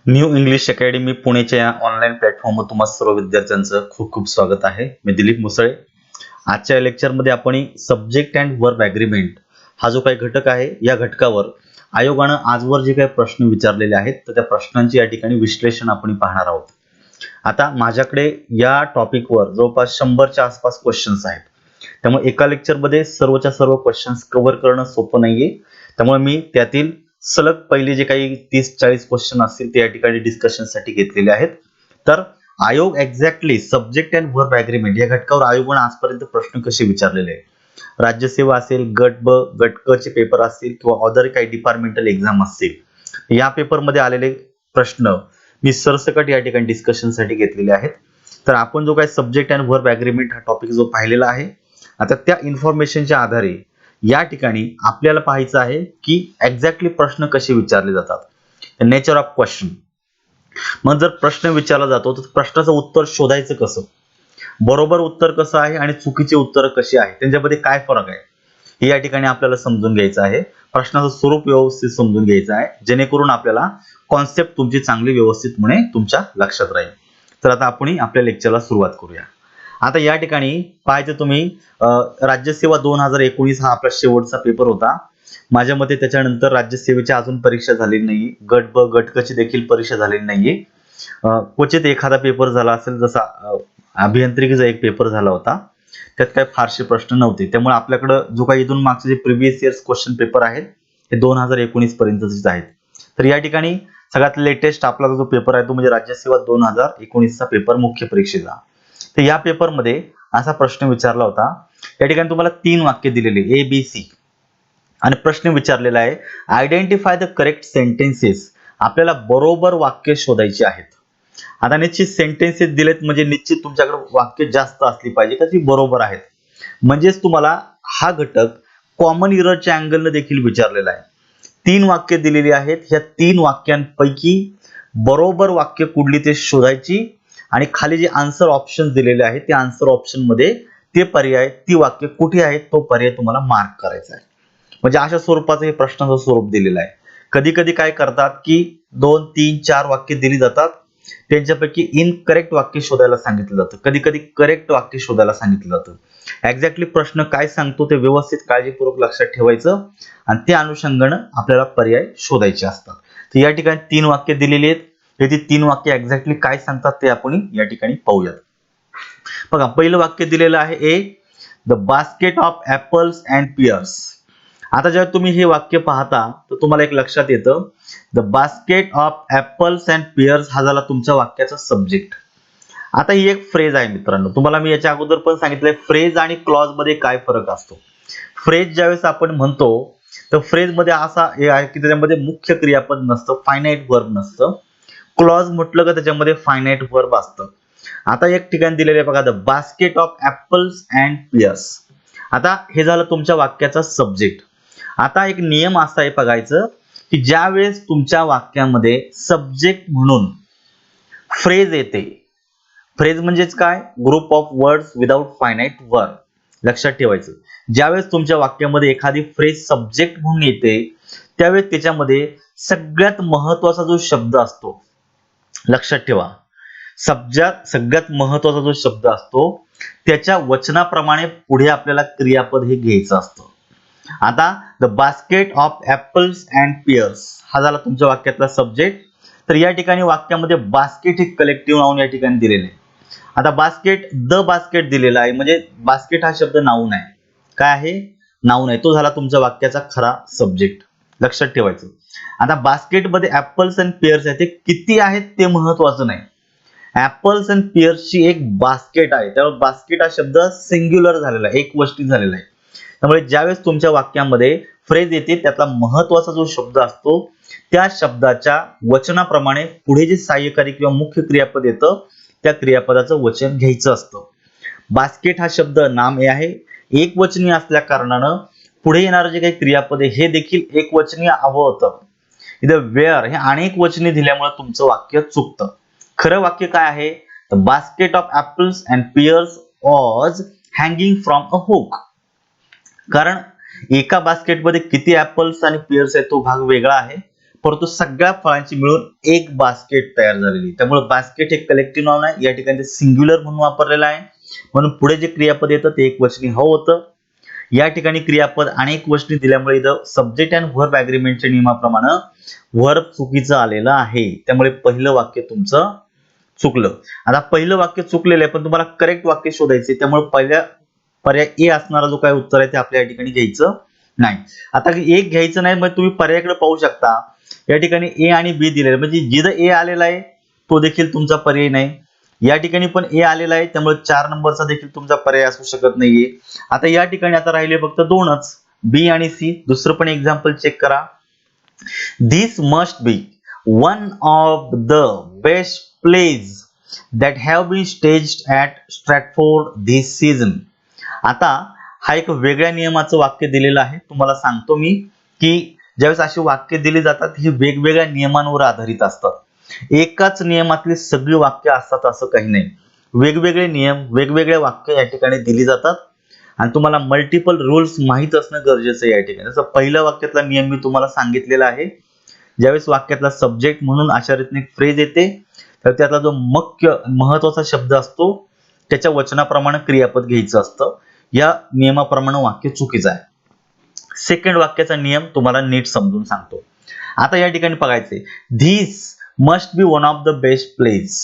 New English academy पुणेच्या या online प्लॅटफॉर्मवर तुम्हा सर्व विद्यार्थ्यांचं खूप खूप स्वागत आहे. मी दिलीप मुसळे. आजच्या लेक्चरमध्ये आपण सब्जेक्ट अँड वर्ब ॲग्रीमेंट हा जो काही घटक आहे या घटकावर आयोगानं आजवर जे काही प्रश्न विचारलेले आहेत तर त्या प्रश्नांची या ठिकाणी विश्लेषण आपण पाहणार आहोत. आता माझ्याकडे या टॉपिकवर जवळपास 100च्या आसपास क्वेश्चन्स आहेत. त्यामुळे एका लेक्चरमध्ये सर्वच्या सर्व क्वेश्चन्स कव्हर करणं सोपं नाहीये. त्यामुळे मी त्यातील सलग पहिले जे काही 30-40 क्वेश्चन असतील ते या ठिकाणी डिस्कशनसाठी घेतलेले आहेत. तर आयोग exactly subject and verb agreement या घटकावर आयोगाने आजपर्यंत प्रश्न कसे विचारलेले आहेत. राज्यसेवा असेल, गट ब गट क चे पेपर असतील किंवा अदर काही डिपार्टमेंटल एक्झाम असतील, या पेपरमध्ये आलेले प्रश्न मी सरसकट या ठिकाणी डिस्कशनसाठी घेतलेले आहेत. तर आपण जो काही सब्जेक्ट अँड वर्ब ॲग्रीमेंट हा टॉपिक जो पाहिलेला आहे, आता त्या इन्फॉर्मेशनच्या आधारे या ठिकाणी आपल्याला पाहायचं आहे की एक्झॅक्टली प्रश्न कसे विचारले जातात, नेचर ऑफ क्वेश्चन. मग जर प्रश्न विचारला जातो तर प्रश्नाचं उत्तर शोधायचं कसं, बरोबर उत्तर कसं आहे आणि चुकीचे उत्तर कशी आहे, त्यांच्यामध्ये काय फरक आहे हे या ठिकाणी आपल्याला समजून घ्यायचं आहे. प्रश्नाचं स्वरूप व्यवस्थित समजून घ्यायचं आहे जेणेकरून आपल्याला कॉन्सेप्ट तुमची चांगली व्यवस्थितपणे तुमच्या लक्षात राहील. तर आता आपण आपल्या लेक्चरला सुरुवात करूया. आता या ठिकाणी पाहायचं तुम्ही राज्यसेवा 2019 हा आपला शेवटचा पेपर होता. माझ्या मते त्याच्यानंतर राज्यसेवेची अजून परीक्षा झालेली नाही. गट ब गट क ची देखील परीक्षा झालेली नाहीये. क्वचित एखादा पेपर झाला असेल, जसा अभियांत्रिकीचा एक पेपर झाला होता, त्यात काही फारसे प्रश्न नव्हते. त्यामुळे आपल्याकडे जो काही इथून मागचे जे प्रिव्हियस इयर्स क्वेश्चन पेपर आहेत हे 2019 पर्यंतचेच आहेत. तर या ठिकाणी सगळ्यात लेटेस्ट आपला जो पेपर आहे तो म्हणजे राज्यसेवा 2019 चा पेपर मुख्य परीक्षेचा. तर या पेपरमध्ये असा प्रश्न विचारला होता. या ठिकाणी तुम्हाला 3 वाक्य दिलेले ए बी सी आणि प्रश्न विचारलेला आहे आयडेंटिफाय द करेक्ट सेंटेन्सेस. आपल्याला बरोबर वाक्य शोधायची आहेत. आता निश्चित सेंटेन्सेस दिलेत म्हणजे निश्चित तुमच्याकडे वाक्य जास्त असली पाहिजे का ती बरोबर आहेत. म्हणजेच तुम्हाला हा घटक कॉमन इररच्या अँगलने देखील विचारलेला आहे. 3 वाक्य दिलेली आहेत. ह्या 3 वाक्यांपैकी बरोबर वाक्य कुठली ते शोधायची आणि खाली जे आन्सर ऑप्शन दिलेले आहेत त्या आन्सर ऑप्शन मध्ये ते पर्याय, ती वाक्य कुठे आहेत तो पर्याय तुम्हाला मार्क करायचा आहे. म्हणजे अशा स्वरूपाचं हे प्रश्नाचं स्वरूप दिलेलं आहे. कधी कधी काय करतात की 2, 3, 4 वाक्य दिली जातात, त्यांच्यापैकी इनकरेक्ट वाक्य शोधायला सांगितलं जातं, कधी कधी करेक्ट वाक्य शोधायला सांगितलं जातं. एक्झॅक्टली प्रश्न काय सांगतो ते व्यवस्थित काळजीपूर्वक लक्षात ठेवायचं आणि त्या अनुषंगाने आपल्याला पर्याय शोधायचे असतात. तर या ठिकाणी 3 वाक्य दिलेली आहेत. हे 3 वाक्य एक्झॅक्टली काय सांगतात ते आपण या ठिकाणी पाहूयात. बघा, पहिलं वाक्य दिलेलं आहे a the basket of apples and pears. आता जेव्हा तुम्ही हे वाक्य पाहता तर तुम्हाला एक लक्षात येतं, the basket of apples and pears हा झाला तुमच्या वाक्याचा सब्जेक्ट. आता ही एक फ्रेज आहे मित्रांनो. तुम्हाला मी याच्या अगोदर पण सांगितलंय फ्रेज आणि क्लॉज मध्ये काय फरक असतो. फ्रेज ज्यावेळेस आपण म्हणतो तर फ्रेज मध्ये असा हे आहे की त्याच्यामध्ये मुख्य क्रियापद नसतं, फायनाइट वर्ब नसतं. क्लॉज म्हटलं का त्याच्यामध्ये फायनाइट वर्ब असतं. आता एक ठिकाण दिलेलं आहे बघा, the basket of apples and pears. आता हे झालं तुमच्या वाक्याचा सब्जेक्ट. आता एक नियम असा आहे बघायचं की ज्या वेळेस तुमच्या वाक्यामध्ये सब्जेक्ट म्हणून फ्रेज येते, फ्रेज म्हणजेच काय, group of words without finite verb. लक्षात ठेवायचं, ज्यावेळेस तुमच्या वाक्यामध्ये एखादी फ्रेज सब्जेक्ट म्हणून येते त्यावेळेस त्याच्यामध्ये सगळ्यात महत्वाचा जो शब्द असतो, लक्षात ठेवा, सगळ्यात महत्वाचा जो शब्द असतो त्याच्या वचनाप्रमाणे पुढे आपल्याला क्रियापद हे घ्यायचं असतं. आता the basket of apples and pears हा झाला तुमच्या वाक्यातला सब्जेक्ट. तर या ठिकाणी वाक्यामध्ये बास्केट हे कलेक्टिव्ह नाउन या ठिकाणी दिलेले आहे. आता बास्केट, द बास्केट दिलेला आहे म्हणजे बास्केट हा शब्द नाउन आहे. काय आहे, नाउन आहे. तो झाला तुमच्या वाक्याचा खरा सब्जेक्ट. लक्षात ठेवायचं. आता बास्केटमध्ये ऍपल्स अँड पियर्स आहे, ते किती आहेत ते महत्वाचं नाही. ऍपल्स अँड पियर्सची एक बास्केट आहे, त्यामुळे बास्केट हा शब्द सिंग्युलर झालेला आहे, एक वचनी झालेला आहे. त्यामुळे ज्यावेळेस तुमच्या वाक्यामध्ये फ्रेज येते त्यातला महत्वाचा जो शब्द असतो त्या शब्दाच्या वचनाप्रमाणे पुढे जे सहाय्यकारी किंवा मुख्य क्रियापद येतं त्या क्रियापदाचं वचन घ्यायचं असतं. बास्केट हा शब्द नाम आहे, एक वचनी असल्या कारणानं पुढे येणारे जे काही क्रियापद आहे हे देखील एक वचनी हवं होतं. इथं वेअर हे अनेक वचनी दिल्यामुळे तुमचं वाक्य चुकतं. खरं वाक्य काय आहे, the basket of apples and pears was hanging from a hook. कारण एका बास्केटमध्ये किती ऍपल्स आणि पियर्स आहे तो भाग वेगळा आहे, परंतु सगळ्या फळांची मिळून एक बास्केट तयार झालेली. त्यामुळे बास्केट हे कलेक्टिव्ह नाउन आहे. या ठिकाणी सिंग्युलर म्हणून वापरलेलं आहे. म्हणून पुढे जे क्रियापद येतं ते एकवचनी हो होतं. या ठिकाणी क्रियापद अनेक वचनी दिल्यामुळे इथं सब्जेक्ट अँड व्हर्ब ॲग्रीमेंटच्या नियमाप्रमाणे व्हर्ब चुकीचं आलेलं आहे. त्यामुळे पहिलं वाक्य तुमचं चुकलं. आता पहिलं वाक्य चुकलेलं आहे, पण तुम्हाला करेक्ट वाक्य शोधायचे. त्यामुळे पहिल्या पर्याय ए असणारा जो काय उत्तर आहे ते आपल्या या ठिकाणी घ्यायचं नाही. आता एक घ्यायचं नाही, मग तुम्ही पर्यायाकडे पाहू शकता. या ठिकाणी ए आणि बी दिलेलं, म्हणजे जिथं ए आलेला आहे तो देखील तुमचा पर्याय नाही. या ठिकाणी पण ए आलेला आहे, त्यामुळे 4 नंबरचा देखील तुमचा पर्याय असू शकत नाहीये. आता या ठिकाणी आता राहिले फक्त दोनच, बी आणि सी. दुसरं पण एक्झाम्पल चेक करा. This must be one of the best plays that have been staged at Stratford this season. आता हा एक वेगळ्या नियमाचं वाक्य दिलेलं आहे. तुम्हाला सांगतो मी की ज्यावेळेस अशी वाक्य दिली जातात ही वेगवेगळ्या नियमांवर आधारित असतात. एकाच नियमातली सगळी वाक्य असतात असं काही नाही. वेगवेगळे नियम, वेगवेगळे वाक्य या ठिकाणी दिली जातात आणि तुम्हाला मल्टिपल रूल्स माहित असणं गरजेचं आहे या ठिकाणी. जसं पहिल्या वाक्यातला नियम मी तुम्हाला सांगितलेला आहे. ज्यावेळेस वाक्यातला सब्जेक्ट म्हणून अशा रीतीने फ्रेज येते, तर त्यातला जो मुख्य महत्वाचा शब्द असतो त्याच्या वचनाप्रमाणे क्रियापद घ्यायचं असतं. या नियमाप्रमाणे वाक्य चुकीचं आहे. सेकंड वाक्याचा नियम तुम्हाला नीट समजून सांगतो. आता या ठिकाणी बघायचंय, this must be one of the best place.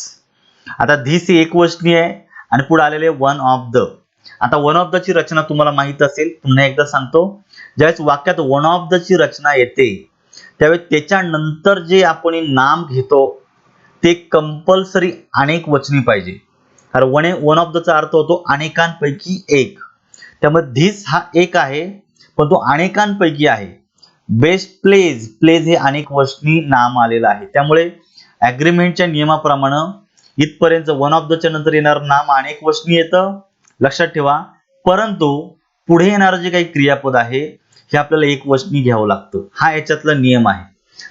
आता धिस ही एकवचनी आहे आणि पुढे आलेले वन ऑफ द. आता वन ऑफ द ची रचना तुम्हाला माहित असेल, पुन्हा एकदा सांगतो. ज्यावेळेस वाक्यात वन ऑफ द ची रचना येते त्यावेळेस त्याच्यानंतर जे आपण नाम घेतो ते कंपल्सरी अनेक वचनी पाहिजे. कारण वन ऑफ द चा अर्थ होतो अनेकांपैकी एक. त्यामुळे धिस हा एक आहे पण तो अनेकांपैकी आहे. बेस्ट प्लेज, प्लेज हे अनेक वचनी नाम आलेलं आहे. त्यामुळे ॲग्रीमेंटच्या नियमाप्रमाणे इथपर्यंत वन ऑफ द च्या नंतर येणार नाम अनेक वचनी येतं, लक्षात ठेवा. परंतु पुढे येणारं जे काही क्रियापद आहे हे आपल्याला एक वचनी घ्यावं लागतं. हा याच्यातला नियम आहे.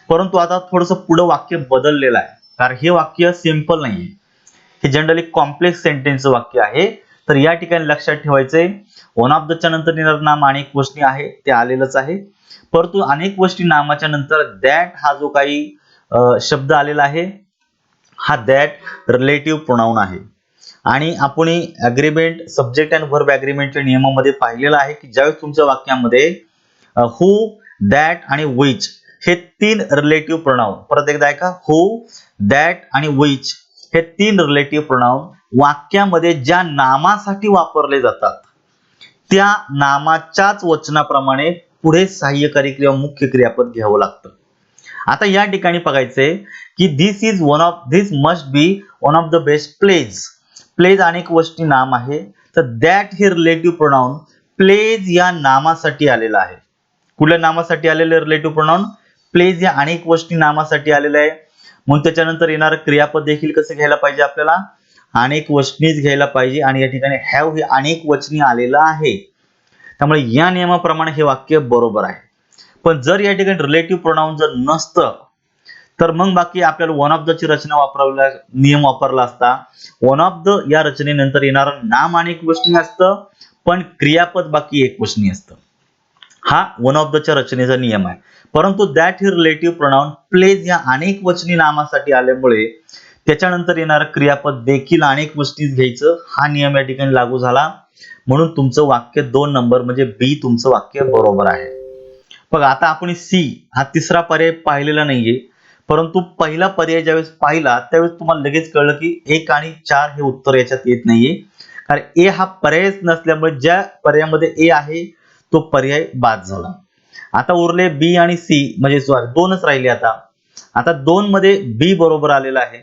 परंतु आता थोडंसं पुढे वाक्य बदललेलं आहे, कारण हे वाक्य सिंपल नाहीये. हे जनरली कॉम्प्लेक्स सेंटेन्सचं वाक्य आहे. तर या ठिकाणी लक्षात ठेवायचंय, वन ऑफ द च्या नंतर येणार नाम अनेक वचनी आहे ते आलेलंच आहे. परंतु अनेक वचनी नामाच्या नंतर दॅट हा जो काही शब्द आलेला आहे हा दॅट रिलेटिव्ह प्रोनाउन आहे. आणि आपण ॲग्रीमेंट, सब्जेक्ट अँड व्हर्ब ॲग्रीमेंटच्या नियमामध्ये पाहिलेलं आहे की ज्यावेळेस तुमच्या वाक्यामध्ये हु, दॅट आणि विच हे 3 रिलेटिव्ह प्रोनाउन, परत एकदा ऐका, हु, दॅट आणि विच हे 3 रिलेटिव्ह प्रोनाउन वाक्यामध्ये ज्या नामासाठी वापरले जातात त्या नामाच्याच वचनाप्रमाणे पुढे सहाय्यकारी किंवा मुख्य क्रियापद घ्यावं लागतं. आता या ठिकाणी बघायचंय की this must be one of the best places. Places अनेक वचनी नाम आहे, तर दॅट हे रिलेटिव्ह प्रोनाउन प्लेज या नामासाठी आलेलं आहे. कुठल्या नामासाठी आलेलं रिलेटिव्ह प्रोनाउन? प्लेज या अनेक वचनी नामासाठी आलेलं आहे. म्हणून त्याच्यानंतर येणारं क्रियापद देखील कसं घ्यायला पाहिजे आपल्याला? अनेक वचनीच घ्यायला पाहिजे. आणि या ठिकाणी हॅव हे अनेक वचनी आलेलं आहे. त्यामुळे या नियमाप्रमाणे हे वाक्य बरोबर आहे. पण जर या ठिकाणी रिलेटिव्ह प्रोनाउन जर नसतं तर मग बाकी आपल्याला वन ऑफ द ची रचना वापरला, नियम वापरला असता. वन ऑफ द या रचनेनंतर येणारं नाम अनेक वचनी असतं पण क्रियापद बाकी एक वचनी असतं. हा वन ऑफ द च्या रचनेचा नियम आहे. परंतु दॅट हे रिलेटिव्ह प्रोनाउन प्लेज या अनेक वचनी नामासाठी आल्यामुळे त्याच्यानंतर येणारं क्रियापद देखील अनेक वचनीच घ्यायचं, हा नियम या ठिकाणी लागू झाला. म्हणून तुमचं वाक्य 2 नंबर म्हणजे बी तुमचं वाक्य बरोबर आहे. बघा आता आपण सी हा तिसरा पर्याय पाहिलेला नाहीये, परंतु पहिला पर्याय ज्यावेळेस पाहिला त्यावेळेस तुम्हाला लगेच कळलं की 1 आणि 4 हे उत्तर याच्यात येत नाहीये. कारण ए हा पर्यायच नसल्यामुळे ज्या पर्यायामध्ये ए आहे तो पर्याय बाद झाला. आता उरले बी आणि सी, म्हणजे दोनच राहिले. आता 2 मध्ये बी बरोबर आलेला आहे.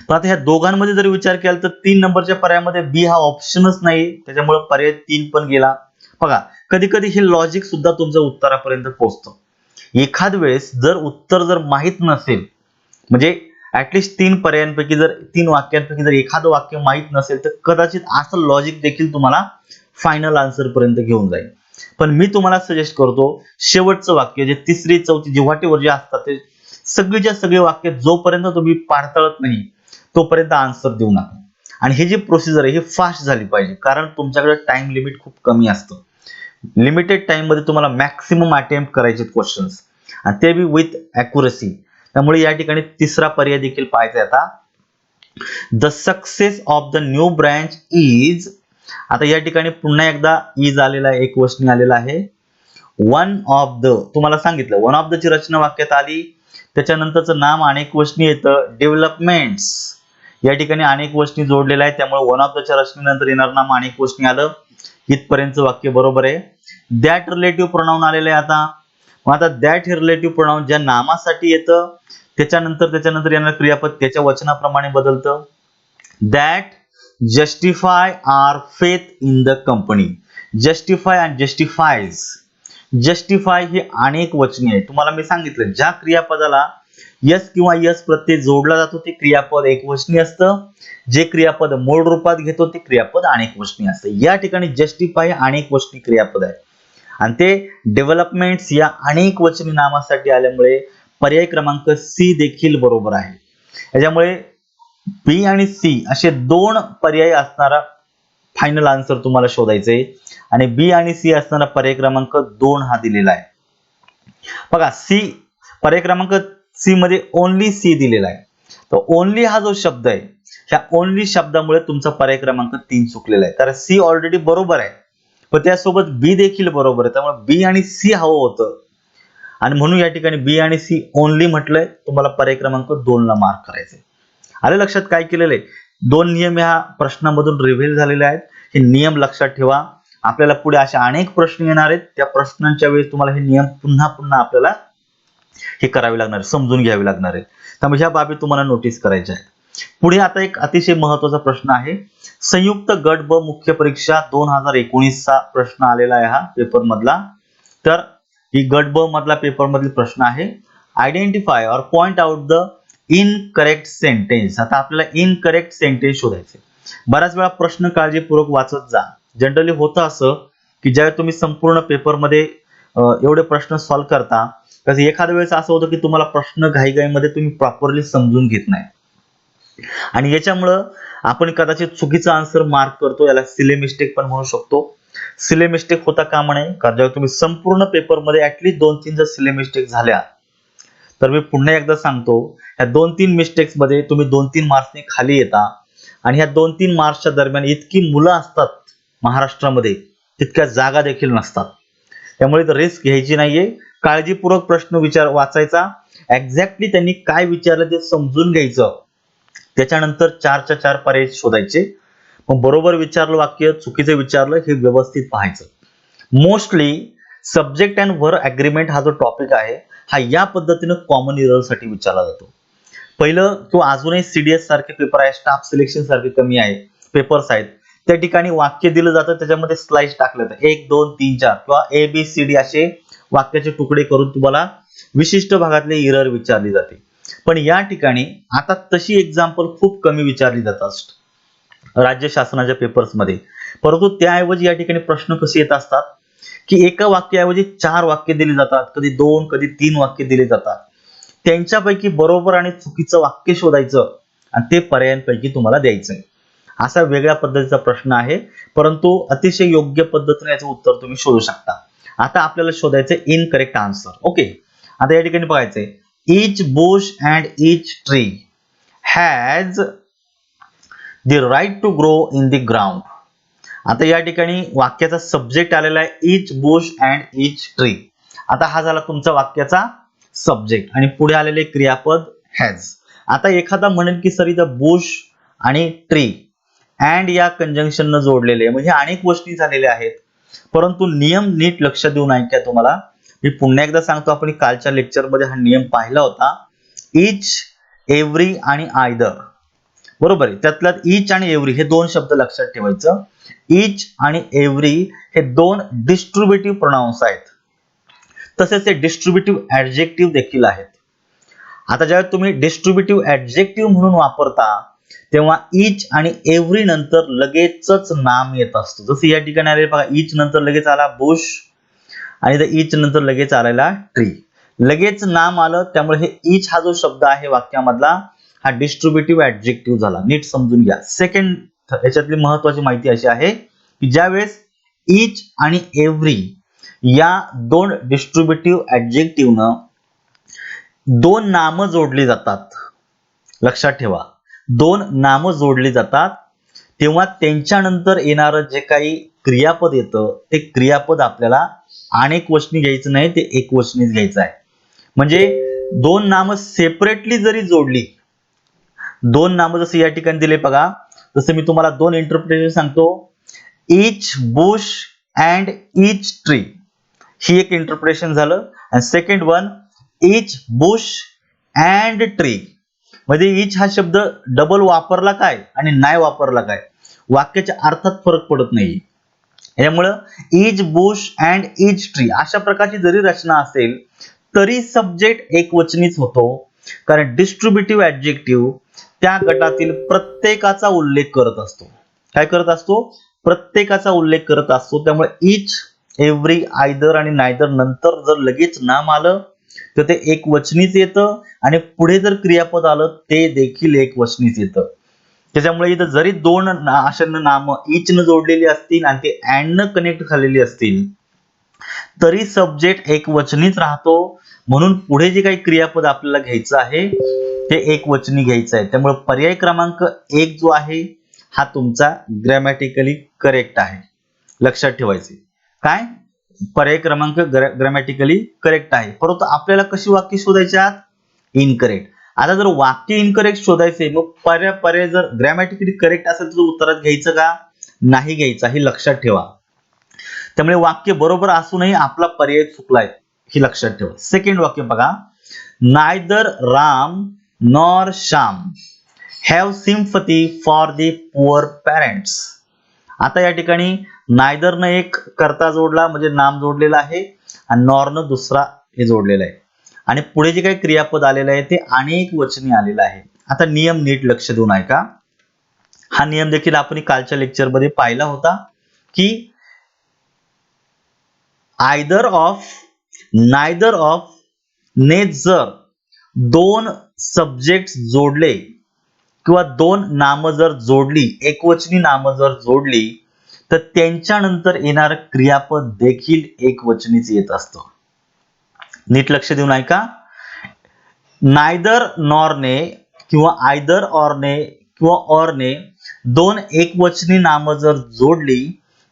पण आता ह्या दोघांमध्ये जर विचार केला तर 3 नंबरच्या पर्यायामध्ये बी हा ऑप्शनच नाही, त्याच्यामुळे पर्याय 3 पण गेला. बघा कधी कधी हे लॉजिक सुद्धा तुमच्या उत्तरापर्यंत पोहोचतं. एखाद वेळेस जर उत्तर जर माहित नसेल, म्हणजे ऍटलिस्ट 3 पर्यायांपैकी जर 3 वाक्यांपैकी जर एखादं वाक्य माहित नसेल तर कदाचित असं लॉजिक देखील तुम्हाला फायनल आन्सर पर्यंत घेऊन जाईल. पण मी तुम्हाला सजेस्ट करतो शेवटचं वाक्य जे 3री 4थी जे व्हॉटेवर जे असतात ते सगळीच्या सगळे वाक्य जोपर्यंत तुम्ही पाळत नाही तोपर्यंत आन्सर देऊ नका. आणि ही जी प्रोसिजर आहे ही फास्ट झाली पाहिजे, कारण तुमच्याकडे टाइम लिमिट खूप कमी असतं. लिमिटेड टाइम मध्ये तुम्हाला मॅक्सिमम अटेम्प्ट करायचे क्वेश्चन्स. आणि ते बी विथ ॲक्युरसी. त्यामुळे या ठिकाणी तिसरा पर्याय देखील पाहायचा आहे. आता the success of the new branch is, आता या ठिकाणी पुन्हा एकदा इज आलेला आहे, एक वचनी आलेला आहे. वन ऑफ द, तुम्हाला सांगितलं वन ऑफ द ची रचना वाक्यात आली, त्याच्यानंतरचं नाम अनेक वचनी येतं. डेव्हलपमेंट्स, या ठिकाणी अनेक वचनी जोडलेलं आहे, त्यामुळे वन ऑफ द च्या रचनेनंतर येणार नाम अनेक वचनी आलं. इथपर्यंत वाक्य बरोबर आहे. दॅट रिलेटिव्ह प्रोनाउन आलेलं आहे. आता दॅट हे रिलेटिव्ह प्रोनाउन ज्या नामासाठी येतं त्याच्यानंतर येणार क्रियापद त्याच्या वचनाप्रमाणे बदलतं. That justify R faith in the company. Justify आणि जस्टिफाईज, जस्टिफाय हे अनेक वचनी आहे. तुम्हाला मी सांगितलं ज्या क्रियापदाला यस किंवा यस प्रत्यय जोडला जातो ते क्रियापद एक वचनी असतं. जे क्रियापद मूळ रूपात घेतो ते क्रियापद अनेक वचनी असतं. या ठिकाणी जस्टिफाय अनेक वचनी क्रियापद आहे आणि ते डेव्हलपमेंट्स या अनेक वचनी नामासाठी आल्यामुळे पर्याय क्रमांक सी देखील बरोबर आहे. याच्यामुळे बी आणि सी असे दोन पर्याय असणारा फायनल आन्सर तुम्हाला शोधायचा आहे आणि बी आणि सी असणारा पर्याय क्रमांक 2 हा दिलेला आहे. बघा सी, पर्याय क्रमांक सी मध्ये ओनली सी दिलेला आहे. तर ओनली हा जो शब्द आहे, ह्या ओनली शब्दामुळे तुमचा पर्याय क्रमांक 3 चुकलेला आहे. कारण सी ऑलरेडी बरोबर आहे पण त्यासोबत बी देखील बरोबर आहे, त्यामुळे बी आणि सी हवं होतं आणि म्हणून या ठिकाणी बी आणि सी ओनली म्हटलंय. तुम्हाला पर्याय क्रमांक 2 ला मार्क करायचे. आले लक्षात काय केलेलं आहे? 2 नियम ह्या प्रश्नामधून रिव्हील झालेले आहेत. हे नियम लक्षात ठेवा. आपल्याला पुढे असे अनेक प्रश्न येणार आहेत, त्या प्रश्नांच्या वेळेस तुम्हाला हे नियम पुन्हा आपल्याला हे करावे लागणार, समजून घ्यावे लागणार आहे. त्यामुळे ह्या बाबी तुम्हाला नोटीस करायच्या आहेत. पुढे आता एक अतिशय महत्त्वाचा प्रश्न आहे. संयुक्त गट ब मुख्य परीक्षा 2019 चा प्रश्न आलेला आहे हा पेपर मधला. तर ही गट ब मधला पेपर मधील प्रश्न आहे. आयडेंटिफाय और point out the incorrect sentence. आता आपल्याला इनकरेक्ट सेंटेन्स शोधायचे. बऱ्याच वेळा प्रश्न काळजीपूर्वक वाचत जा. जनरली होतं असं की ज्यावेळी तुम्ही संपूर्ण पेपरमध्ये एवढे प्रश्न सॉल्व्ह करता, तर एखाद्या वेळेस असं होतं की तुम्हाला प्रश्न घाईघाईमध्ये तुम्ही प्रॉपरली समजून घेत नाही आणि याच्यामुळं आपण कदाचित चुकीचा आन्सर मार्क करतो. याला सिले मिस्टेक पण म्हणू शकतो. सिले मिस्टेक होता कामा नये, कारण जेव्हा तुम्ही संपूर्ण पेपरमध्ये ऍटलीस्ट 2-3 जर सिले मिस्टेक झाल्या तर मी पुन्हा एकदा सांगतो, या 2-3 मिस्टेक्स मध्ये तुम्ही 2-3 मार्क्सने खाली येता आणि ह्या 2-3 मार्क्सच्या दरम्यान इतकी मुलं असतात महाराष्ट्रामध्ये, तितक्या जागा देखील नसतात. त्यामुळे रिस्क घ्यायची नाहीये. काळजीपूर्वक प्रश्न वाचायचा, एक्झॅक्टली त्यांनी काय विचारलं ते समजून घ्यायचं, त्याच्यानंतर 4च्या 4 पर्याय शोधायचे. मग बरोबर विचारलं वाक्य, चुकीचं विचारलं हे व्यवस्थित पाहायचं. Mostly subject and verb agreement हा जो टॉपिक आहे हा या पद्धतीने कॉमन एरर साठी विचारला जातो. पहिलं तो अजूनही सीडीएस सारखे पेपर आहे, स्टाफ सिलेक्शन सारखे कमी आहे पेपर्स आहेत, त्या ठिकाणी वाक्य दिलं जातं, त्याच्यामध्ये स्लाइड टाकले जातात 1 2 3 4 किंवा ABCD असे वाक्याचे तुकडे करून तुम्हाला विशिष्ट भागातले एरर विचारली जाते. पण या ठिकाणी आता तशी एक्झाम्पल खूप कमी विचारली जातात राज्य शासनाच्या पेपर्स मध्ये. परंतु त्याऐवजी या ठिकाणी प्रश्न कसे येत असतात की एका वाक्याऐवजी 4 वाक्य दिली जातात, कधी 2 कधी 3 वाक्य दिली जातात. त्यांच्यापैकी बरोबर आणि चुकीचं वाक्य शोधायचं आणि ते पर्यायांपैकी तुम्हाला द्यायचं. असा वेगळ्या पद्धतीचा प्रश्न आहे, परंतु अतिशय योग्य पद्धतीने याचं उत्तर तुम्ही शोधू शकता. आता आपल्याला शोधायचं इनकरेक्ट आन्सर. ओके, आता या ठिकाणी बघायचंय each bush and each tree has the right to grow in the ground. आता या ठिकाणी वाक्याचा सब्जेक्ट आलेला आहे each bush and each tree. आता हा झाला तुमचा वाक्याचा सब्जेक्ट आणि पुढे आलेले क्रियापद has. आता एखादा म्हणेल की सर इथं बुश आणि ट्री अँड या कंजंक्शन न जोडलेले म्हणजे अनेक गोष्टी झालेल्या आहेत, परंतु नियम नीट लक्ष देऊन ऐका. तुम्हाला मी पुन्हा एकदा सांगतो, आपण कालच्या लेक्चर मध्ये हा नियम पाहिला होता. इच, एव्हरी आणि आयदर, बरोबर आहे. त्यातल्यात इच आणि एव्हरी हे 2 शब्द लक्षात ठेवायचं. इच आणि एव्हरी हे 2 डिस्ट्रीब्युटिव्ह प्रोनाउन्स आहेत, तसेच हे डिस्ट्रीब्युटिव्ह ऍडजेक्टिव्ह देखील आहेत. आता जेव्हा तुम्ही डिस्ट्रीब्युटिव्ह ऍडजेक्टिव्ह म्हणून वापरता तेव्हा इच आणि एव्हरी नंतर लगेचच नाम येत असतं. जसं या ठिकाणी आले बघा, इच नंतर लगेच आला बुश आणि इच नंतर लगेच आलेला ट्री, लगेच नाम आलं. त्यामुळे हे इच हा जो शब्द आहे वाक्यामधला हा डिस्ट्रीब्युटिव्ह ऍडजेक्टिव्ह झाला. नीट समजून घ्या. सेकंड याच्यातली महत्त्वाची माहिती अशी आहे की ज्यावेळेस इच आणि एव्हरी या 2 डिस्ट्रीब्युटिव्ह ऍडजेक्टिव्हनं दोन नामं जोडली जातात, लक्षात ठेवा, दोन नामं जोडली जातात तेव्हा त्यांच्यानंतर येणारं जे काही क्रियापद येतं ते क्रियापद आपल्याला अनेक वचनी घ्यायचं नाही, ते एक वचनीच घ्यायचं आहे. म्हणजे दोन नामं सेपरेटली जरी जोडली, दोन नामं जसं या ठिकाणी दिले बघा, जसं मी तुम्हाला दोन इंटरप्रिटेशन सांगतो, इच बुश अँड इच ट्री, ही एक इंटरप्रिटेशन झालं. आणि second one, each Bush and tree, म्हणजे इच हा शब्द डबल वापरला काय आणि नाही वापरला काय, वाक्याच्या अर्थात फरक पडत नाही. यामुळं इच बुश अँड इच ट्री अशा प्रकारची जरी रचना असेल तरी सब्जेक्ट एकवचनीच होतो, कारण डिस्ट्रीब्युटिव्ह ऍडजेक्टिव्ह त्या गटातील प्रत्येकाचा उल्लेख करत असतो. काय करत असतो? प्रत्येकाचा उल्लेख करत असतो. त्यामुळे इच, एव्हरी, आयदर आणि नायदर नंतर जर लगेच नाम आलं तर ते एकवचनीच येतं, आणि पुढे जर क्रियापद आलं ते देखील एकवचनीच येतं. त्याच्यामुळे इथं जरी दोन अशा नाम इच न जोडलेली असतील आणि ते अँड न कनेक्ट झालेली असतील तरी सब्जेक्ट एकवचनीच राहतो. म्हणून पुढे जे काही क्रियापद आपल्याला घ्यायचं आहे ते एकवचनी घ्यायचं आहे. त्यामुळे पर्याय क्रमांक 1 जो आहे हा तुमचा ग्रॅमॅटिकली करेक्ट आहे, लक्षात ठेवायचे. काय? पर्याय क्रमांक ग्रॅमॅटिकली करेक्ट आहे. परंतु आपल्याला कशी वाक्य शोधायच्यात? इनकरेक्ट. आता जर वाक्य इनकरेक्ट शोधायचे, मग पर्याय जर ग्रॅमॅटिकली करेक्ट असेल तर उत्तरात घ्यायचं का? नाही घ्यायचं, हे लक्षात ठेवा. त्यामुळे वाक्य बरोबर असूनही आपला पर्याय चुकलाय, हे लक्षात ठेवा. सेकंड वाक्य बघा, neither Ram nor Shyam have sympathy for the poor parents. आता या ठिकाणी नायदर न एक कर्ता जोडला म्हणजे नाम जोडलेला आहे, आणि नॉर न दुसरा हे जोडलेलं आहे, आणि पुढे जे काही क्रियापद आलेलं आहे ते अनेक वचनी आलेलं आहे. आता नियम नीट लक्ष देऊन ऐका. हा नियम देखील आपण कालच्या लेक्चर मध्ये पाहिला होता की आयदर ऑफ, नायदर ऑफ ने जर दोन सब्जेक्ट जोडले किंवा दोन नामं जर जोडली, एकवचनी नामं जर जोडली तर त्यांच्यानंतर येणारं क्रियापद देखील एकवचनीच येत असतं. नीट लक्ष देऊन ऐका. नायदर नॉरने किंवा आयदर ऑरने किंवा ऑरने दोन एकवचनी नामं जर जोडली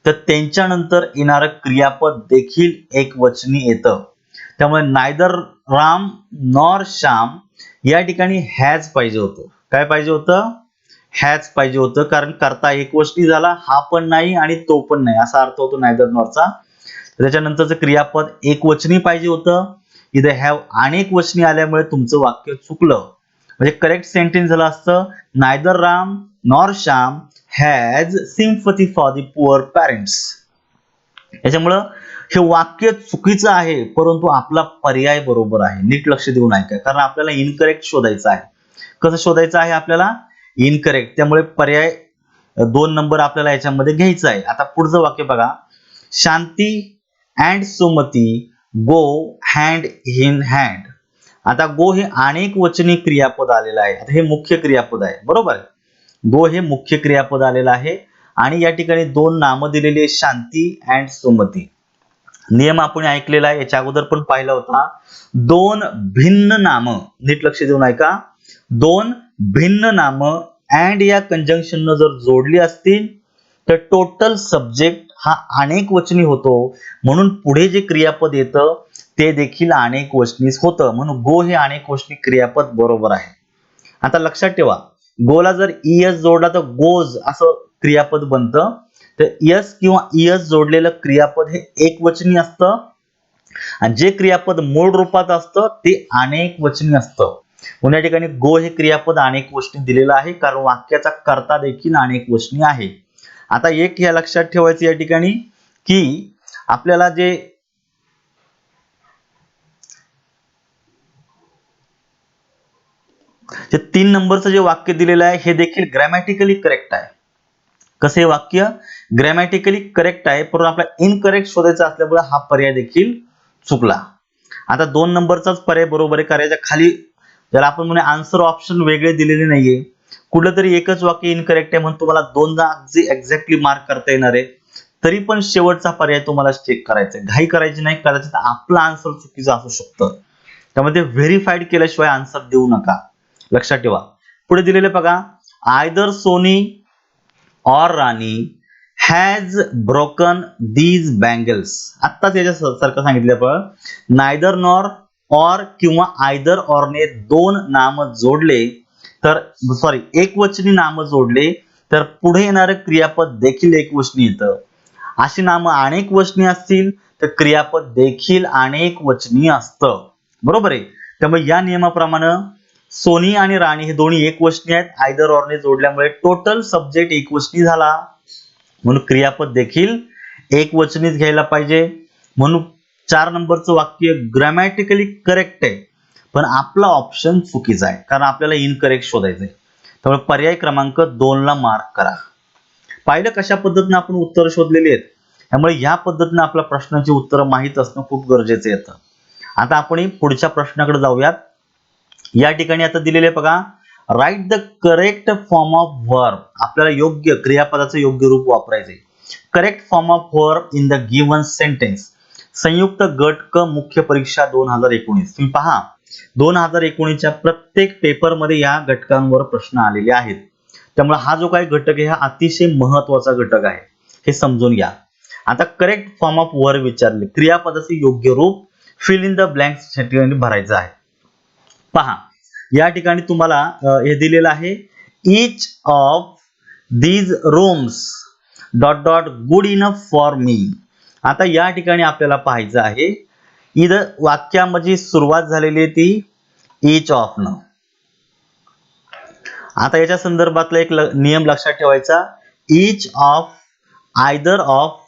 तर त्यांच्यानंतर येणारं क्रियापद देखील एकवचनी येतं. त्यामुळे नायदर राम नॉर श्याम या ठिकाणी हॅज पाहिजे होतं. काय पाहिजे होतं? हॅज पाहिजे होतं, कारण कर्ता एकवचनी झाला, हा पण नाही आणि तो पण नाही असा अर्थ होतो नायदर नॉरचा. त्याच्यानंतरचं क्रियापद एकवचनी पाहिजे होतं. इथे हॅव अनेक वचनी आल्यामुळे तुमचं वाक्य चुकलं. म्हणजे करेक्ट सेंटेन्स झालं असतं, neither Ram nor Shyam has sympathy for the poor parents. याच्यामुळं हे वाक्य चुकीचं आहे, परंतु आपला पर्याय बरोबर आहे. नीट लक्ष देऊन ऐका, कारण आपल्याला इनकरेक्ट शोधायचं आहे. कसं शोधायचं आहे आपल्याला? इनकरेक्ट. त्यामुळे पर्याय 2 नंबर आपल्याला याच्यामध्ये घ्यायचा आहे. आता पुढचं वाक्य बघा, Shanti and Sumati go hand in hand. आता गो हे अनेक वचनी क्रियापद आलेलं आहे. आता हे मुख्य क्रियापद आहे, बरोबर. गो हे मुख्य क्रियापद आलेलं आहे आणि या ठिकाणी दोन नामं दिलेली आहेत, शांती अँड सुमती. नियम आपण ऐकलेला आहे, याच्या अगोदर पण पाहिला होता. दोन भिन्न नामं, नीट लक्ष देऊन ऐका, दोन भिन्न नामं अँड या कंजंक्शन न जर जोडली असतील तर टोटल सब्जेक्ट हा अनेक वचनी होतो. म्हणून पुढे जे क्रियापद येतं ते देखील अनेक वचनीच होतं. म्हणून गो हे अनेक वचनी क्रियापद बरोबर आहे. आता लक्षात ठेवा, गोला जर ईएस जोडला तर गोज असं क्रियापद बनतं. तर यस किंवा ईएस जोडलेलं क्रियापद हे एकवचनी असतं, आणि जे क्रियापद मूळ रूपात असतं ते अनेक वचनी असतं. म्हणून या ठिकाणी गो हे क्रियापद अनेक वचनी दिलेलं आहे, कारण वाक्याचा कर्ता देखील अनेक वचनी आहे. आता एक हे लक्षात ठेवायचं या ठिकाणी की आपल्याला जे जे 3 नंबरचं जे वाक्य दिलेलं आहे हे देखील ग्रॅमॅटिकली करेक्ट आहे. कसे वाक्य? ग्रॅमॅटिकली करेक्ट आहे, परंतु आपल्याला इनकरेक्ट शोधायचं असल्यामुळे हा पर्याय देखील चुकला. आता 2 नंबरचाच पर्याय बरोबर आहे, करायच्या खाली ज्याला आपण म्हणून आन्सर ऑप्शन वेगळे दिलेले नाहीये. कुठलं तरी एकच वाक्य इनकरेक्ट आहे म्हणून तुम्हाला दोनदा जे एक्झॅक्टली मार्क करता येणार आहे, तरी पण शेवटचा पर्याय तुम्हाला चेक करायचा आहे. घाई करायची नाही, कदाचित आपला आन्सर चुकीचा असू शकतं. त्यामध्ये व्हेरीफाईड केल्याशिवाय आन्सर देऊ नका, लक्षात ठेवा. पुढे दिलेले बघा, आयदर सोनी और राणी हॅज ब्रोकन दीज बँगल्स. आत्ताच याच्या सारखं सांगितलं पण नायदर नॉर और किंवा आयदर ऑरने दोन नाम जोडले तर सॉरी एकवचनी नाम जोडले तर पुढे येणारं क्रियापद देखील एकवचनी येतं. अशी नामं अनेक वचनी असतील तर क्रियापद देखील अनेक वचनी असतं, बरोबर आहे. त्यामुळे या नियमाप्रमाणे सोनी आणि राणी हे दोन्ही एकवचनी आहेत, आयदर ऑरने जोडल्यामुळे टोटल सब्जेक्ट एकवचनी झाला, म्हणून क्रियापद देखील एकवचनीच घ्यायला पाहिजे. म्हणून 4 नंबरचं वाक्य ग्रॅमॅटिकली करेक्ट आहे, पण आपला ऑप्शन चुकीचा आहे, कारण आपल्याला इनकरेक्ट शोधायचं आहे. त्यामुळे पर्याय क्रमांक 2 ला मार्क करा. पाहिलं कशा पद्धतीने आपण उत्तर शोधलेली आहेत. त्यामुळे या पद्धतीने आपल्या प्रश्नाची उत्तर माहित असणं खूप गरजेचं येतं. आता आपण पुढच्या प्रश्नाकडे जाऊयात. या ठिकाणी आता दिलेले बघा, write the correct form of verb. आपल्याला योग्य क्रियापदाचं योग्य रूप वापरायचे. Correct form of verb in the given sentence. संयुक्त गट क मुख्य परीक्षा 2019. तुम्ही पहा 2019च्या प्रत्येक पेपरमध्ये या घटकांवर प्रश्न आलेले आहेत. त्यामुळे हा जो काही घटक आहे हा अतिशय महत्वाचा घटक आहे, हे समजून घ्या. आता करेक्ट फॉर्म ऑफ वर्ब विचारले, क्रियापदाचे योग्य रूप फिल इन द ब्लँक्स ठिकाणी भरायचं आहे. पहा या ठिकाणी तुम्हाला हे दिलेलं आहे, each of these rooms dot dot good enough for me. आता या ठिकाणी आपल्याला पाहायचं आहे, इथं वाक्यामध्ये सुरुवात झालेली आहे ती इच ऑफ न. आता याच्या संदर्भातला एक नियम लक्षात ठेवायचा, each of, either of,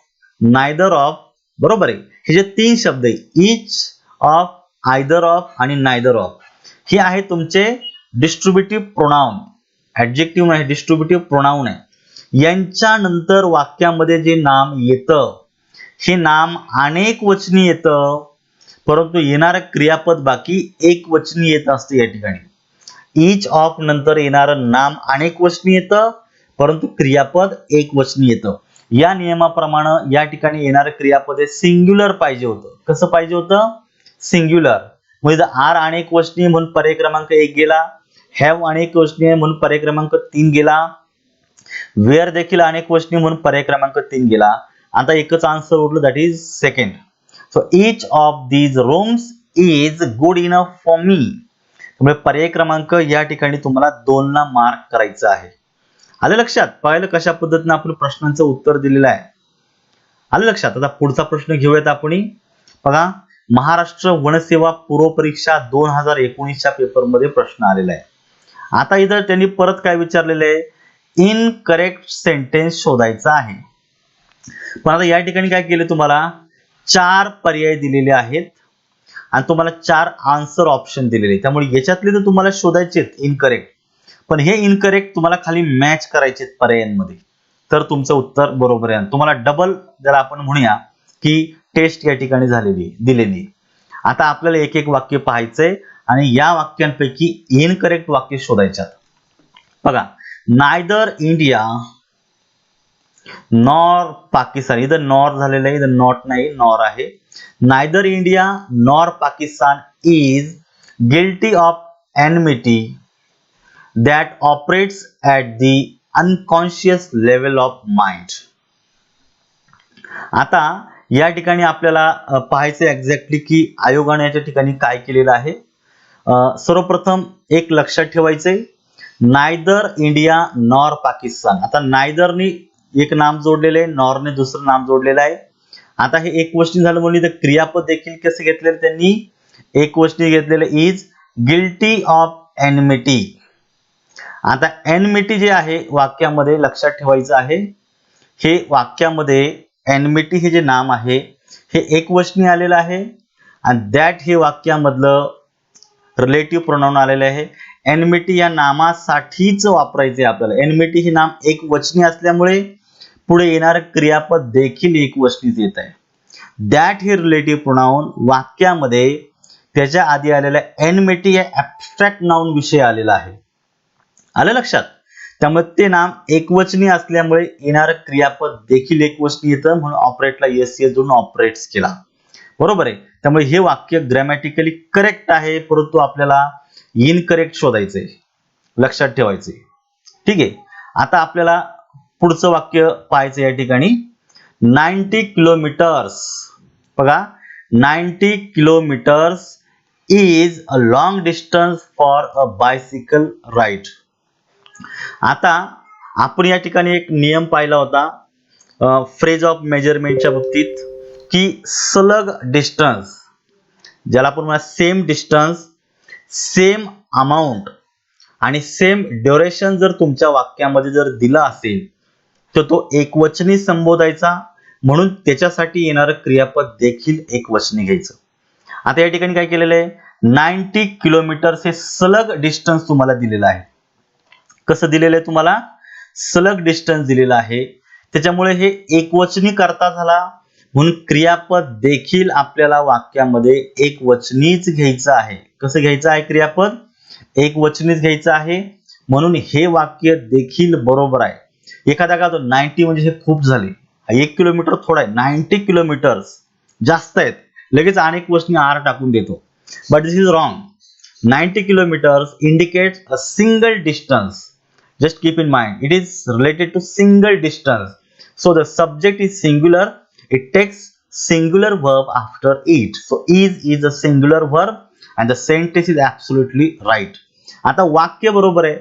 neither of, बरोबर आहे. हे जे 3 शब्द आहे, इच ऑफ, आयदर ऑफ आणि नायदर ऑफ, हे आहे तुमचे डिस्ट्रीब्युटिव्ह प्रोनाउन. ऍडजेक्टिव्ह नाही, डिस्ट्रीब्युटिव्ह प्रोनाउन आहे. यांच्या नंतर वाक्यामध्ये जे नाम येतं हे नाम अनेक वचनी येतं, परंतु येणारं क्रियापद बाकी एक वचनी येत असते. या ठिकाणी इच ऑफ नंतर येणारं नाम अनेक वचनी येतं, परंतु क्रियापद एक वचनी येतं. या नियमाप्रमाणे या ठिकाणी येणारं क्रियापद सिंग्युलर पाहिजे होतं. कसं पाहिजे होतं? सिंग्युलर. म्हणजे आर अनेक वचनी म्हणून पर्याय क्रमांक 1 गेला, हॅव अनेक वचनी म्हणून पर्याय क्रमांक 3 गेला, वेअर देखील अनेक वचनी म्हणून पर्याय क्रमांक 3 गेला. आता एकच आन्सर उरलं, that is second. So each of these rooms is good enough for me. त्यामुळे पर्याय क्रमांक या ठिकाणी तुम्हाला 2 ला मार्क करायचं आहे. आलं लक्षात? पाहिलं कशा पद्धतीने आपण प्रश्नांचं उत्तर दिलेलं आहे. आलं लक्षात? आता पुढचा प्रश्न घेऊयात आपण. बघा, महाराष्ट्र वनसेवा पूर्व परीक्षा 2019च्या पेपरमध्ये प्रश्न आलेला आहे. आता इथं त्यांनी परत काय विचारलेलं आहे, इनकरेक्ट सेंटेन्स शोधायचा आहे. पण आता या ठिकाणी काय केलं, तुम्हाला 4 पर्याय दिलेले आहेत आणि तुम्हाला 4 आन्सर ऑप्शन दिलेले. त्यामुळे याच्यातले तर तुम्हाला शोधायचे इनकरेक्ट, पण हे इनकरेक्ट तुम्हाला खाली मॅच करायचे पर्यायांमध्ये, तर तुमचं उत्तर बरोबर आहे. तुम्हाला डबल जर आपण म्हणूया की टेस्ट या ठिकाणी झालेली दिलेली. आता आपल्याला एक एक वाक्य पाहायचंय आणि या वाक्यांपैकी इनकरेक्ट वाक्य शोधायच्यात. बघा, नायदर इंडिया नॉर पाकिस्तान, इथं नॉर झालेलं आहे, इथं नॉट नाही, नॉर आहे. Neither India nor Pakistan is guilty of enmity that operates at the unconscious level of mind. आता या ठिकाणी आपल्याला पाहायचं एक्झॅक्टली की आयोगाने याच्या ठिकाणी काय केलेलं आहे. सर्वप्रथम एक लक्षात ठेवायचंय, नायदर इंडिया नॉर पाकिस्तान. आता नायदरने एक नाम जोडलेलं आहे, नॉरने दुसरं नाम जोडलेलं आहे. आता हे एक वचनी झालं म्हणून इथं क्रियापद देखील कसे घेतलेले त्यांनी, एक वचनी घेतलेलं, इज गिल्टी ऑफ एनमिटी. आता एनमिटी जे आहे वाक्यामध्ये लक्षात ठेवायचं आहे, हे वाक्यामध्ये एनमिटी हे जे नाम आहे हे एकवचनी आलेलं आहे आणि दॅट हे वाक्यामधलं रिलेटिव्ह प्रोनाउन आलेलं आहे. एनमिटी या नामासाठीच वापरायचे आपल्याला. एनमिटी हे नाम एकवचनी असल्यामुळे पुढे येणारं क्रियापद देखील एकवचनीच येत आहे. दॅट हे रिलेटिव्ह प्रोनाउन वाक्यामध्ये त्याच्या आधी आलेल्या एनमिटी या ऍब्स्ट्रॅक्ट नाउन विषय आलेला आहे. आलं लक्षात? त्यामुळे ते नाम एकवचनी असल्यामुळे येणारं क्रियापद देखील एकवचनी येतं, म्हणून ऑपरेटला एस जोडून ऑपरेट्स केला. बरोबर आहे. त्यामुळे हे वाक्य ग्रॅमॅटिकली करेक्ट आहे, परंतु आपल्याला इनकरेक्ट शोधायचंय, लक्षात ठेवायचंय. ठीक आहे. आता आपल्याला पुढचं वाक्य पाहायचं या ठिकाणी. 90 किलोमीटर्स, बघा 90 kilometres is a long distance for a bicycle ride. आता आपण या ठिकाणी एक नियम पाहिला होता फ्रेज ऑफ मेजरमेंटच्या बाबतीत, की सलग डिस्टन्स, ज्याला आपण म्हणा सेम डिस्टन्स, सेम अमाऊंट आणि सेम ड्युरेशन जर तुमच्या वाक्यामध्ये जर दिला असेल तर तो एकवचनी संबोधायचा, म्हणून त्याच्यासाठी येणारं क्रियापद देखील एकवचनी घ्यायचं. आता या ठिकाणी काय केलेलं आहे, 90 किलोमीटर्स हे सलग डिस्टन्स तुम्हाला दिलेलं आहे. कसं दिलेलं आहे तुम्हाला, सलग डिस्टन्स दिलेला आहे, त्याच्यामुळे हे एकवचनी करता झाला, म्हणून क्रियापद देखील आपल्याला वाक्यामध्ये एकवचनीच घ्यायचं आहे. कसं घ्यायचं आहे क्रियापद, एकवचनीच घ्यायचं आहे, म्हणून हे वाक्य देखील बरोबर आहे. एखादा का 90 म्हणजे हे खूप झाले, 1 किलोमीटर थोडा आहे, 90 किलोमीटर्स जास्त आहेत, लगेच अनेक वचनी आर टाकून देतो, but this is wrong. 90 kilometers indicates a single distance. Just keep in mind, it is related to single distance. So the subject is singular. It takes singular verb after it. So is a singular verb and the sentence is absolutely right. आता वाक्य बरोबर आहे,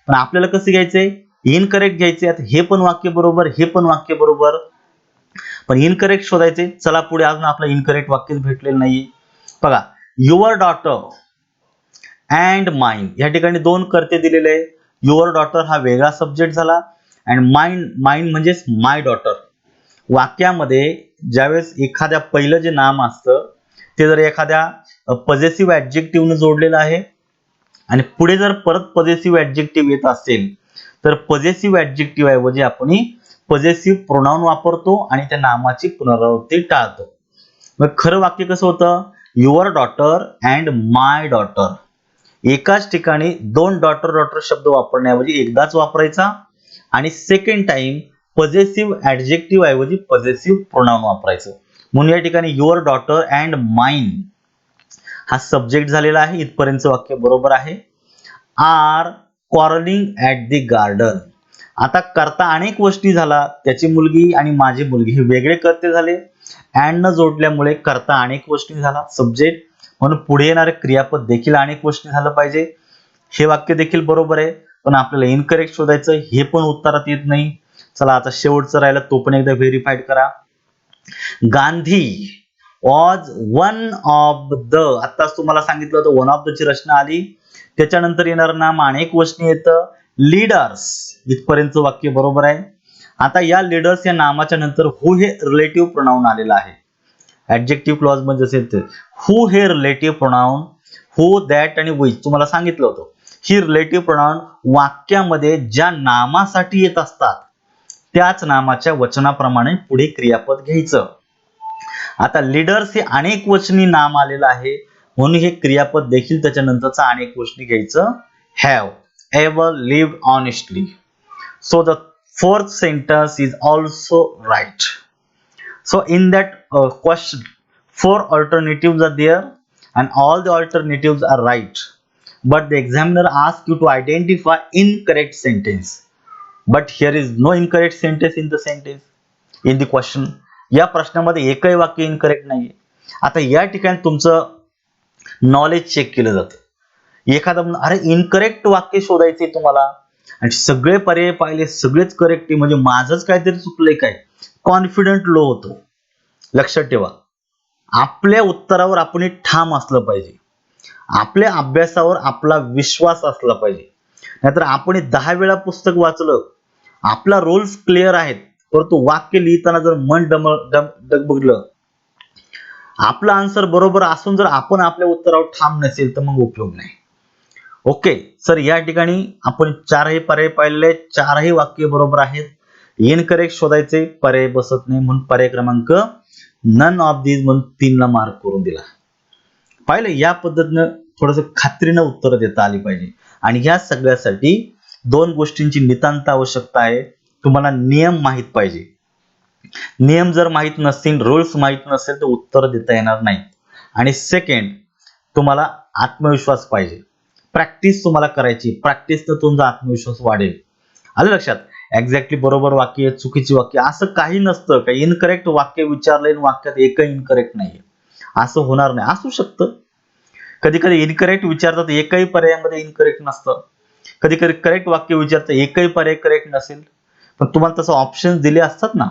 पण आपल्याला कसं घ्यायचंय, incorrect घ्यायचे. आता हे पण वाक्य बरोबर, हे पण वाक्य बरोबर, पण इनकरेक्ट शोधायचे. चला पुढे, अजून आपला इनकरेक्ट वाक्यच भेटलेलं नाहीये. बघा, युअर डॉटर अँड माइन, या ठिकाणी दोन कर्ते दिलेले आहे. युअर डॉटर हा वेगळा सब्जेक्ट झाला, अँड माइन म्हणजेच माय डॉटर. वाक्यामध्ये ज्यावेळेस एखाद्या पहिलं जे नाम असतं ते जर एखाद्या पॉझेसिव्ह ऍडजेक्टिव्हने जोडलेलं आहे आणि पुढे जर परत पॉझेसिव्ह ऍडजेक्टिव्ह येत असेल तर पॉझेसिव्ह ऍडजेक्टिव्ह ऐवजी आपण पॉझेसिव्ह प्रोनाउन वापरतो आणि त्या नामाची पुनरावृत्ती टाळतो. मग खरं वाक्य कसं होतं, your daughter and my daughter. एकाच ठिकाणी दोन डॉटर शब्द वापरण्याऐवजी एकदाच वापरायचा आणि सेकंड टाइम पॉझेसिव्ह ऍडजेक्टिव्ह ऐवजी पॉझेसिव्ह प्रोनाउन वापरायचं. म्हणून या ठिकाणी युअर डॉटर अँड माइन हा सब्जेक्ट झालेला आहे. इथपर्यंतचं वाक्य बरोबर आहे. Are quarrelling at the garden. आता करता अनेक गोष्टी झाला, त्याची मुलगी आणि माझी मुलगी हे वेगळे कर्ते झाले. अँड न जोडल्यामुळे करता अनेक गोष्टी झाला सब्जेक्ट, म्हणून पुढे येणारे क्रियापद देखील अनेक गोष्टी झालं पाहिजे. हे वाक्य देखील बरोबर आहे, पण आपल्याला इनकरेक्ट शोधायचं, हे पण उत्तरात येत नाही. चला आता शेवटचं राहिलं, तो पण एकदा व्हेरीफाईड करा. Gandhi was one of the, आताच तुम्हाला सांगितलं होतं वन ऑफ द ची रचना आली, त्याच्यानंतर येणारं नाम अनेक वचनी येतं, लीडर्स. इथपर्यंत वाक्य बरोबर आहे. आता या लीडर्स या नामाच्या नंतर हु हे रिलेटिव्ह प्रोनाउन आलेलं आहे. ऍडजेक्टिव्ह क्लॉज मध्ये असेल तर हु हे रिलेटिव्ह प्रोनाउन, हु, दॅट आणि विच तुम्हाला सांगितलं होतं. ही रिलेटिव्ह प्रोनाउन वाक्यामध्ये ज्या नामासाठी येत असतात त्याच नामाच्या वचनाप्रमाणे पुढे क्रियापद घ्यायचं. आता लीडर्स हे अनेक वचनी नाम आलेलं आहे, म्हणून हे क्रियापद देखील त्याच्यानंतरचा अनेक वचनी घ्यायचं. Have ever lived honestly. So the fourth sentence is also right. So in that question, 4 alternatives are there and all the alternatives are right. But the examiner asks you to identify incorrect sentence. But here is no incorrect sentence in the sentence, in the question. या प्रश्नामध्ये एकही वाक्य incorrect नाहीये. आता या ठिकाणी तुमचं knowledge check केलं जातं. एखादा अरे इनकरेक्ट वाक्य शोधायचे तुम्हाला आणि सगळे पर्याय पाहिले, सगळेच करेक्ट, म्हणजे माझंच काहीतरी चुकलंय काय, कॉन्फिडंट लो होतो. लक्षात ठेवा, आपल्या उत्तरावर आपण ठाम असलं पाहिजे, आपल्या अभ्यासावर आपला विश्वास असला पाहिजे. नाहीतर आपण 10 वेळा पुस्तक वाचलं, आपला रोल्स क्लिअर आहेत, परंतु वाक्य लिहिताना जर मन डगबगलं, आपला आन्सर बरोबर असून जर आपण आपल्या उत्तरावर ठाम नसेल तर मग उपयोग नाही. ओके सर, या ठिकाणी आपण 4ही पर्याय पाहिलेले, 4ही वाक्य बरोबर आहेत. इनकरेक्ट शोधायचे, पर्याय बसत नाही, म्हणून पर्याय क्रमांक नन ऑफ दीज म्हणून 3 ला मार्क करून दिला. पाहिलं, या पद्धतीनं थोडंसं खात्रीनं उत्तर देता आली पाहिजे. आणि ह्या सगळ्यासाठी 2 गोष्टींची नितांत आवश्यकता आहे. तुम्हाला नियम माहित पाहिजे. नियम जर माहित नसतील, रूल्स माहित नसेल तर उत्तर देता येणार नाही. आणि सेकंड, तुम्हाला आत्मविश्वास पाहिजे. प्रॅक्टिस तुम्हाला करायची. प्रॅक्टिस तर तुमचा आत्मविश्वास वाढेल. आलं लक्षात? एक्झॅक्टली बरोबर वाक्य, चुकीची वाक्य असं काही नसतं. काही इनकरेक्ट वाक्य विचारलंय आणि वाक्यात एकही इनकरेक्ट नाहीये असं होणार नाही. असू शकतं. कधी कधी इनकरेक्ट विचारतात, एकही पर्यायामध्ये इनकरेक्ट नसतं. कधी कधी करेक्ट वाक्य विचारतं, एकही पर्याय करेक्ट नसेल. पण तुम्हाला तसं ऑप्शन दिले असतात ना,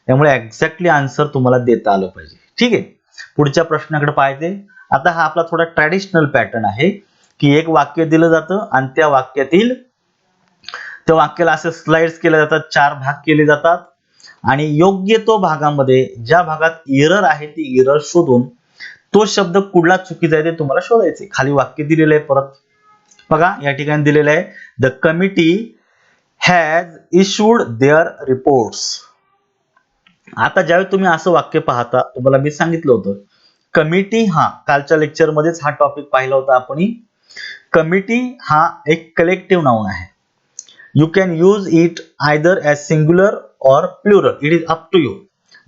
त्यामुळे एक्झॅक्टली आन्सर तुम्हाला देता आलं पाहिजे. ठीक आहे, पुढच्या प्रश्नाकडे पाहायचे. आता हा आपला थोडा ट्रॅडिशनल पॅटर्न आहे की एक वाक्य दिलं जातं आणि त्या वाक्याला असे स्लाइड्स केले जातात, 4 भाग केले जातात आणि योग्य तो भागामध्ये ज्या भागात एरर आहे ती एरर शोधून तो शब्द कुठला चुकीचा आहे ते तुम्हाला शोधायचे. खाली वाक्य दिलेलं आहे. परत बघा, या ठिकाणी दिलेलं आहे, the committee has issued their reports. आता ज्यावेळी तुम्ही असं वाक्य पाहता, तुम्हाला मी सांगितलं होतं कमिटी, हा कालच्या लेक्चर मध्येच हा टॉपिक पाहिला होता आपण. कमिटी हा एक कलेक्टिव्ह नाउन आहे. You can use it either as singular or plural, it is up to you,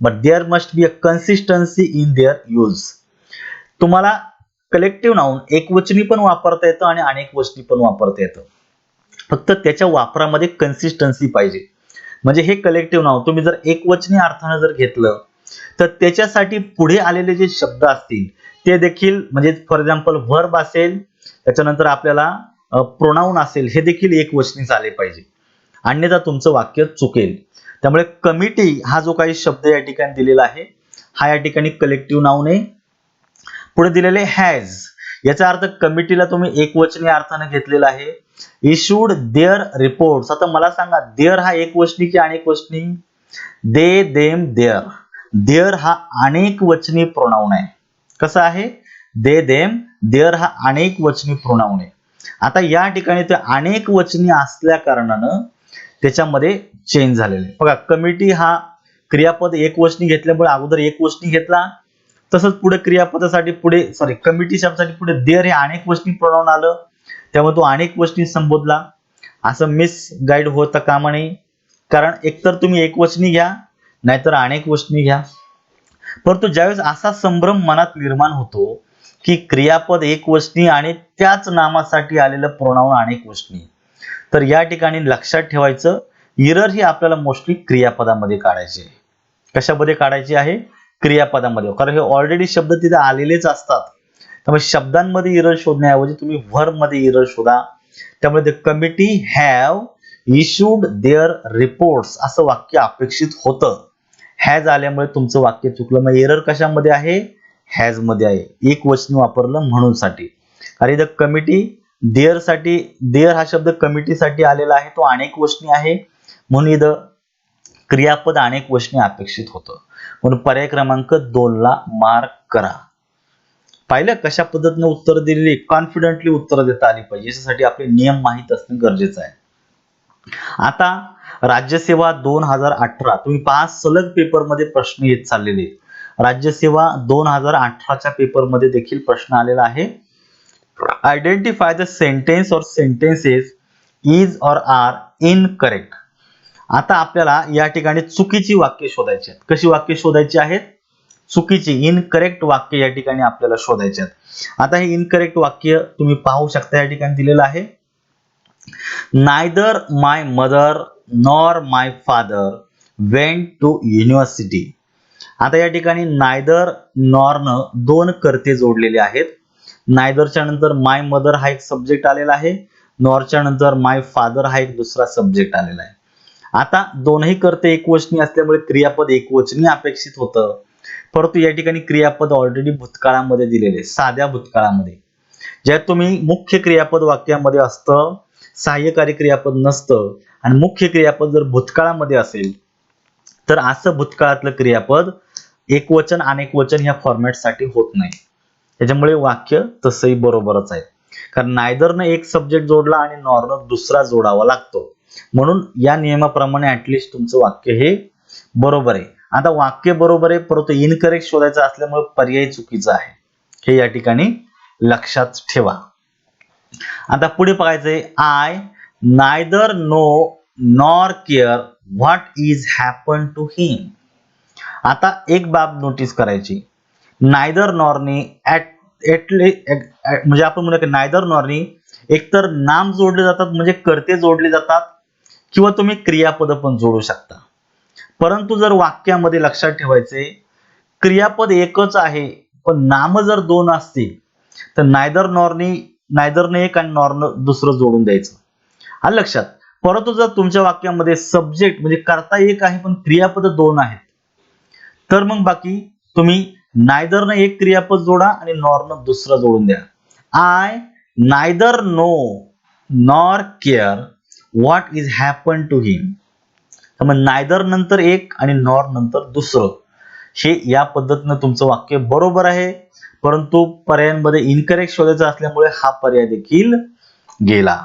but there must be a consistency in their use. तुम्हाला कलेक्टिव्ह नाउन एकवचनी पण वापरता येतं आणि अनेक वचनी पण वापरता येतं. फक्त त्याच्या वापरामध्ये कन्सिस्टन्सी पाहिजे. म्हणजे हे कलेक्टिव्ह नाउन तुम्ही जर एकवचनी अर्थानं जर घेतलं तर त्याच्यासाठी पुढे आलेले जे शब्द असतील ते देखील, म्हणजे फॉर एक्झाम्पल व्हर्ब असेल, त्याच्यानंतर आपल्याला प्रोनाउन असेल, हे देखील एकवचनीच आले पाहिजे. अन्यथा तुमचं वाक्य चुकेल. त्यामुळे कमिटी हा जो काही शब्द या ठिकाणी दिलेला आहे हा या ठिकाणी कलेक्टिव्ह नाउन आहे. पुढे दिलेले हॅज, याचा अर्थ कमिटीला तुम्ही एकवचनी अर्थाने घेतलेला आहे. Issued their reports. आता मला सांगा, देअर हा एकवचनी की अनेक वचनी? They, them, their. देअर हा अनेक वचनी प्रोनाउन आहे. कसा आहे? दे, देम, देअर हा अनेक वचनी प्रोनाउन आहे. आता या ठिकाणी ते अनेक वचनी असल्या कारणानं त्याच्यामध्ये चेंज झालेले. बघा, कमिटी हा क्रियापद एकवचनी घेतल्यामुळे अगोदर एकवचनी घेतला, तसंच पुढे क्रियापदासाठी कमिटी शब्दासाठी पुढे देअर हे अनेक वचनी प्रोनाउन आलं, त्यामुळे तो अनेक वचनी संबोधला. असं मिस गाईड होता कामा नये. कारण एकतर तुम्ही एकवचनी घ्या नाहीतर अनेक वचनी घ्या. परंतु ज्यावेळेस असा संभ्रम मनात निर्माण होतो की क्रियापद एकवचनी आणि त्याच नामासाठी आलेलं प्रोनाउन अनेक वचनी, तर या ठिकाणी लक्षात ठेवायचं, एरर ही आपल्याला मोस्टली क्रियापदामध्ये काढायची आहे. कशामध्ये काढायची आहे? क्रियापदामध्ये. कारण हे ऑलरेडी शब्द तिथे आलेलेच असतात. त्यामुळे शब्दांमध्ये एरर शोधण्याऐवजी तुम्ही व्हर्ब मध्ये एरर शोधा. त्यामुळे the committee have issued their reports असं वाक्य अपेक्षित होतं. हॅज आल्यामुळे तुमचं वाक्य चुकलं. मग एरर कशामध्ये आहे? हॅज मध्ये आहे. एक वचन वापरलं म्हणून साठी. कारण द कमिटी, देअर साठी, देअर हा शब्द कमिटीसाठी आलेला आहे, तो अनेक वचनी आहे, म्हणून इथं क्रियापद अनेक वचनी अपेक्षित होतं. म्हणून पर्याय क्रमांक 2 ला मार्क करा. पाहिलं कशा पद्धतीने उत्तर दिलेली, कॉन्फिडेंटली उत्तर देता आली पाहिजे. याच्यासाठी आपले नियम माहित असणे गरजेचं आहे. आता राज्यसेवा 2018 तुम्ही पहा, सलग पेपरमध्ये प्रश्न येत चाललेले. राज्यसेवा 2018च्या पेपरमध्ये देखील प्रश्न आलेला आहे. आयडेंटिफाय द सेंटेन्स और सेंटेन्सेस इज और आर इनकरेक्ट. आता आपल्याला या ठिकाणी चुकीची वाक्य शोधायची आहेत. कशी वाक्य शोधायची आहेत? चुकीची, इनकरेक्ट वाक्य या ठिकाणी आपल्याला शोधायचे आहेत. आता हे इनकरेक्ट वाक्य तुम्ही पाहू शकता, या ठिकाणी दिलेलं आहे. Neither my mother nor my father went to university. आता या ठिकाणी नायदर नॉर न दोन कर्ते जोडलेले आहेत. नायदरच्या नंतर माय मदर हा एक सब्जेक्ट आलेला आहे, नॉरच्या नंतर माय फादर हा एक दुसरा सब्जेक्ट आलेला आहे. आता दोनही कर्ते एकवचनी असल्यामुळे क्रियापद एकवचनी अपेक्षित होतं, परंतु या ठिकाणी क्रियापद ऑलरेडी भूतकाळामध्ये दिलेले, साध्या भूतकाळामध्ये. ज्यात तुम्ही मुख्य क्रियापद वाक्यामध्ये असतं, सहाय्यकारी क्रियापद नसतं, आणि मुख्य क्रियापद जर भूतकाळामध्ये असेल तर असं भूतकाळातलं क्रियापद एकवचन अनेकवचन ह्या फॉर्मॅटसाठी होत नाही. त्याच्यामुळे वाक्य तसंही बरोबरच आहे. कारण नायदरनं एक सब्जेक्ट जोडला आणि नॉरनं दुसरा जोडावा लागतो. म्हणून या नियमाप्रमाणे ऍटलिस्ट तुमचं वाक्य हे बरोबर आहे. आता वाक्य बरोबर आहे, परंतु इनकरेक्ट शोधायचं असल्यामुळे पर्याय चुकीचा आहे, हे या ठिकाणी लक्षात ठेवा. आता पुढे बघायचंय, I neither know nor care what is happen to him. आता एक बाब नोटीस करायची, नायदर नॉरनी म्हणजे आपण म्हणूया की नायदर नॉरनी एकतर नाम जोडले जातात म्हणजे कर्ते जोडले जातात, किंवा तुम्ही क्रियापद पण जोडू शकता. परंतु जर वाक्यामध्ये लक्षात ठेवायचे, क्रियापद एकच आहे पण नाम जर दोन असतील तर नायदरने एक आणि नॉरनं दुसरं जोडून द्यायचं. आलं लक्षात. परंतु जर तुमच्या वाक्यामध्ये सब्जेक्ट म्हणजे कर्ता एक आहे पण क्रियापद दोन आहेत, तर मग बाकी तुम्ही नायदरनं एक क्रियापद जोडा आणि नॉरनं दुसरं जोडून द्या. I neither know nor care what is happen to him. तर मग नायदर नंतर एक आणि नॉर नंतर दुसरं, हे या पद्धतीनं तुमचं वाक्य बरोबर आहे. परंतु पर्यायांमध्ये इनकरेक्ट शोधायचं असल्यामुळे हा पर्याय देखील गेला.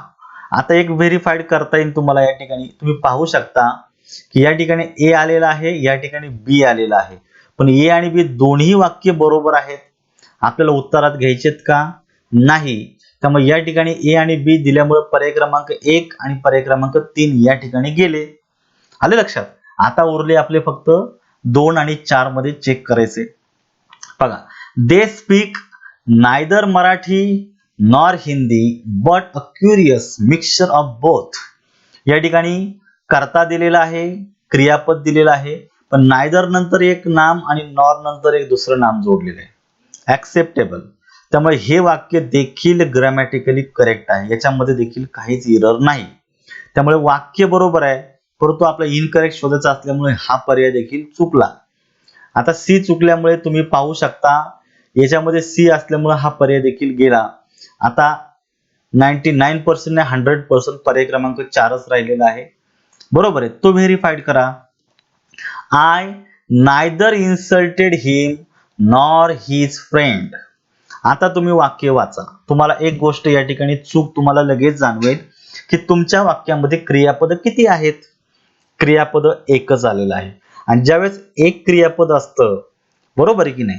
आता एक व्हेरीफाईड करता येईल तुम्हाला. या ठिकाणी तुम्ही पाहू शकता की या ठिकाणी ए आलेला आहे, या ठिकाणी बी आलेला आहे, पण ए आणि बी दोन्ही वाक्य बरोबर आहेत. आपल्याला उत्तरात घ्यायचेत का? नाही. त्यामुळे या ठिकाणी ए आणि बी दिल्यामुळे पर्याय क्रमांक 1 आणि पर्याय क्रमांक 3 या ठिकाणी गेले. आले लक्षात. आता उरले आपले फक्त 2 आणि 4 मध्ये चेक करायचे. बघा, they speak neither Marathi nor Hindi but a curious mixture of both. या ठिकाणी कर्ता दिलेला आहे, क्रियापद दिलेलं आहे, पण नायदर नंतर एक नाम आणि नॉर नंतर एक दुसरं नाम जोडलेलं आहे. ऍक्सेप्टेबल. त्यामुळे हे वाक्य देखील ग्रामॅटिकली करेक्ट आहे, याच्यामध्ये देखील काहीच एरर नाही. त्यामुळे वाक्य बरोबर आहे, परंतु आपला इनकरेक्ट शोधायचा असल्यामुळे हा पर्याय देखील चुकला. आता सी चुकल्यामुळे तुम्ही पाहू शकता याच्यामध्ये सी असल्यामुळे हा पर्याय देखील गेला. आता 99% ने 100% पर्याय क्रमांक 4च राहिलेला आहे. बरोबर आहे, तो व्हेरीफाईड करा. I neither insulted him nor his friend. आता तुम्ही वाक्य वाचा. तुम्हाला एक गोष्ट या ठिकाणी चूक तुम्हाला लगेच जाणवेल की तुमच्या वाक्यामध्ये क्रियापद किती आहेत. क्रियापद एकच आलेलं आहे, आणि ज्यावेळेस एक क्रियापद असतं, बरोबर आहे की नाही,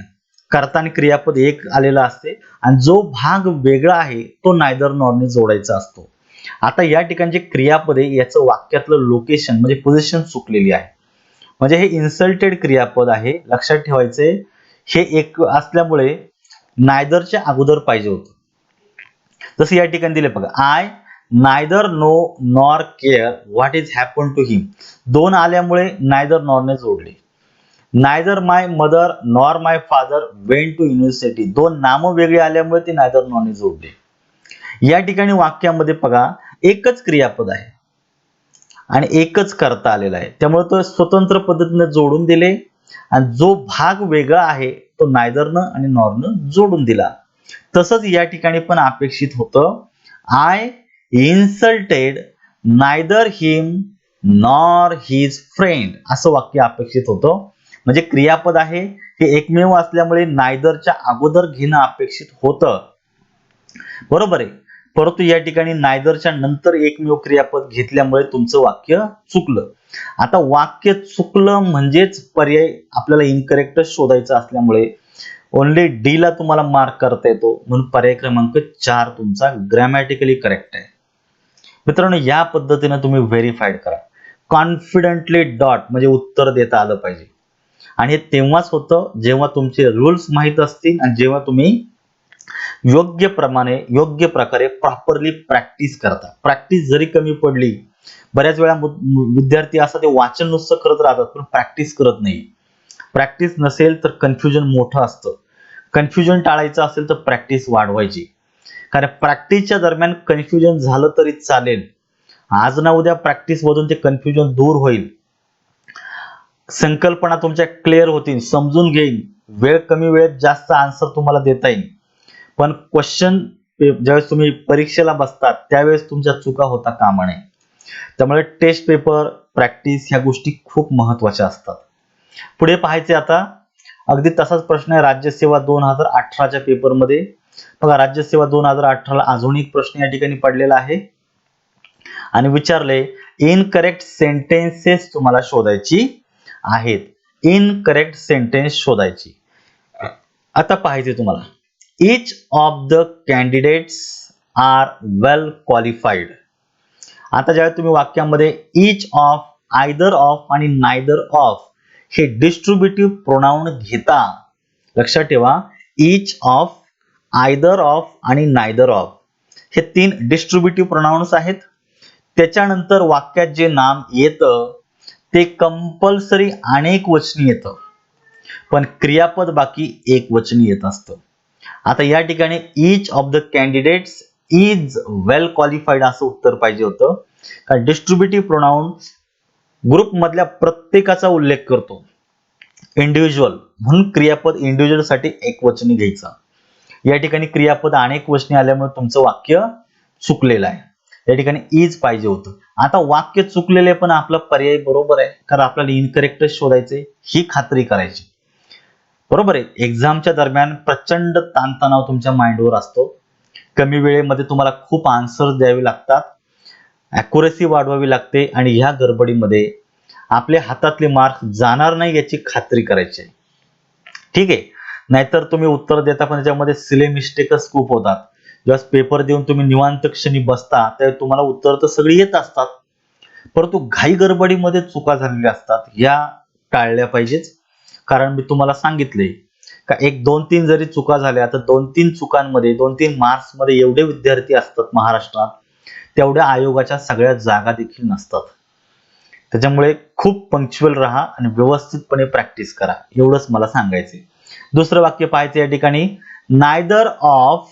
कर्ता आणि क्रियापद एक आलेला असते आणि जो भाग वेगळा आहे तो नायदर नॉरने जोडायचा असतो. आता या ठिकाणी जे क्रियापद आहे याचं वाक्यातलं लोकेशन म्हणजे पोझिशन चुकलेली आहे. म्हणजे हे इन्सल्टेड क्रियापद आहे, लक्षात ठेवायचे. हे एक असल्यामुळे नायदरच्या अगोदर पाहिजे होतं. जसं या ठिकाणी दिले बघा, I neither know nor care what is happen to him. दोन आल्यामुळे नायदर नॉरने जोडले. Neither my mother nor my father went to university. दोन नामं वेगळी आल्यामुळे ते नायदर नॉरने जोडले. या ठिकाणी वाक्यामध्ये बघा एकच क्रियापद आहे आणि एकच कर्ता आलेला आहे, त्यामुळे तो स्वतंत्र पद्धतीने जोडून दिले, आणि जो भाग वेगळा आहे तो नायदरनं आणि नॉरनं जोडून दिला. तसंच या ठिकाणी पण अपेक्षित होतं, I insulted neither him nor his friend असं वाक्य अपेक्षित होतं. म्हणजे क्रियापद आहे हे एकमेव असल्यामुळे नायदरच्या अगोदर घेणं अपेक्षित होतं, बरोबर आहे. परंतु या ठिकाणी नायदरच्या नंतर एकमेव क्रियापद घेतल्यामुळे तुमचं वाक्य चुकलं. आता वाक्य चुकलं म्हणजेच पर्याय आपल्याला इनकरेक्ट शोधायचा असल्यामुळे ओनली डी ला तुम्हाला मार्क करता येतो, म्हणून पर्याय क्रमांक 4 तुमचा ग्रॅमॅटिकली करेक्ट आहे. मित्रांनो, या पद्धतीने तुम्ही व्हेरीफाईड करा. कॉन्फिडेंटली डॉट म्हणजे उत्तर देता आलं पाहिजे, आणि हे तेव्हाच होतं जेव्हा तुमचे रूल्स माहित असतील आणि जेव्हा तुम्ही योग्य प्रकारे प्रॉपरली प्रॅक्टिस करता. प्रॅक्टिस जरी कमी पडली, बऱ्याच वेळा विद्यार्थी असं ते वाचन नुसतं करत राहतात पण प्रॅक्टिस करत नाही. प्रॅक्टिस नसेल तर कन्फ्युजन मोठं असतं. कन्फ्युजन टाळायचं असेल तर प्रॅक्टिस वाढवायची, कारण प्रॅक्टिसच्या दरम्यान कन्फ्युजन झालं तरी चालेल, आज ना उद्या प्रॅक्टिस मधून ते कन्फ्युजन दूर होईल, संकल्पना तुमच्या क्लिअर होतील, समजून घेईल, कमी वेळेत जास्त आन्सर तुम्हाला देता येईल. पण क्वेश्चन ज्यावेळेस तुम्ही परीक्षेला बसतात त्यावेळेस तुमच्या चुका होता कामा नये. त्यामुळे टेस्ट पेपर, प्रॅक्टिस ह्या गोष्टी खूप महत्वाच्या असतात. पुढे पाहायचे आता अगदी तसाच प्रश्न आहे राज्यसेवा 2018च्या पेपरमध्ये. बघा, राज्यसेवा 2018ला अजून एक प्रश्न या ठिकाणी पडलेला आहे आणि विचारले इनकरेक्ट सेंटेन्सेस तुम्हाला शोधायची आहेत. इनकरेक्ट सेंटेन्स शोधायची. आता पाहायचे तुम्हाला, each of the candidates are well qualified. आता ज्यावेळेस तुम्ही वाक्यामध्ये each of, either of आणि neither of हे डिस्ट्रीब्युटिव्ह प्रोनाउन घेता. लक्षात ठेवा, इच ऑफ, आयदर ऑफ आणि नायदर ऑफ हे 3 डिस्ट्रीब्युटिव्ह प्रोनाउन्स आहेत. त्याच्यानंतर वाक्यात जे नाम येतं ते कंपल्सरी अनेक वचनी येतं, पण क्रियापद बाकी एक वचनी येत असतं. आता या ठिकाणी each of the candidates is well qualified असं उत्तर पाहिजे होतं, कारण डिस्ट्रीब्युटिव्ह प्रोनाउन ग्रुप मधल्या प्रत्येकाचा उल्लेख करतो. इंडिव्हिज्युअल म्हणून क्रियापद इंडिव्हिज्युअल साठी एक वचनी घ्यायचं. या ठिकाणी क्रियापद अनेक वचनी आल्यामुळे तुमचं वाक्य चुकलेलं आहे. या ठिकाणी इज पाहिजे होतं. आता वाक्य चुकलेले पण आपला पर्याय बरोबर आहे, कारण आपल्याला इनकरेक्ट शोधायचे, ही खात्री करायची. बरोबर आहे. एक्झामच्या दरम्यान प्रचंड ताणतणाव तुमच्या माइंडवर असतो. कमी वेळेमध्ये तुम्हाला खूप आन्सर द्यावे लागतात, अॅक्युरेसी वाढवावी लागते, आणि ह्या गडबडीमध्ये आपल्या हातातले मार्क जाणार नाही याची खात्री करायची. ठीक आहे. नाहीतर तुम्ही उत्तर देता पण त्याच्यामध्ये सिले मिस्टेकच खूप होतात. जेव्हा पेपर देऊन तुम्ही निवांत क्षणी बसता तेव्हा तुम्हाला उत्तर तर सगळी येत असतात, परंतु घाई गडबडीमध्ये चुका झालेल्या असतात. या टाळल्या पाहिजेत. कारण मी तुम्हाला सांगितले का 1, 2, 3 जरी चुका झाल्या तर 2-3 चुकांमध्ये 2-3 मार्क्स मध्ये एवढे विद्यार्थी असतात महाराष्ट्रात, तेवढ्या आयोगाच्या सगळ्या जागा देखील नसतात. त्याच्यामुळे खूप पंक्च्युअल राहा आणि व्यवस्थितपणे प्रॅक्टिस करा, एवढंच मला सांगायचे. दुसरं वाक्य पाहायचं या ठिकाणी, नायदर ऑफ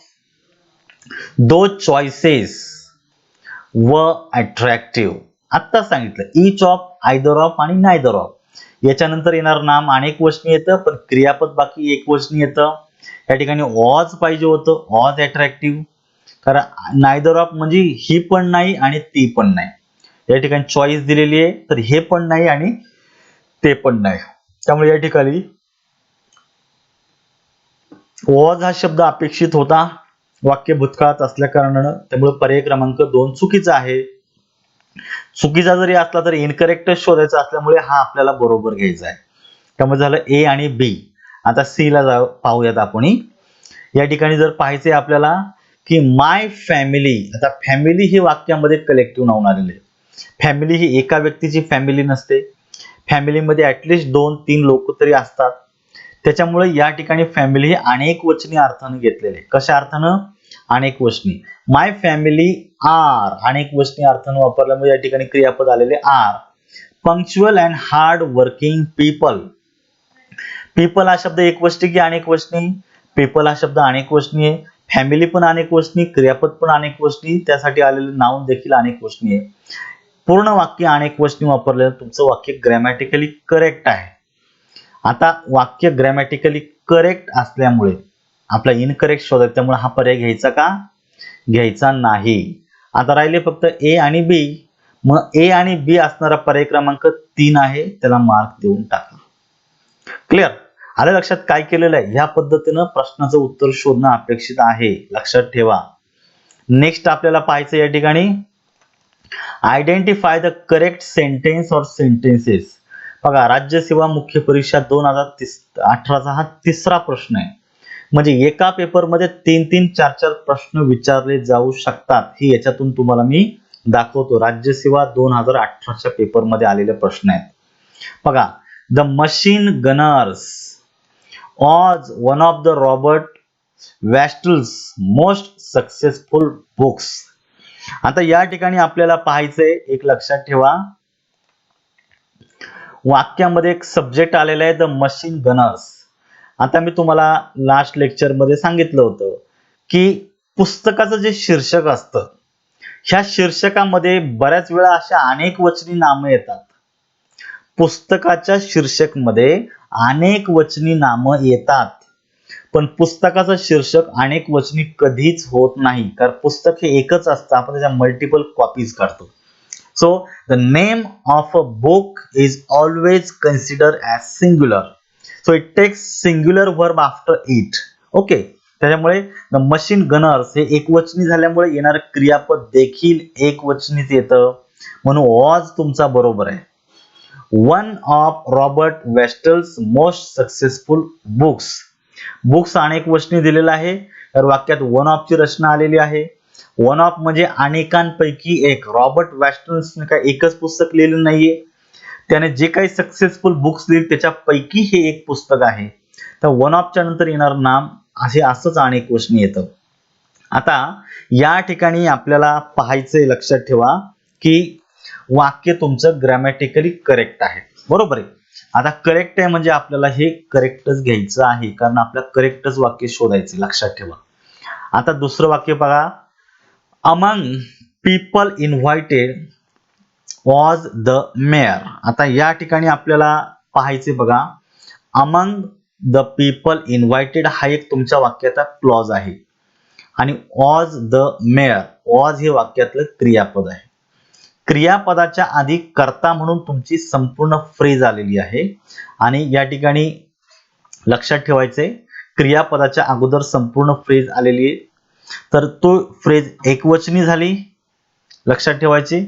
दो चॉईसेस व अट्रॅक्टिव्ह. आता सांगितलं इच ऑफ, आयदर ऑफ आणि नायदर ऑफ. याच्यानंतर येणार नाम अनेक वचनी येतं, पण क्रियापद बाकी एक वचनी येतं. या ठिकाणी वॉज पाहिजे होतं, वॉज अट्रॅक्टिव्ह, कारण नायदर ऑफ म्हणजे ही पण नाही आणि ती पण नाही. या ठिकाणी चॉईस दिलेली आहे, तर हे पण नाही आणि ते पण नाही. त्यामुळे या ठिकाणी वॉज हा शब्द अपेक्षित होता, वाक्य भूतकाळात असल्या कारणानं, त्यामुळे पर्याय क्रमांक 2 चुकीचा आहे. चुकीचा जरी असला तरी इनकरेक्ट शोधायचा असल्यामुळे हा आपल्याला बरोबर घ्यायचा आहे. त्यामुळे झालं ए आणि बी. आता सी ला पाहूयात आपण. या ठिकाणी जर पाहायचंय आपल्याला की माय फॅमिली, आता फॅमिली ही वाक्यामध्ये कलेक्टिव्ह नाउन आलेले आहे. फॅमिली ही एका व्यक्तीची फॅमिली नसते, फॅमिलीमध्ये ऍटलिस्ट 2-3 लोक तरी असतात. त्याच्यामुळे या ठिकाणी फॅमिली हे अनेक वचनी अर्थाने घेतलेले. कशा अर्थानं? अनेक वचनी. माय फॅमिली आर अनेक वचनी अर्थाने वापरल्यामुळे या ठिकाणी क्रियापद आलेले are. Punctual and hard working people. People हा शब्द एक वचनी की अनेक वचनी? पीपल हा शब्द अनेक वचनी आहे. फॅमिली पण अनेक वचनी, क्रियापद पण अनेक वचनी, त्यासाठी आलेले नाउन देखील अनेक वचनी आहे. पूर्ण वाक्य अनेक वचनी वापरलेलं तुमचं वाक्य ग्रॅमॅटिकली करेक्ट आहे. आता वाक्य ग्रॅमॅटिकली करेक्ट असल्यामुळे आपला इनकरेक्ट शोधायचा, त्यामुळे हा पर्याय घ्यायचा का? घ्यायचा नाही. आता राहिले फक्त ए आणि बी. मग ए आणि बी असणारा पर्याय क्रमांक 3 आहे, त्याला मार्क देऊन टाका. क्लिअर? आलं लक्षात काय केलेलं आहे? ह्या पद्धतीनं प्रश्नाचं उत्तर शोधणं अपेक्षित आहे, लक्षात ठेवा. नेक्स्ट आपल्याला पाहायचं या ठिकाणी, आयडेंटिफाय द करेक्ट सेंटेन्स और सेंटेन्सेस. बघा, राज्य सेवा मुख्य परीक्षा 2018चा हा तिसरा प्रश्न आहे. म्हणजे एका पेपरमध्ये 3-3, 4-4 प्रश्न विचारले जाऊ शकतात, ही याच्यातून तुम्हाला मी दाखवतो. राज्य सेवा 2018च्या पेपरमध्ये आलेले प्रश्न आहेत. बघा, the machine Gunners was one of the Robert Westall's most successful books. आता या ठिकाणी आपल्याला पाहायचंय, एक लक्षात ठेवा, वाक्यामध्ये एक सब्जेक्ट आलेला आहे द मशीन गनर्स. आता मी तुम्हाला लास्ट लेक्चर मध्ये सांगितलं होतं की पुस्तकाचं जे शीर्षक असतं, ह्या शीर्षकामध्ये बऱ्याच वेळा अशा अनेक वचनी नामं येतात. पुस्तकाच्या शीर्षक मध्ये अनेक वचनी नामं येतात, पण पुस्तकाचं शीर्षक अनेक वचनी कधीच होत नाही, कारण पुस्तक हे एकच असतं, आपण त्याच्या मल्टिपल कॉपीज काढतो. So the name of a book is always consider as singular, so it takes singular verb after it. Okay, त्याच्यामुळे द मशीन गनर्स हे एकवचनी झाल्यामुळे येणारं क्रियापद देखील एकवचनीच येतं, म्हणून वॉज तुमचा बरोबर आहे. One of Robert Westall's most successful books. Books अनेक वचनी दिलेलं आहे, तर वाक्यात वन ऑफ ची रचना आलेली आहे. वन ऑफ म्हणजे अनेकांपैकी एक. रॉबर्ट वेस्टल्सने काय एकच पुस्तक लिहिलं नाहीये, त्याने जे काही सक्सेसफुल बुक्स लिहिले त्याच्यापैकी हे एक पुस्तक आहे. तर वन ऑफच्या नंतर येणार नाम असे असंच अनेक क्वेश्चन येतं. आता या ठिकाणी आपल्याला पाहायचंय, लक्षात ठेवा की वाक्य तुमचं ग्रॅमॅटिकली करेक्ट आहे. बरोबर आहे. आता करेक्ट आहे म्हणजे आपल्याला हे करेक्टच घ्यायचं आहे, कारण आपल्याला करेक्टच वाक्य शोधायचे, लक्षात ठेवा. आता दुसरं वाक्य बघा. Among people invited was the mayor. आता या ठिकाणी आपल्याला पाहायचे बघा, अमंग द पीपल इन्व्हायटेड हा एक तुमच्या वाक्याचा क्लॉज आहे आणि वॉज द मेयर, वॉज हे वाक्यातलं क्रियापद आहे. क्रियापदाच्या आधी कर्ता म्हणून तुमची संपूर्ण फ्रेज आलेली आहे आणि या ठिकाणी लक्षात ठेवायचे, क्रियापदाच्या अगोदर संपूर्ण फ्रेज आलेली आहे, तर तो फ्रेज एकवचनी झाली, लक्षात ठेवायची.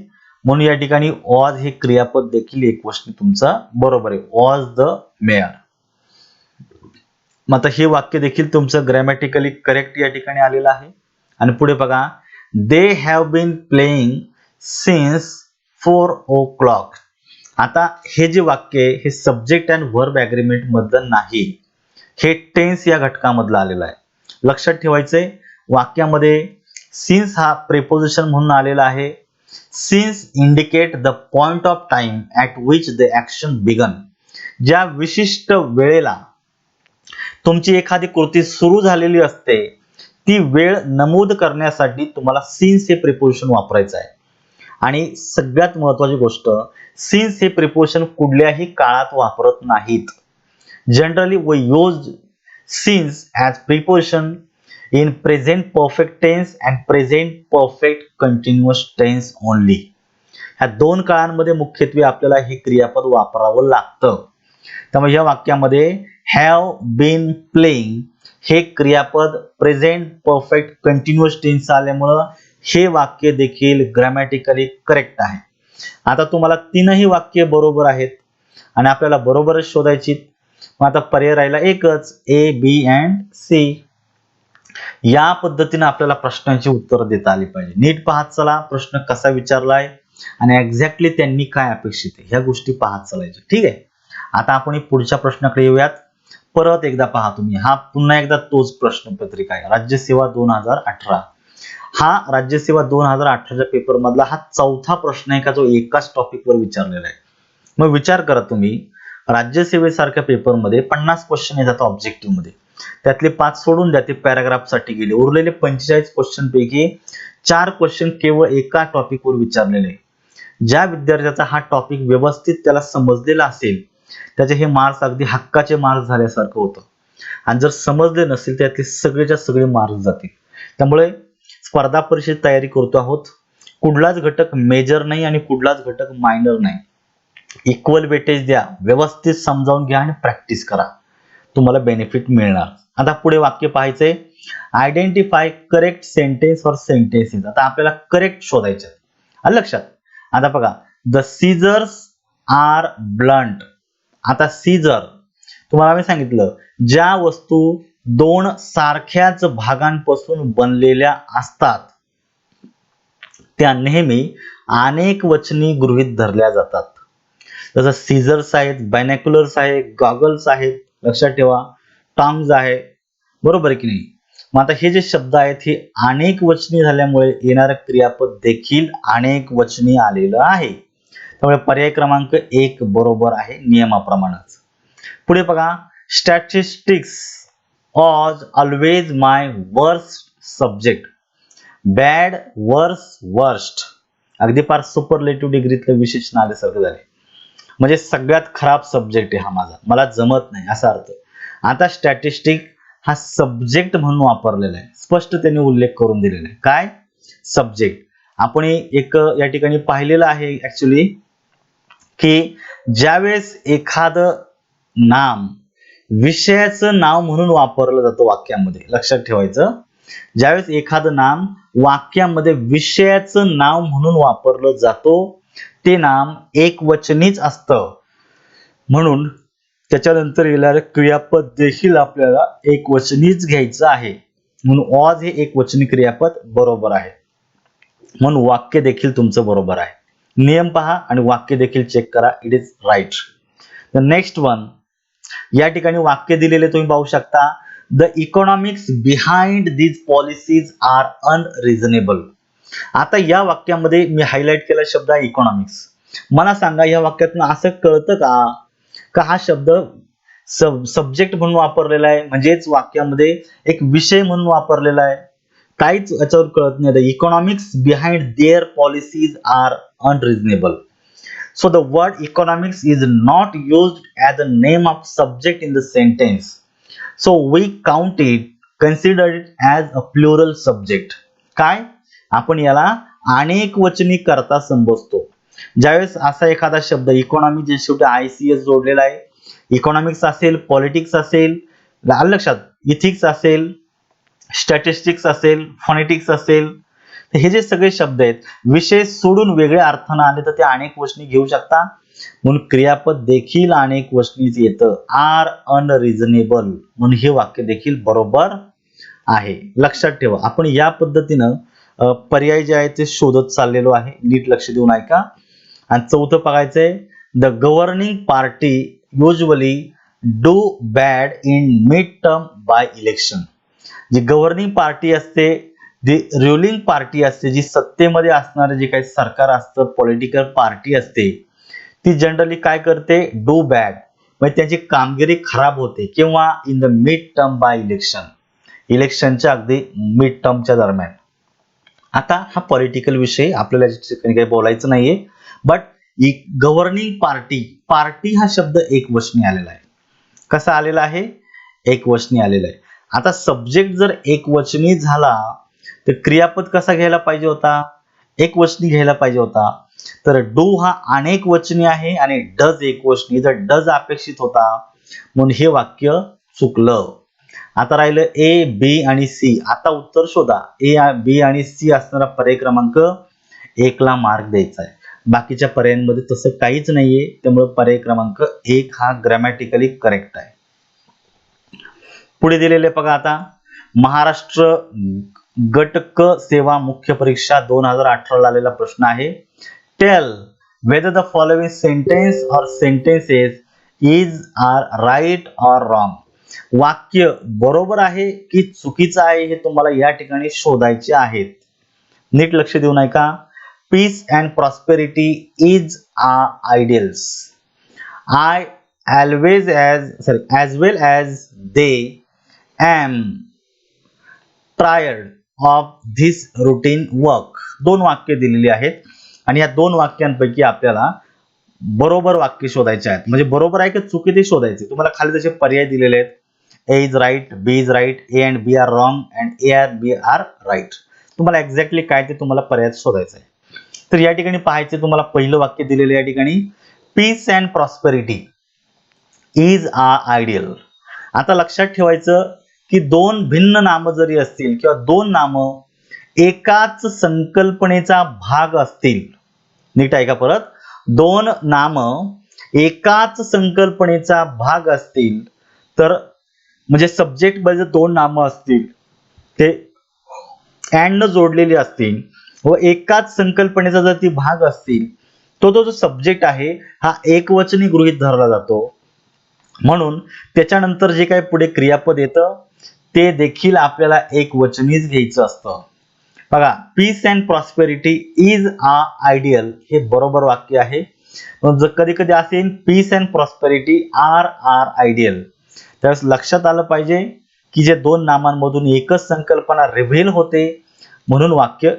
म्हणून या ठिकाणी वॉज हे क्रियापद देखील एकवचनी तुमचं बरोबर आहे, वॉज द मेयर. मग आता हे वाक्य देखील तुमचं ग्रॅमॅटिकली करेक्ट या ठिकाणी आलेलं आहे. आणि पुढे बघा, they have been playing since 4 o'clock. आता हे जे वाक्य आहे हे सब्जेक्ट अँड वर्ब ॲग्रीमेंट मधलं नाही, हे टेन्स या घटकामधलं आलेलं आहे. लक्षात ठेवायचंय, वाक्यामध्ये सिन्स हा प्रिपोजिशन म्हणून आलेला आहे. Since indicate the point of time at which the action began. ज्या विशिष्ट वेळेला तुमची एखादी कृती सुरू झालेली असते ती वेळ नमूद करण्यासाठी तुम्हाला सिन्स हे प्रिपोजिशन वापरायचं आहे. आणि सगळ्यात महत्वाची गोष्ट, सिन्स हे प्रिपोजिशन कुठल्याही काळात वापरत नाहीत. Generally we use since as preposition in present perfect tense and present perfect continuous tense only. ह्या दोन काळांमध्ये मुख्यत्वे आपल्याला हे क्रियापद वापरावं लागतं. त्यामुळे या वाक्यामध्ये हॅव बीन प्लेइंग हे क्रियापद प्रेझेंट परफेक्ट कंटिन्युअस टेन्स आल्यामुळं हे वाक्य देखील ग्रॅमॅटिकली करेक्ट आहे. आता तुम्हाला तीनही वाक्य बरोबर आहेत आणि आपल्याला बरोबरच शोधायची. मग आता पर्याय राहिला एकच, ए, बी अँड सी. या पद्धतीने आपल्याला प्रश्नांची उत्तर देता आली पाहिजे. नीट पाहत चला प्रश्न कसा विचारलाय आणि एक्झॅक्टली त्यांनी काय अपेक्षित आहे ह्या गोष्टी पाहत चालायच्या. ठीक आहे. आता आपण पुढच्या प्रश्नाकडे येऊयात. परत एकदा पहा तुम्ही, हा पुन्हा एकदा तोच प्रश्नपत्रिका आहे, राज्यसेवा 2018. हा राज्यसेवा 2018च्या पेपर मधला हा चौथा प्रश्न आहे का जो एकाच टॉपिकवर विचारलेला आहे. मग विचार करा तुम्ही, राज्यसेवेसारख्या पेपरमध्ये 50 क्वेश्चन येतात ऑब्जेक्टिव्ह मध्ये, त्यातले 5 सोडून द्या, ते पॅराग्राफ साठी गेले. उरलेले 45 क्वेश्चन पैकी 4 क्वेश्चन केवळ एका टॉपिकवर विचारलेले. ज्या विद्यार्थ्याचा हा टॉपिक व्यवस्थित त्याला समजलेला असेल त्याचे हे मार्क्स अगदी हक्काचे मार्क्स झाल्यासारखं होतं, आणि जर समजले नसेल त्यातले सगळेच्या सगळे मार्क्स जातील. त्यामुळे स्पर्धा परीक्षेची तयारी करतो आहोत, कुठलाच घटक मेजर नाही आणि कुठलाच घटक मायनर नाही. इक्वल वेटेज द्या, व्यवस्थित समजावून घ्या आणि प्रॅक्टिस करा, तुम्हाला बेनिफिट मिळणार. आता पुढे वाक्य पाहायचंय, identify correct sentence for sentences. आता आपल्याला करेक्ट शोधायचे आहे लक्षात. आता बघा, द सीझर्स आर ब्लंट. आता सीझर तुम्हाला मी सांगितलं, ज्या वस्तू 2 सारख्याच भागांपासून बनलेल्या असतात त्या नेहमी अनेक वचनी गृहीत धरल्या जातात. जसं सीझर्स आहेत, बायनॅक्युलर्स आहे, गॉगल्स आहेत, लक्षात ठेवा, टॉंग्स आहे, बरोबर आहे की नाही. मग आता हे जे शब्द आहेत हे अनेक वचनी झाल्यामुळे येणारं क्रियापद देखील अनेक वचनी आलेलं आहे. त्यामुळे पर्याय क्रमांक 1 बरोबर आहे नियमाप्रमाणेच. पुढे बघा, statistics was always my worst subject. Bad, वर्स, वर्स्ट अगदी फार सुपरलेटिव्ह डिग्रीतलं विशेषण आल्यासारखं झाले, म्हणजे सगळ्यात खराब सब्जेक्ट आहे हा माझा, मला जमत नाही असा अर्थ. आता स्टॅटिस्टिक हा सब्जेक्ट म्हणून वापरलेला आहे, स्पष्ट त्यांनी उल्लेख करून दिलेला आहे. काय सब्जेक्ट? आपण एक या ठिकाणी पाहिलेलं आहे ऍक्च्युली, की ज्यावेळेस एखादं नाम विषयाचं नाव म्हणून वापरलं जातं वाक्यामध्ये, लक्षात ठेवायचं, ज्यावेळेस एखादं नाम वाक्यामध्ये विषयाचं नाव म्हणून वापरलं जातो ते नाम एकवचनीच असतं, म्हणून त्याच्यानंतर येणारे क्रियापद देखील आपल्याला एकवचनीच घ्यायचं आहे. म्हणून वॉज हे एकवचनी क्रियापद बरोबर आहे, म्हणून वाक्य देखील तुमचं बरोबर आहे. नियम पहा आणि वाक्य देखील चेक करा. It is right. The next one, या ठिकाणी वाक्य दिलेले तुम्ही पाहू शकता. The economics behind these policies are unreasonable. आता या वाक्यामध्ये मी हायलाइट केला शब्द आहे इकॉनॉमिक्स. मला सांगा या वाक्यातून असं कळतं का हा शब्द सब्जेक्ट म्हणून वापरलेला आहे, म्हणजेच वाक्यामध्ये एक विषय म्हणून वापरलेला आहे. काहीच याच्यावर कळत नाही. The economics behind their policies are unreasonable. So the word economics is not used as a name of subject in the sentence. So we consider it as a plural subject. काय? आपण याला अनेक वचनी करता संबोधतो. ज्यावेळेस असा एखादा शब्द इकॉनॉमी जे शेवटी ICS जोडलेला आहे, इकॉनॉमिक्स असेल, पॉलिटिक्स असेल, लक्षात इथिक्स असेल, स्टॅटिस्टिक्स असेल, फोनेटिक्स असेल, हे जे सगळे शब्द आहेत विषय सोडून वेगळ्या अर्थाने आले तर ते अनेक वचनी घेऊ शकता. म्हणून क्रियापद देखील अनेक वचनीच येतं. आर अनरिझनेबल म्हणून हे वाक्य देखील बरोबर आहे. लक्षात ठेवा. आपण या पद्धतीनं पर्याय जे आहे ते शोधत चाललेलो आहे. नीट लक्ष देऊन ऐका. आणि चौथं बघायचंय, the governing party usually do bad in mid term by election. जी गव्हर्निंग पार्टी असते, जी रुलिंग पार्टी असते, जी सत्तेमध्ये असणारे जे काही सरकार असतं, पॉलिटिकल पार्टी असते, ती जनरली काय करते, डू बॅड, म्हणजे त्यांची कामगिरी खराब होते किंवा in the mid term by election, इलेक्शनच्या अगदी मिड टर्मच्या दरम्यान. आता हा पॉलिटिकल विषय आपल्याला काही बोलायचं नाहीये, बट गव्हर्निंग पार्टी हा शब्द एक वचनी आलेला आहे. कसा आलेला आहे? एक वचनी आलेला आहे. आता सब्जेक्ट जर एक वचनी झाला तर क्रियापद कसा घ्यायला पाहिजे होता? एक वचनी घ्यायला पाहिजे होता. तर डू हा अनेक वचनी आहे आणि डज एक वचनी. जर डज अपेक्षित होता म्हणून हे वाक्य चुकलं. आता राहिलं ए, बी आणि सी. आता उत्तर शोधा. ए, बी आणि सी असणारा पर्याय क्रमांक 1 ला मार्क द्यायचा आहे. बाकीच्या पर्यायांमध्ये तसं काहीच नाहीये, त्यामुळे पर्याय क्रमांक 1 हा ग्रॅमॅटिकली करेक्ट आहे. पुढे दिलेले बघा आता, महाराष्ट्र गट क सेवा मुख्य परीक्षा 2018 ला आलेला प्रश्न आहे. Tell whether the following sentence or sentences is are right or wrong. वाक्य बरोबर आहे की चुकीचं आहे हे तुम्हाला या ठिकाणी शोधायचे आहेत. नीट लक्ष देऊन ऐका. Piece and prosperity is ideals. I always as well as they am tired of this routine work. दोन वाक्य दिलेली आहेत आणि या दोन वाक्यांपैकी आपल्याला बरोबर वाक्य शोधायचे आहेत. म्हणजे बरोबर आहे की चुकी ते शोधायचे. तुम्हाला खाली तसे पर्याय दिलेले आहेत. A is right, B is right, A and B are wrong and A and B are right. तुम्हाला एक्झॅक्टली काय ते तुम्हाला पर्याय शोधायचं आहे. तर या ठिकाणी पाहायचे, तुम्हाला पहिलं वाक्य दिलेलं या ठिकाणी, piece and prosperity is ideal. आता लक्षात ठेवायचं की दोन भिन्न नामं जरी असतील किंवा दोन नामं एकाच संकल्पनेचा भाग असतील, नीट ऐका परत, दोन नामं एकाच संकल्पनेचा भाग असतील तर म्हणजे सब्जेक्ट मध्ये दोन नामं असतील ते अँड जोडलेली असतील व एकाच संकल्पनेचा जर ती भाग असतील तो जो सब्जेक्ट आहे हा एकवचनी गृहीत धरला जातो. म्हणून त्याच्यानंतर जे काही पुढे क्रियापद येतं ते देखील आपल्याला एक वचनीच घ्यायचं असतं. बघा, peace and prosperity is ideal हे बरोबर वाक्य आहे. जर कधी कधी असेल peace and prosperity are ideal, त्यावेळेस लक्षात आलं पाहिजे की जे दोन नामांमधून एकच संकल्पना रिव्हील होते म्हणून वाक्य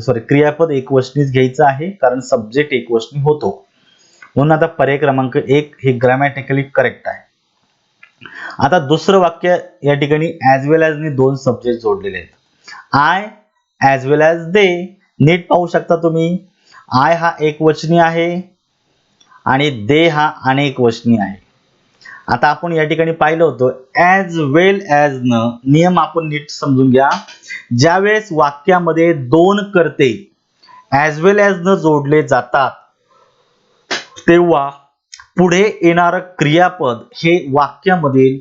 क्रियापद एकवचनीच घ्यायचं आहे, कारण सब्जेक्ट एकवचनी होतो. म्हणून आता पर्याय क्रमांक 1 हे ग्रॅमॅटिकली करेक्ट आहे. आता दुसरं वाक्य या ठिकाणी ऍज वेल ऍज ने दोन सब्जेक्ट जोडलेले आहेत. आय ऍज वेल ऍज दे. नीट पाहू शकता तुम्ही, आय हा एकवचनी आहे आणि दे हा अनेक वचनी आहे. आता आपण या ठिकाणी पाहिलं होतं ऍज वेल ऍज न नियम आपण नीट समजून घ्या. ज्यावेळेस वाक्यामध्ये दोन कर्ते ऍज वेल ऍज न जोडले जातात तेव्हा पुढे येणारं क्रियापद हे वाक्यामधील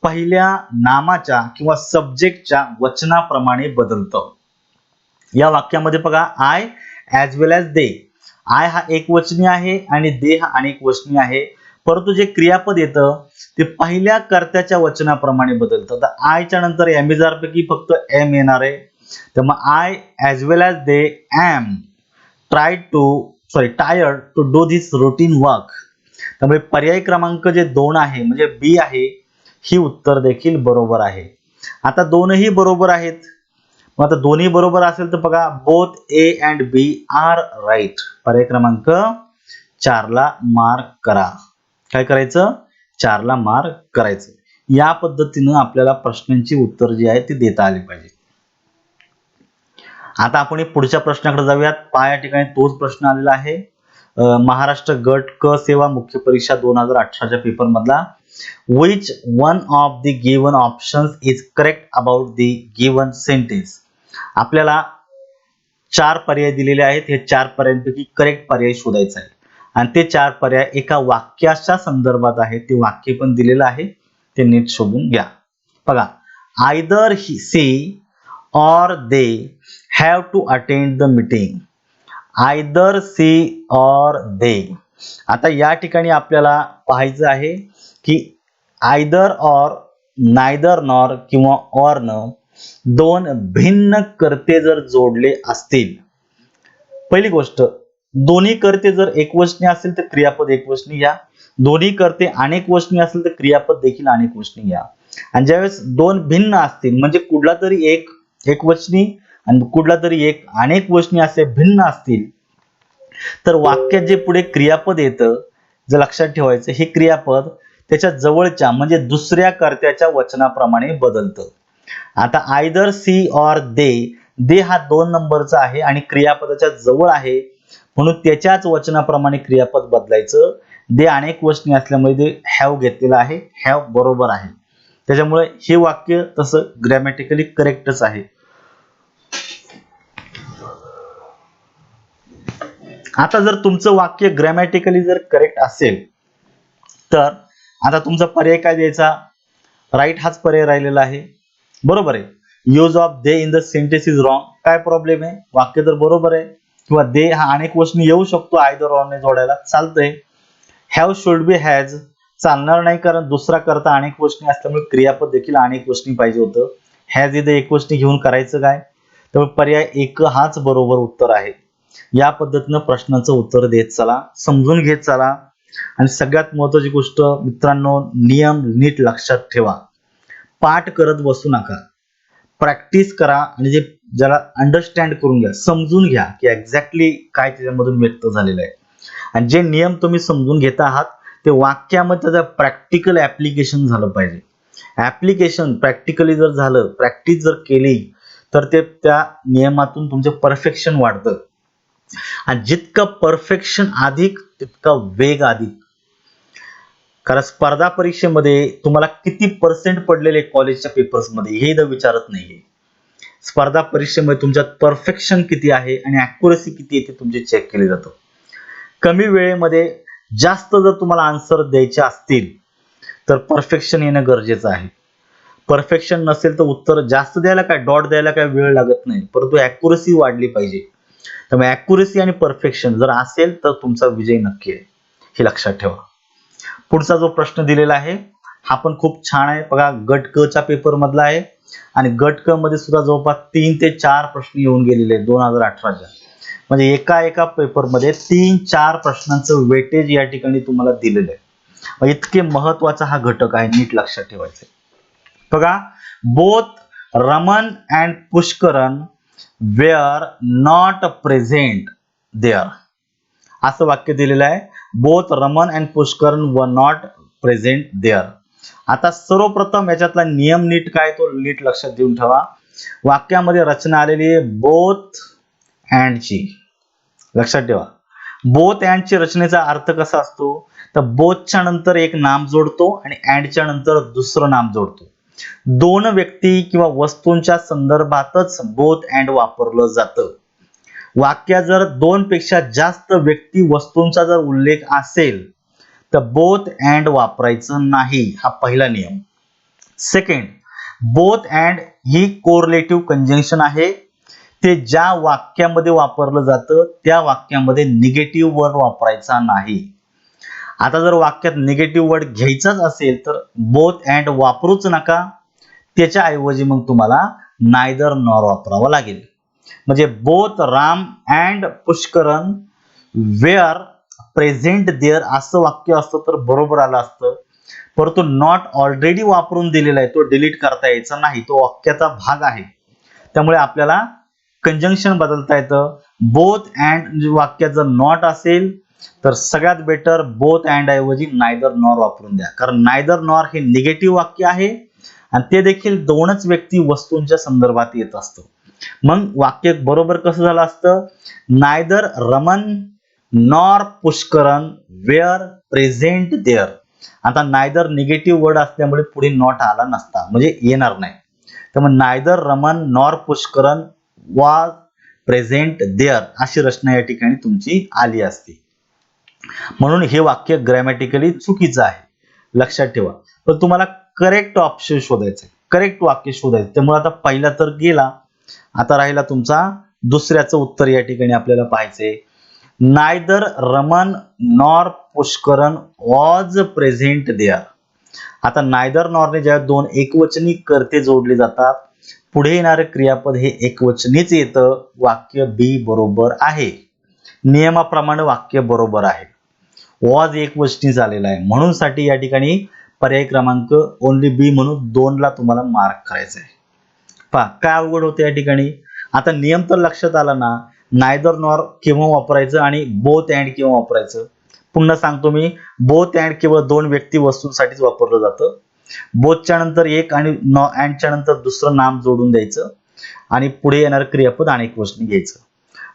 पहिल्या नामाच्या किंवा सब्जेक्टच्या वचनाप्रमाणे बदलतं. या वाक्यामध्ये बघा, I as well as they. I हा एकवचनी आहे आणि दे हा अनेकवचनी आहे, परंतु जे क्रियापद येतं ते पहिल्या कर्त्याच्या वचनाप्रमाणे बदलतं. तर आयच्या नंतर एम पैकी फक्त एम येणार आहे. तर मग I as well as they am tired to do this routine work. त्यामुळे पर्याय क्रमांक जे 2 आहे म्हणजे बी आहे, ही उत्तर देखील बरोबर आहे. आता दोनही बरोबर आहेत. मग आता दोन्ही बरोबर असेल तर बघा both A and B are right. पर्याय क्रमांक 4 ला मार्क करा. काय करायचं? 4 ला मार्क करायचं. या पद्धतीनं आपल्याला प्रश्नांची उत्तर जी आहे ती देता आली पाहिजे. आता आपण पुढच्या प्रश्नाकडे जाऊयात. पहा या ठिकाणी तोच प्रश्न आलेला आहे. महाराष्ट्र गट क सेवा मुख्य परीक्षा 2018च्या पेपर मधला. which one of the given options is correct about the given sentence. आपल्याला 4 पर्याय दिलेले आहेत. हे 4 पर्यायांपैकी करेक्ट पर्याय शोधायचा आहे आणि ते 4 पर्याय एका वाक्याच्या संदर्भात आहे. ते वाक्य पण दिलेलं आहे, ते नीट शोधून घ्या. बघा, either she or they have to attend the meeting. either she or they. आता या ठिकाणी आपल्याला पाहायचं आहे की either or, neither nor किंवा or न दोन भिन्न कर्ते जर जोडले असतील. पहिली गोष्ट, दोन्ही कर्ते जर एकवचनी असेल तर क्रियापद एकवचनी घ्या. दोन्ही कर्ते अनेकवचनी असेल तर क्रियापद देखील अनेकवचनी घ्या. आणि ज्यावेळेस दोन भिन्न असतील म्हणजे कुठला तरी एक एकवचनी आणि कुठला तरी एक अनेकवचनी असे भिन्न असतील तर वाक्यात जे पुढे क्रियापद येतं, जर लक्षात ठेवायचं, हे क्रियापद त्याच्या जवळच्या म्हणजे दुसऱ्या कर्त्याच्या वचनाप्रमाणे बदलतं. आता आयदर सी ऑर दे हा 2 नंबरचा आहे आणि क्रियापदाच्या जवळ आहे म्हणून त्याच्याच वचनाप्रमाणे क्रियापद बदलायचं. दे अनेक वचनी असल्यामुळे ते हॅव घेतलेलं आहे. हॅव बरोबर आहे. त्याच्यामुळे हे वाक्य तसं ग्रॅमॅटिकली करेक्टच आहे. आता जर तुमचं वाक्य ग्रॅमॅटिकली जर करेक्ट असेल तर आता तुमचा पर्याय काय द्यायचा? राईट हाच पर्याय राहिलेला आहे. बरोबर आहे. Use of they in the sentence is wrong. काय प्रॉब्लेम आहे? वाक्य तर बरोबर आहे. किंवा दे हा अनेक वचनी येऊ शकतो आयदर ऑर ने जोडायला, चालतंय. हॅव शुड बी हॅज चालणार नाही कारण दुसरा कर्ता अनेक वचनी असल्यामुळे क्रियापद देखील अनेक वचनी पाहिजे होतं. हॅज इथे एक वचनी घेऊन करायचं काय? त्यामुळे पर्याय 1 हाच बरोबर उत्तर आहे. या पद्धतीनं प्रश्नाचं उत्तर देत चला, समजून घेत चला. आणि सगळ्यात महत्त्वाची गोष्ट मित्रांनो, नियम नीट लक्षात ठेवा. पाठ करत बसू नका. प्रॅक्टिस करा आणि जे ज्याला अंडरस्टँड करून घ्या, समजून घ्या की एक्झॅक्टली काय त्याच्यामधून व्यक्त झालेलं आहे. आणि जे नियम तुम्ही समजून घेत आहात ते वाक्यामध्ये त्याचं प्रॅक्टिकल ऍप्लिकेशन झालं पाहिजे. ऍप्लिकेशन प्रॅक्टिकली जर झालं, प्रॅक्टिस जर केली तर ते त्या नियमातून तुमचं परफेक्शन वाढतं. आणि जितकं परफेक्शन अधिक तितका वेग अधिक. कारण स्पर्धा परीक्षेमध्ये तुम्हाला किती पर्सेंट पडलेले कॉलेजच्या पेपर्स मध्ये हे विचारत नाहीये. स्पर्धा परीक्षेमध्ये तुमच्यात परफेक्शन किती आहे आणि अॅक्युरसी किती आहे ते तुमचे चेक केले जातं. कमी वेळेमध्ये जास्त जर तुम्हाला आन्सर द्यायचे असतील तर परफेक्शन येणं गरजेचं आहे. परफेक्शन नसेल तर उत्तर जास्त द्यायला काय, डॉट द्यायला काय वेळ लागत नाही, परंतु अॅक्युरसी वाढली पाहिजे. त्यामुळे अॅक्युरसी आणि परफेक्शन जर असेल तर तुमचा विजय नक्की आहे, हे लक्षात ठेवा. पुढचा जो प्रश्न दिलेला आहे हा पण खूप छान आहे. बघा, गट क च्या पेपर मधला आहे आणि गट क मध्ये सुद्धा जवळपास 3 ते 4 प्रश्न येऊन गेलेले आहेत 2018च्या. म्हणजे एका पेपर मध्ये 3-4 प्रश्नांचं वेटेज या ठिकाणी तुम्हाला दिलेलं आहे. इतके महत्वाचा हा घटक आहे, नीट लक्षात ठेवायचं. बघा, both Raman and Pushkaran were not present there. असं वाक्य दिलेलं आहे. Both Raman and Pushkaran were not present there. आता सर्वप्रथम याच्यातला नियम नीट काय तो नीट लक्षात देऊन ठेवा. वाक्यामध्ये रचना आलेली आहे बोथ अँडची. लक्षात ठेवा, बोथ अँडची रचनेचा अर्थ कसा असतो तर बोथच्या नंतर एक नाम जोडतो आणि अँडच्या नंतर दुसरं नाम जोडतो. दोन व्यक्ती किंवा वस्तूंच्या संदर्भातच बोथ अँड वापरलं जातं. वाक्यात जर 2 पेक्षा जास्त व्यक्ती वस्तूंचा जर उल्लेख असेल तर बोथ अँड वापरायचं नाही, हा पहिला नियम. Second, both and he कोरिलेटिव्ह conjunction आहे. ते ज्या वाक्यामध्ये वापरलं जातं त्या वाक्यामध्ये निगेटिव्ह वर्ड वापरायचा नाही. आता जर वाक्यात निगेटिव्ह वर्ड घ्यायचाच असेल तर बोथ अँड वापरूच नका. त्याच्या ऐवजी मग तुम्हाला नायदर नॉर वापरावं लागेल. म्हणजे both Ram and Pushkaran were present there असं वाक्य असतं तर बरोबर आलं असतं. परंतु नॉट ऑलरेडी वापरून दिलेला आहे, तो डिलीट करता यायचा नाही, तो वाक्याचा भाग आहे. त्यामुळे आपल्याला कंजंक्शन बदलता येतं. बोथ अँड वाक्यात जर नॉट असेल तर सगळ्यात बेटर बोथ अँड ऐवजी नायदर नॉर वापरून द्या. कारण नायदर नॉर हे निगेटिव्ह वाक्य आहे आणि ते देखील दोनच व्यक्ती वस्तूंच्या संदर्भात येत असतं. मग वाक्य बरोबर कसं झालं असतं, neither Raman nor Pushkaran were present there. आता नायदर निगेटिव्ह वर्ड असल्यामुळे पुढे नॉट आला नसता, म्हणजे येणार नाही. त्यामुळे neither Raman nor Pushkaran was present there अशी रचना या ठिकाणी तुमची आली असती. म्हणून हे वाक्य ग्रॅमॅटिकली चुकीचं आहे, लक्षात ठेवा. पण तुम्हाला करेक्ट ऑप्शन शोधायचं, करेक्ट वाक्य शोधायचं. त्यामुळे आता पहिला तर गेला, आता राहिला तुमचा दुसऱ्याचं उत्तर या ठिकाणी आपल्याला पाहायचंय. Neither Raman nor Pushkaran was present there. आता नायदर नॉरने ज्या दोन एकवचनी कर्ते जोडले जातात, पुढे येणारे क्रियापद हे एकवचनीच येतं. वाक्य बी बरोबर आहे, नियमाप्रमाणे वाक्य बरोबर आहे. वॉज एकवचनी झालेला आहे, म्हणून साठी या ठिकाणी पर्याय क्रमांक ओनली बी म्हणून 2 ला तुम्हाला मार्क करायचा आहे. पहा काय अवघड होते या ठिकाणी. आता नियम तर लक्षात आला ना, नायदर नॉर केव्हा वापरायचं आणि बोथ अँड केव्हा वापरायचं. पुन्हा सांगतो मी, बोथ अँड केवळ दोन व्यक्ती वस्तूंसाठीच वापरलं जातं. बोथच्या नंतर एक आणि अँडच्या नंतर दुसरं नाम जोडून द्यायचं आणि पुढे येणार क्रियापद अनेक वचनी घ्यायचं.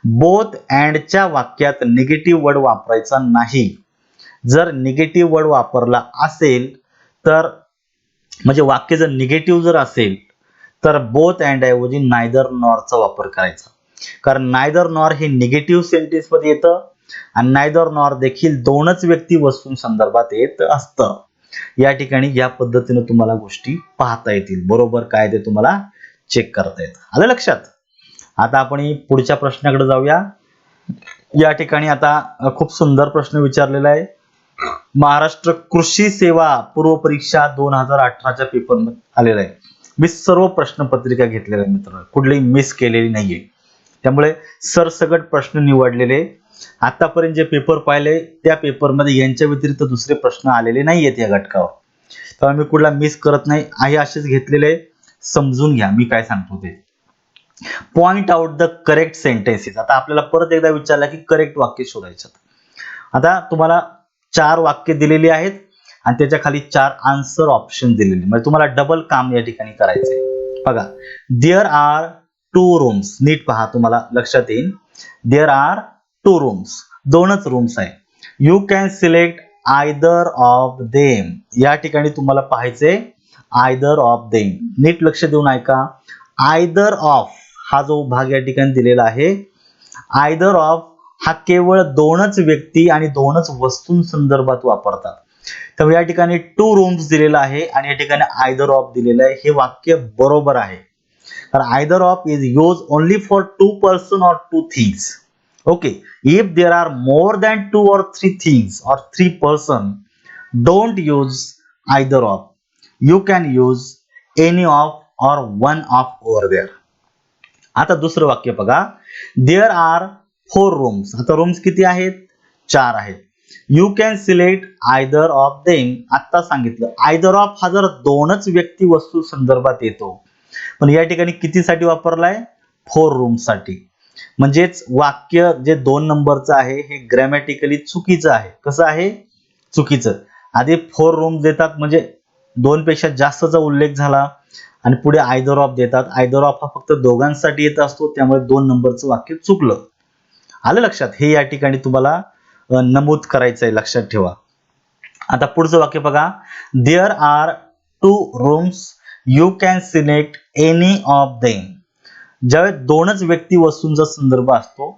बोथ अँडच्या वाक्यात निगेटिव्ह वर्ड वापरायचा नाही. जर निगेटिव्ह वर्ड वापरला असेल तर म्हणजे वाक्य जर निगेटिव्ह जर असेल तर बोथ अँड ऐवजी नायदर नॉरचा वापर करायचा. कारण नायदर नॉर हे निगेटिव्ह सेंटेन्स मध्ये येतं आणि नायदर नॉर देखील दोनच व्यक्ती वस्तूं संदर्भात येत असतं. या ठिकाणी या पद्धतीने तुम्हाला गोष्टी पाहता येतील, बरोबर काय ते तुम्हाला चेक करता येतं. आलं लक्षात. आता आपण पुढच्या प्रश्नाकडे जाऊया. या ठिकाणी आता खूप सुंदर प्रश्न विचारलेला आहे. महाराष्ट्र कृषी सेवा पूर्व परीक्षा 2018च्या पेपर मध्ये आलेला आहे. मी सर्व प्रश्नपत्रिका घेतलेल्या आहे मित्रांनो, कुठलीही मिस केलेली नाहीये. त्यामुळे सरसकट प्रश्न निवडलेले. आतापर्यंत जे पेपर पाहिले त्या पेपरमध्ये यांच्या व्यतिरिक्त दुसरे प्रश्न आलेले नाहीयेत या घटकावर. तर मी कुठला मिस करत नाही आहे, असेच घेतलेले. समजून घ्या मी काय सांगतो ते. Point out the correct sentences. आता आपल्याला परत एकदा विचारलं की करेक्ट वाक्य शोधायचं. आता तुम्हाला 4 वाक्य दिलेली आहेत आणि त्याच्या खाली 4 आन्सर ऑप्शन दिलेले, म्हणजे तुम्हाला डबल काम या ठिकाणी करायचंय. बघा, देअर आर 2 रूम्स. नीट पहा, तुम्हाला लक्षात येईल. देअर आर 2 रूम्स, दोनच रूम्स आहे. You can select either of them. या ठिकाणी तुम्हाला पाहायचे आयदर ऑफ देम. नीट लक्ष देऊन ऐका. आयदर ऑफ हा जो भाग या ठिकाणी दिलेला आहे, आयदर ऑफ हा केवळ दोनच व्यक्ती आणि दोनच वस्तूं संदर्भात वापरतात. तर या ठिकाणी 2 रूम्स दिलेला आहे आणि या ठिकाणी आयदर ऑफ दिलेलं आहे. हे वाक्य बरोबर आहे. तर either of is use only for 2 person or 2 things. Okay, if there are more than 2 or 3 things or 3 person, don't use either of. You can use any of or one of over there. आता दुसरं वाक्य बघा. There are 4 rooms. आता rooms किती आहेत? 4 आहेत. You can select either of them. आता सांगितलं आयदर ऑफ हा जर दोनच व्यक्ती वस्तू संदर्भात येतो, पण या ठिकाणी कितीसाठी वापरलाय? 4 रूम्स साठी. म्हणजेच वाक्य जे 2 नंबरचं आहे हे ग्रॅमॅटिकली चुकीचं आहे. कसं आहे? चुकीचं. आधी 4 रूम्स देतात म्हणजे 2 पेक्षा जास्तचा उल्लेख झाला आणि पुढे आयदर ऑफ देतात. आयदर ऑफ हा फक्त दोघांसाठी येत असतो, त्यामुळे 2 नंबरचं वाक्य चुकलं. आलं लक्षात. हे या ठिकाणी तुम्हाला नमूद करायचं आहे, लक्षात ठेवा. आता पुढचं वाक्य बघा. There are 2 rooms, you can select any of them. ज्यावेळेस दोनच व्यक्ती वस्तूंचा संदर्भ असतो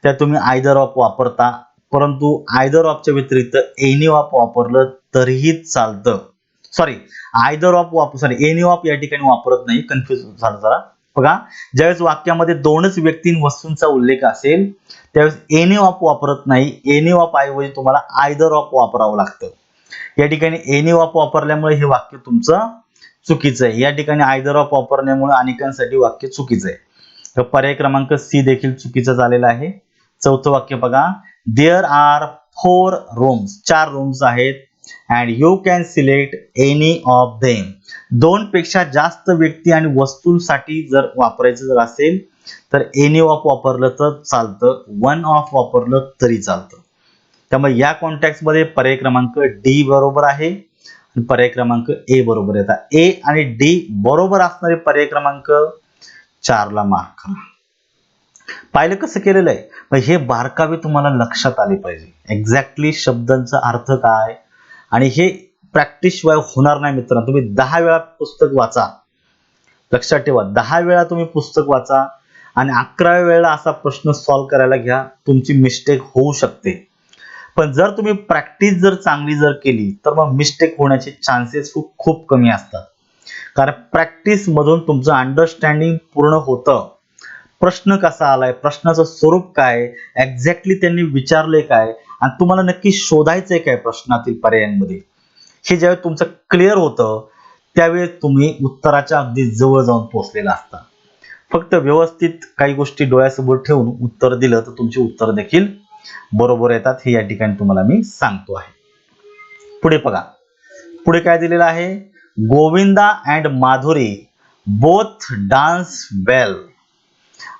त्या तुम्ही आयदर ऑफ वापरता, परंतु आयदर ऑफच्या व्यतिरिक्त एनी ऑफ वापरलं तरीही चालतं. Sorry, either of sorry any of या ठिकाणी वापरत नाही, कन्फ्युज झालं जरा. बघा, ज्यावेळेस वाक्यामध्ये दोनच व्यक्ती वस्तूंचा उल्लेख असेल त्यावेळेस एनी ऑफ वापरत नाही, एनी ऑफ ऐवजी तुम्हाला आयदर ऑफ वापरावं लागतं. या ठिकाणी एनी ऑफ वापरल्यामुळे हे वाक्य तुमचं चुकीचं आहे. या ठिकाणी आयदर ऑफ वापरण्यामुळे अनेकांसाठी वाक्य चुकीचं आहे. तर पर्याय क्रमांक सी देखील चुकीचा झालेला आहे. चौथं वाक्य बघा, देअर आर 4 रूम्स, 4 रूम्स आहेत and you can select any of them. दोन पेक्षा जास्त व्यक्ती आणि वस्तूंसाठी जर वापरायचं जर असेल तर एनी ऑफ वापरलं तर चालतं, वन ऑफ वापरलं तरी चालतं. त्यामुळे या कॉन्टेक्स्ट मध्ये पर्याय क्रमांक डी बरोबर आहे आणि पर्याय क्रमांक ए बरोबर येतात. ए आणि डी बरोबर असणारे पर्याय क्रमांक 4 ला मार्क करा. पाहिलं कसं केलेलं आहे, पण हे बारकावे तुम्हाला लक्षात आले पाहिजे. एक्झॅक्टली शब्दांचा अर्थ काय आणि हे प्रॅक्टिस शिवाय होणार नाही मित्रांनो. तुम्ही 10 वेळा पुस्तक वाचा, लक्षात ठेवा 10 वेळा तुम्ही पुस्तक वाचा आणि 11व्या वेळेला असा प्रश्न सॉल्व्ह करायला घ्या. तुमची मिस्टेक होऊ शकते, पण जर तुम्ही प्रॅक्टिस जर चांगली जर केली तर मग मिस्टेक होण्याचे चान्सेस खूप कमी असतात. कारण प्रॅक्टिस मधून तुमचं अंडरस्टँडिंग पूर्ण होतं. प्रश्न कसा आलाय, प्रश्नाचं स्वरूप काय, एक्झॅक्टली त्यांनी विचारले काय आणि तुम्हाला नक्की शोधायचंय काय प्रश्नातील पर्यायांमध्ये, हे ज्यावेळेस तुमचं क्लिअर होतं त्यावेळेस तुम्ही उत्तराच्या अगदी जवळ जाऊन पोहोचलेला असता. फक्त व्यवस्थित काही गोष्टी डोळ्यासमोर ठेवून उत्तर दिलं तर तुमची उत्तर देखील बरोबर येतात, हे या ठिकाणी तुम्हाला मी सांगतो आहे. पुढे बघा, पुढे काय दिलेलं आहे, Govinda and Madhuri both dance well.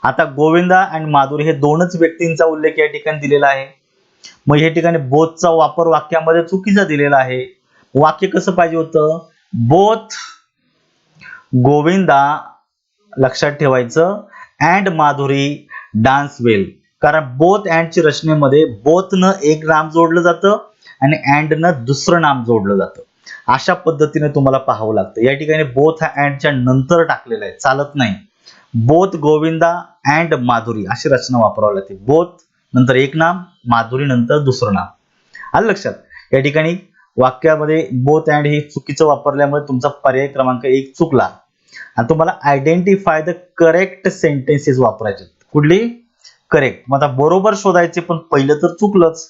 आता गोविंदा आणि माधुरी हे दोनच व्यक्तींचा उल्लेख या ठिकाणी दिलेला आहे. मग या ठिकाणी बोथचा वापर वाक्यामध्ये चुकीचा दिलेला आहे. वाक्य कसं पाहिजे होतं, बोथ गोविंदा, लक्षात ठेवायचं, अँड माधुरी डान्स वेल. कारण बोथ अँडच्या रचनेमध्ये बोथ न एक नाम जोडलं जातं आणि अँड न दुसरं नाम जोडलं जातं. अशा पद्धतीने तुम्हाला पाहावं लागतं. या ठिकाणी बोथ हा अँडच्या नंतर टाकलेला आहे, चालत नाही. बोथ गोविंदा अँड माधुरी अशी रचना वापरावी लागते. बोथ नंतर एक नाम, माधुरी नंतर दुसरं नाम. आलं लक्षात. या ठिकाणी वाक्यामध्ये बोथ अँड हे चुकीचं वापरल्यामुळे तुमचा पर्याय क्रमांक 1 चुकला आणि तुम्हाला आयडेंटिफाय द करेक्ट सेंटेन्सेस वापरायचे. कुठली करेक्ट. मग आता बरोबर शोधायचे, पण पहिलं तर चुकलंच.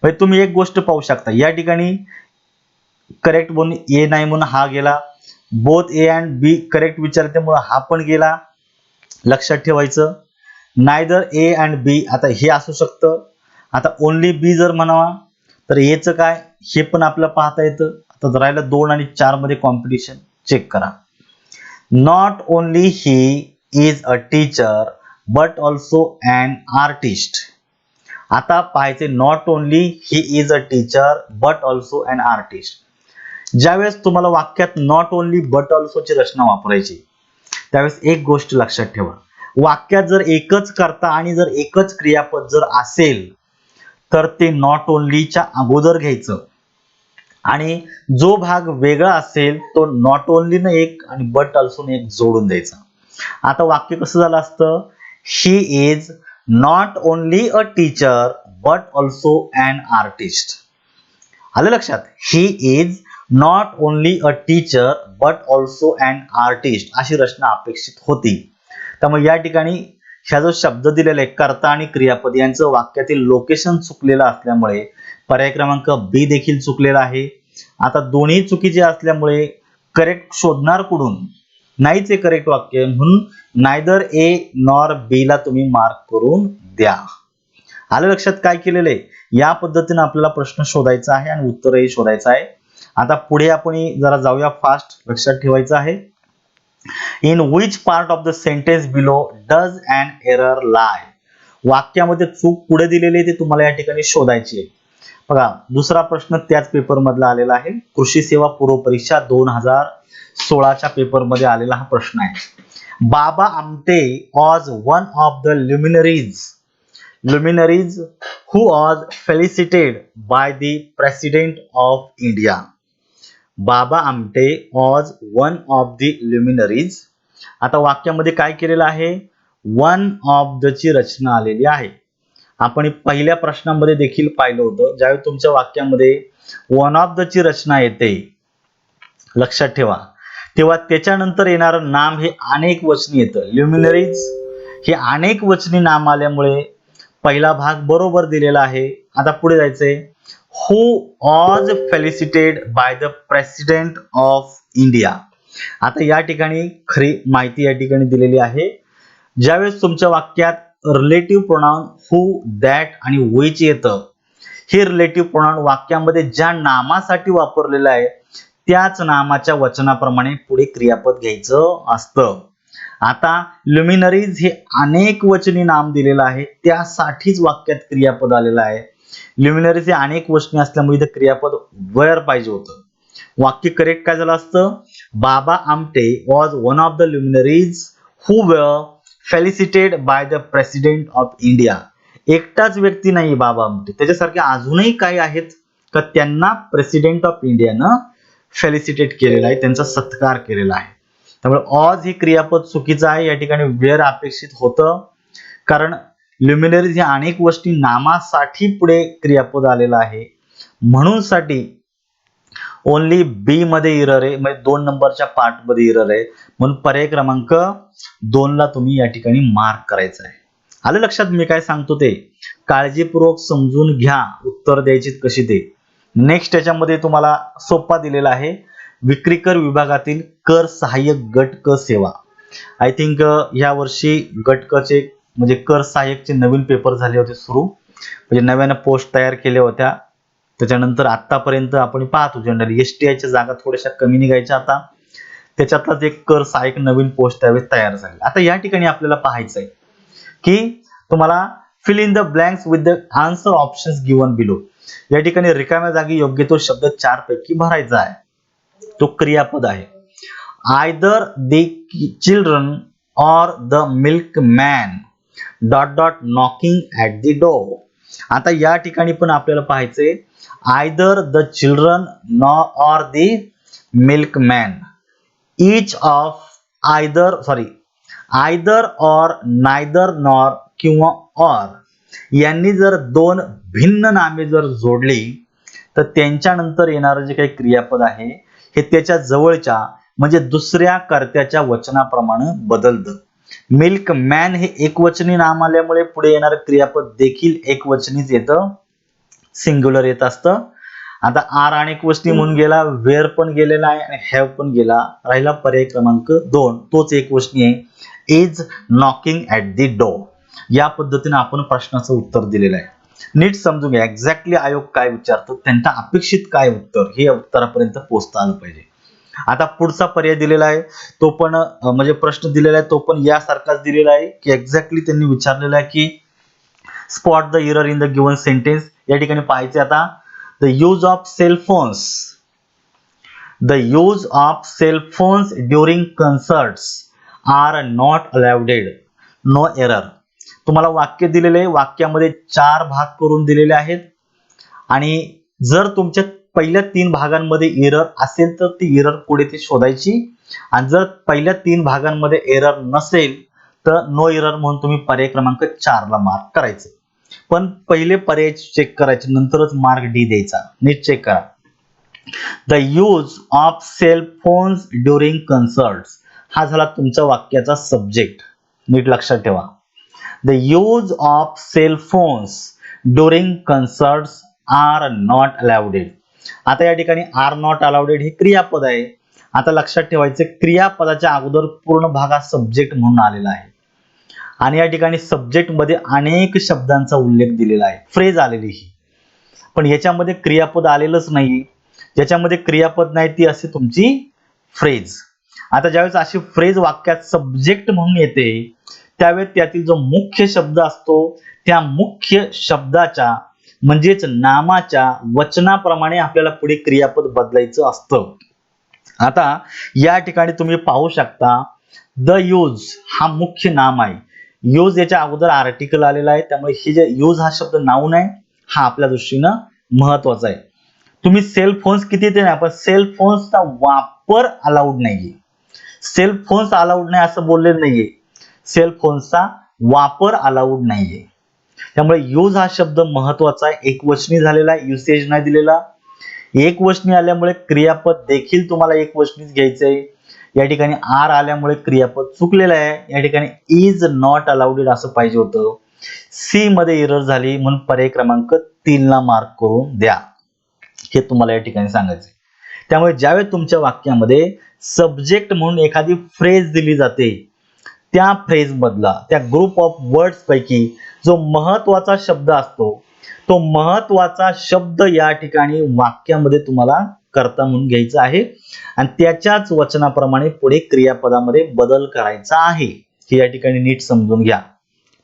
म्हणजे तुम्ही एक गोष्ट पाहू शकता, या ठिकाणी करेक्ट म्हणून ए नाही म्हणून हा गेला, both A and B correct विचारल्यामुळे हा पण गेला. लक्षात ठेवायचं, नायदर ए अँड बी, आता हे असू शकतं. आता ओनली बी जर म्हणावा तर एचं काय, हे पण आपल्याला पाहता येतं. आता राहिलं 2 आणि 4 मध्ये कॉम्पिटिशन. चेक करा, not only he is a teacher but also an artist. आता पाहायचे, not only he is a teacher but also an artist. ज्यावेळेस तुम्हाला वाक्यात नॉट ओनली बट ऑल्सो ची रचना वापरायची त्यावेळेस एक गोष्ट लक्षात ठेवा, वाक्यात जर एकच कर्ता आणि जर एकच क्रियापद जर असेल तर ते नॉट ओनलीच्या अगोदर घ्यायचं आणि जो भाग वेगळा असेल तो नॉट ओनली न एक आणि बट ऑल्सो न एक जोडून द्यायचा. आता वाक्य कसं झालं असतं, she is not only a teacher but also an artist. आलं लक्षात, he is not only a teacher but also an artist अशी रचना अपेक्षित होती. त्यामुळे या ठिकाणी ह्या जो शब्द दिलेला आहे कर्ता आणि क्रियापद यांचं वाक्यातील लोकेशन चुकलेलं असल्यामुळे पर्याय क्रमांक बी देखील चुकलेला आहे. आता दोन्ही चुकीचे असल्यामुळे करेक्ट शोधणार कुठून, नाहीच आहे करेक्ट वाक्य, म्हणून नायदर ए नॉर बी ला तुम्ही मार्क करून द्या. आलं लक्षात काय केलेलं आहे, या पद्धतीने आपल्याला प्रश्न शोधायचा आहे आणि उत्तरही शोधायचं आहे. आता पुढे आपण जरा जाऊया फास्ट, लक्षात ठेवायचं आहे. In which part of the sentence below does an error lie. वाक्यामध्ये चूक पुढे दिलेली ते तुम्हाला या ठिकाणी शोधायची आहे. बघा, दुसरा प्रश्न त्याच पेपर मधला आलेला आहे. कृषी सेवा पूर्व परीक्षा 2016च्या पेपर मध्ये आलेला हा प्रश्न आहे. बाबा Amte was one of the luminaries who was felicitated by the President of India. Baba Amte was one of the luminaries. आता वाक्यामध्ये काय केलेलं आहे, वन ऑफ द ची रचना आलेली आहे. आपण पहिल्या प्रश्नामध्ये देखील पाहिलं होतं, ज्यावेळी तुमच्या वाक्यामध्ये वन ऑफ द ची रचना येते, लक्षात ठेवा, तेव्हा त्याच्यानंतर येणारं नाम हे अनेक वचनी येतं. ल्युमिनरीज हे अनेक वचनी नाम आल्यामुळे पहिला भाग बरोबर दिलेला आहे. आता पुढे जायचंय. Who was felicitated by the President of India. आता या ठिकाणी खरी माहिती या ठिकाणी दिलेली आहे. ज्यावेळेस तुमच्या वाक्यात रिलेटिव्ह प्रोनाउन हु, दॅट आणि व्हिच येतं, हे रिलेटिव्ह प्रोनाउन वाक्यामध्ये ज्या नामासाठी वापरलेलं आहे त्याच नामाच्या वचनाप्रमाणे पुढे क्रियापद घ्यायचं असतं. आता ल्युमिनरीज हे अनेक वचनी नाम दिलेलं आहे, त्यासाठीच वाक्यात क्रियापद आलेलं आहे. ल्युमिनरीज हे अनेक वचनी असल्यामुळे इथे क्रियापद वेअर पाहिजे होतं. वाक्य करेक्ट काय झालं असतं? Baba Amte was one of the luminaries who were felicitated by the President of India. एकटाच व्यक्ती नाही बाबा आमटे, त्याच्यासारखे अजूनही काही आहेत का त्यांना प्रेसिडेंट ऑफ इंडियानं फेलिसिटेट केलेला आहे, त्यांचा सत्कार केलेला आहे. त्यामुळे ऑज ही क्रियापद चुकीचं आहे. या ठिकाणी वेअर अपेक्षित होतं, कारण ल्युमिनरीज हे अनेक गोष्टी नामासाठी पुढे क्रियापद आलेलं आहे. म्हणून साठी ओनली बी मध्ये इरर आहे, म्हणजे 2 नंबरच्या पार्ट मध्ये इरर आहे. म्हणून पर्याय क्रमांक 2 ला तुम्ही या ठिकाणी मार्क करायचं आहे. आलं लक्षात मी काय सांगतो ते? काळजीपूर्वक समजून घ्या, उत्तर द्यायची कशी ते. नेक्स्ट याच्यामध्ये तुम्हाला सोपा दिलेला आहे. विक्रीकर विभागातील कर सहाय्यक गट क सेवा. आय थिंक या वर्षी गट क चे म्हणजे कर सहाय्यकचे नवीन पेपर झाले होते सुरू, म्हणजे नव्यानं पोस्ट तयार केल्या होत्या. त्याच्यानंतर आतापर्यंत आपण पाहतो जनरली एसटीआयच्या जागा थोड्याशा कमी निघायच्या, आता त्याच्यातलाच एक कर सहाय्यक नवीन पोस्ट त्यावेळेस तयार झाली. आता या ठिकाणी आपल्याला पाहायचंय की तुम्हाला fill in the blanks with the answer options given below. या ठिकाणी रिकाम्या जागी योग्य तो शब्द 4 पैकी भरायचा आहे. तो क्रियापद आहे. आयदर द चिल्ड्रन और the milkman dot dot knocking at the door. आता या ठिकाणी पण आपल्याला पाहायचंय आयदर द चिल्ड्रन और the milkman. Each of either और नायदर नॉर किंवा ऑर यांनी जर 2 भिन्न नामे जर जोडली तर त्यांच्यानंतर येणारं जे काही क्रियापद आहे हे त्याच्या जवळच्या म्हणजे दुसऱ्या कर्त्याच्या वचनाप्रमाणे बदलतं. मिल्कमॅन हे एकवचनी नाम आल्यामुळे पुढे येणारं क्रियापद देखील एकवचनीच येतं, सिंग्युलर येत असतं. आता आर अनेक वचनी म्हणून गेला, वेअर पण गेलेला आहे आणि हॅव पण गेला. राहिला पर्याय क्रमांक 2, तोच एकवचनी आहे. Is knocking at the door. या पद्धतीने आपण प्रश्नाचं उत्तर दिलेलं आहे. नीट समजून घ्या एक्झॅक्टली आयोग काय विचारतो, त्यांचा अपेक्षित काय उत्तर, हे उत्तरापर्यंत पोहोचता आलं पाहिजे. आता पुढचा पर्याय दिलेला आहे तो पण म्हणजे प्रश्न दिलेला आहे तो पण यासारखाच दिलेला आहे की एक्झॅक्टली त्यांनी विचारलेला आहे की spot the error in the given sentence. या ठिकाणी पाहायचे आता the use of cell phones during concerts are not allowed, no error. तुम्हाला वाक्य दिलेले आहे, वाक्यामध्ये 4 भाग करून दिलेले आहेत आणि जर तुमच्या पहिल्या 3 भागांमध्ये एरर असेल तर ती एरर पुढे ती शोधायची आणि जर पहिल्या 3 भागांमध्ये एरर नसेल तर नो एरर म्हणून तुम्ही पर्याय क्रमांक 4 ला मार्क करायचं. पण पहिले पर्याय चेक करायचे नंतरच मार्क डी द्यायचा. नीट चेक करा. The use of cell phones during concerts हा झाला तुमच्या वाक्याचा सब्जेक्ट. नीट लक्षात ठेवा. The use of cell phones during concerts are not allowed. आता या ठिकाणी आर नॉट अलाउडेड हे क्रियापद आहे. आता लक्षात ठेवायचं क्रियापदाच्या अगोदर पूर्ण भाग हा सब्जेक्ट म्हणून आलेला आहे आणि या ठिकाणी सब्जेक्ट मध्ये अनेक शब्दांचा उल्लेख दिलेला आहे, फ्रेज आलेली ही, पण याच्यामध्ये क्रियापद आलेलंच नाही. ज्याच्यामध्ये क्रियापद नाही ती अशी तुमची फ्रेज. आता ज्यावेळेस अशी फ्रेज वाक्यात सब्जेक्ट म्हणून येते त्यावेळेस त्यातील जो मुख्य शब्द असतो त्या मुख्य शब्दाच्या म्हणजेच नामाच्या वचनाप्रमाणे आपल्याला पुढे क्रियापद बदलायचं असतं. आता या ठिकाणी तुम्ही पाहू शकता द यूज हा मुख्य नाम आहे. यूज याच्या अगोदर आर्टिकल आलेला आहे त्यामुळे हे जे यूज हा शब्द नाउन आहे हा आपल्या दृष्टीनं महत्वाचा आहे. तुम्ही सेल फोन्स किती येते ना, पण सेल फोन्सचा वापर अलाउड नाहीये. सेल फोन्स अलाउड नाही असं बोललेलं नाहीये, सेल फोन्सचा वापर अलाउड नाहीये. त्यामुळे यूज हा शब्द महत्वाचा आहे, एकवचनी झालेला आहे, युसेज नाही दिलेला. एकवचनी आल्यामुळे क्रियापद देखील तुम्हाला एकवचनीच घ्यायचंय. या ठिकाणी आर आल्यामुळे क्रियापद चुकलेलं आहे. या ठिकाणी इज नॉट अलाउडेड असं पाहिजे होतं. सी मध्ये एरर झाली म्हणून पर्याय क्रमांक 3 ला मार्क करून द्या. हे तुम्हाला या ठिकाणी सांगायचंय. त्यामुळे ज्यावेळेस तुमच्या वाक्यामध्ये सब्जेक्ट म्हणून एखादी फ्रेज दिली जाते, त्या फ्रेज मधला त्या ग्रुप ऑफ वर्ड्स पैकी जो महत्वाचा शब्द असतो, तो महत्वाचा शब्द या ठिकाणी वाक्यामध्ये तुम्हाला कर्ता म्हणून घ्यायचा आहे आणि त्याच्याच वचनाप्रमाणे पुढे क्रियापदामध्ये बदल करायचा आहे. हे या ठिकाणी नीट समजून घ्या.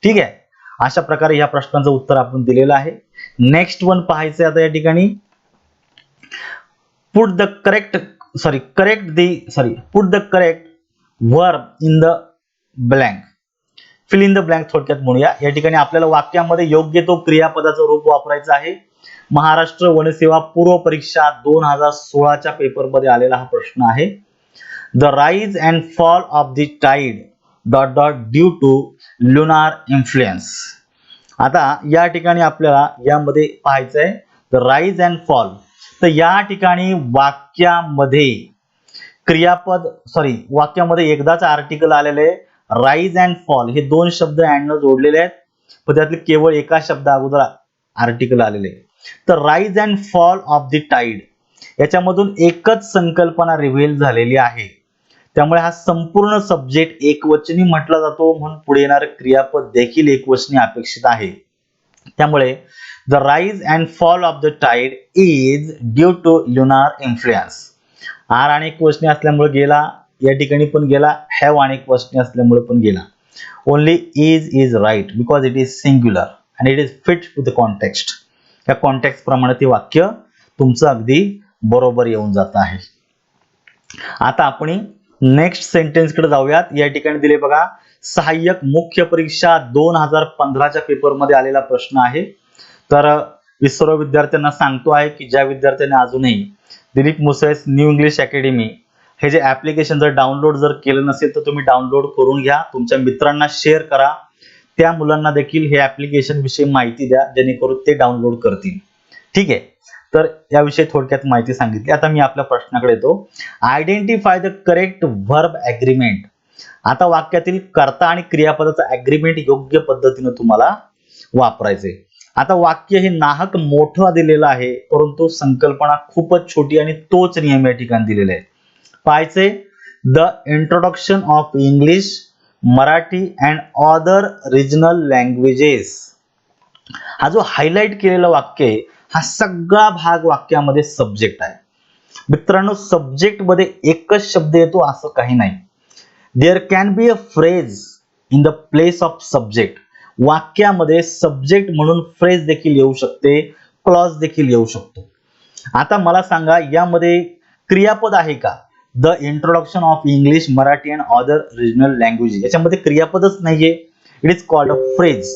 ठीक आहे. अशा प्रकारे या प्रश्नाचं उत्तर आपण दिलेलं आहे. नेक्स्ट वन पाहायचं आता या ठिकाणी put the correct verb in the blank. fill in the blank थोडक्यात म्हणूया. या ठिकाणी आपल्याला वाक्यामध्ये योग्य तो क्रियापदाचं रूप वापरायचं आहे. महाराष्ट्र वनसेवा पूर्व परीक्षा 2016 च्या पेपर मध्ये आलेला हा प्रश्न आहे. The rise and fall of the tide ... due to lunar influence. आता या ठिकाणी आपल्याला यामध्ये पाहायचं आहे the rise and fall. तर या ठिकाणी वाक्यामध्ये एकदाच आर्टिकल आलेले आहे. राईज अँड फॉल हे दोन शब्द अँड जोडलेले आहेत, पण त्यातले केवळ एका शब्दा अगोदर आर्टिकल आलेले आहे. तर rise and fall of the tide याच्यामधून एकच संकल्पना रिव्हील झालेली आहे. त्यामुळे हा संपूर्ण सब्जेक्ट एकवचनी म्हटला जातो, म्हणून पुढे येणारे क्रियापद देखील एकवचनी अपेक्षित आहे. त्यामुळे the rise and fall of the tide is due to lunar influence. Are अनेक वचनी असल्यामुळे गेला, या ठिकाणी पण गेला. हॅव अनेक वचनी असल्यामुळे पण गेला. Only is right because it is singular and it is fit to the context. या कॉन्टेक्स्ट प्रमाणे ते वाक्य तुमचं अगदी बरोबर येऊन जात आहे. आता आपण नेक्स्ट सेंटेन्स कडे जाऊयात. या ठिकाणी दिले बघा, सहाय्यक मुख्य परीक्षा 2015 च्या पेपर मध्ये आलेला प्रश्न आहे. तर मी सर्व विद्यार्थ्यांना सांगतो आहे की ज्या विद्यार्थ्यांनी अजूनही Dilip Musale new English academy हे जे ऍप्लिकेशन जर डाउनलोड जर केलं नसेल तर तुम्ही डाउनलोड करून घ्या. तुमच्या मित्रांना शेअर करा. त्या मुलांना देखील हे ऍप्लिकेशन विषयी माहिती द्या, जेणेकरून ते डाउनलोड करतील. ठीक आहे. तर याविषयी थोडक्यात माहिती सांगितली. आता मी आपल्या प्रश्नाकडे येतो. Identify the correct verb agreement. आता वाक्यातील कर्ता आणि क्रियापदाचा ॲग्रीमेंट योग्य पद्धतीने तुम्हाला वापरायचे. आता वाक्य हे नाहक मोठं दिलेलं आहे, परंतु संकल्पना खूपच छोटी आणि तोच नियम या ठिकाणी दिलेले आहे. पाहायचे, the introduction of English, Marathi and other regional languages. हा जो हायलाइट केलेला वाक्य आहे, हा सगळा भाग वाक्यामध्ये सब्जेक्ट आहे. मित्रांनो, सब्जेक्ट मध्ये एकच शब्द येतो असं काही नाही. There can be a phrase in the place of subject. वाक्यामध्ये सब्जेक्ट म्हणून फ्रेज देखील येऊ शकते, क्लॉज देखील येऊ शकतो. आता मला सांगा, यामध्ये क्रियापद आहे का? The introduction of English, Marathi and other regional language, याच्यामध्ये क्रियापदच नाहीये. It is called a phrase.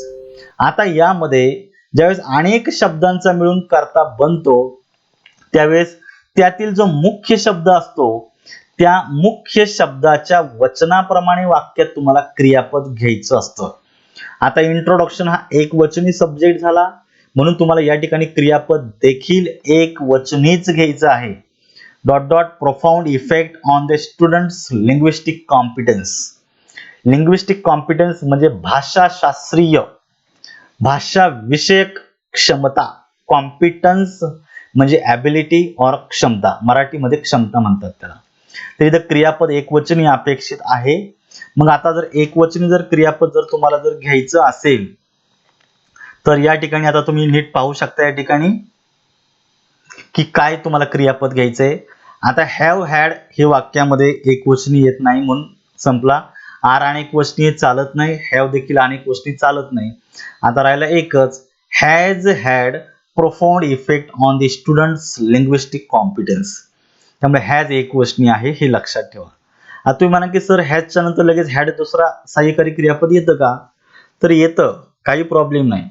आता यामध्ये ज्यावेळेस अनेक शब्दांचा मिळून कर्ता बनतो, त्यावेळेस त्यातील जो मुख्य शब्द असतो, त्या मुख्य शब्दाच्या वचनाप्रमाणे वाक्यात तुम्हाला क्रियापद घ्यायचं असतं. आता इंट्रोडक्शन हा एक वचनी सब्जेक्ट झाला, म्हणून तुम्हाला या ठिकाणी क्रियापद देखील एक वचनीच घ्यायचं आहे. ... profound effect on the students linguistic competence. Linguistic competence म्हणजे भाषाशास्त्रीय, भाषा विषयक क्षमता. कॉम्पिटन्स म्हणजे ॲबिलिटी और क्षमता, मराठीमध्ये क्षमता म्हणतात त्याला. तर इथं क्रियापद एकवचनी अपेक्षित आहे. मग आता जर एकवचनी जर क्रियापद जर तुम्हाला जर घ्यायचं असेल तर या ठिकाणी आता तुम्ही नीट पाहू शकता या ठिकाणी की काय तुम्हाला क्रियापद घ्यायचंय. आता हॅव हॅड हे वाक्यामध्ये एकवचनी येत नाही म्हणून संपला. आर अनेक वचनी चालत नाही, हॅव देखील अनेक वचनी चालत नाही. आता राहिला एकच, has had profound effect on the students linguistic competence. त्यामुळे हॅज एकवचनी आहे, हे लक्षात ठेवा. आता तुम्ही म्हणा की सर हॅजच्या नंतर लगेच हॅड दुसरा सहाय्यकारी क्रियापद येतं का? तर येतं, काही प्रॉब्लेम नाही.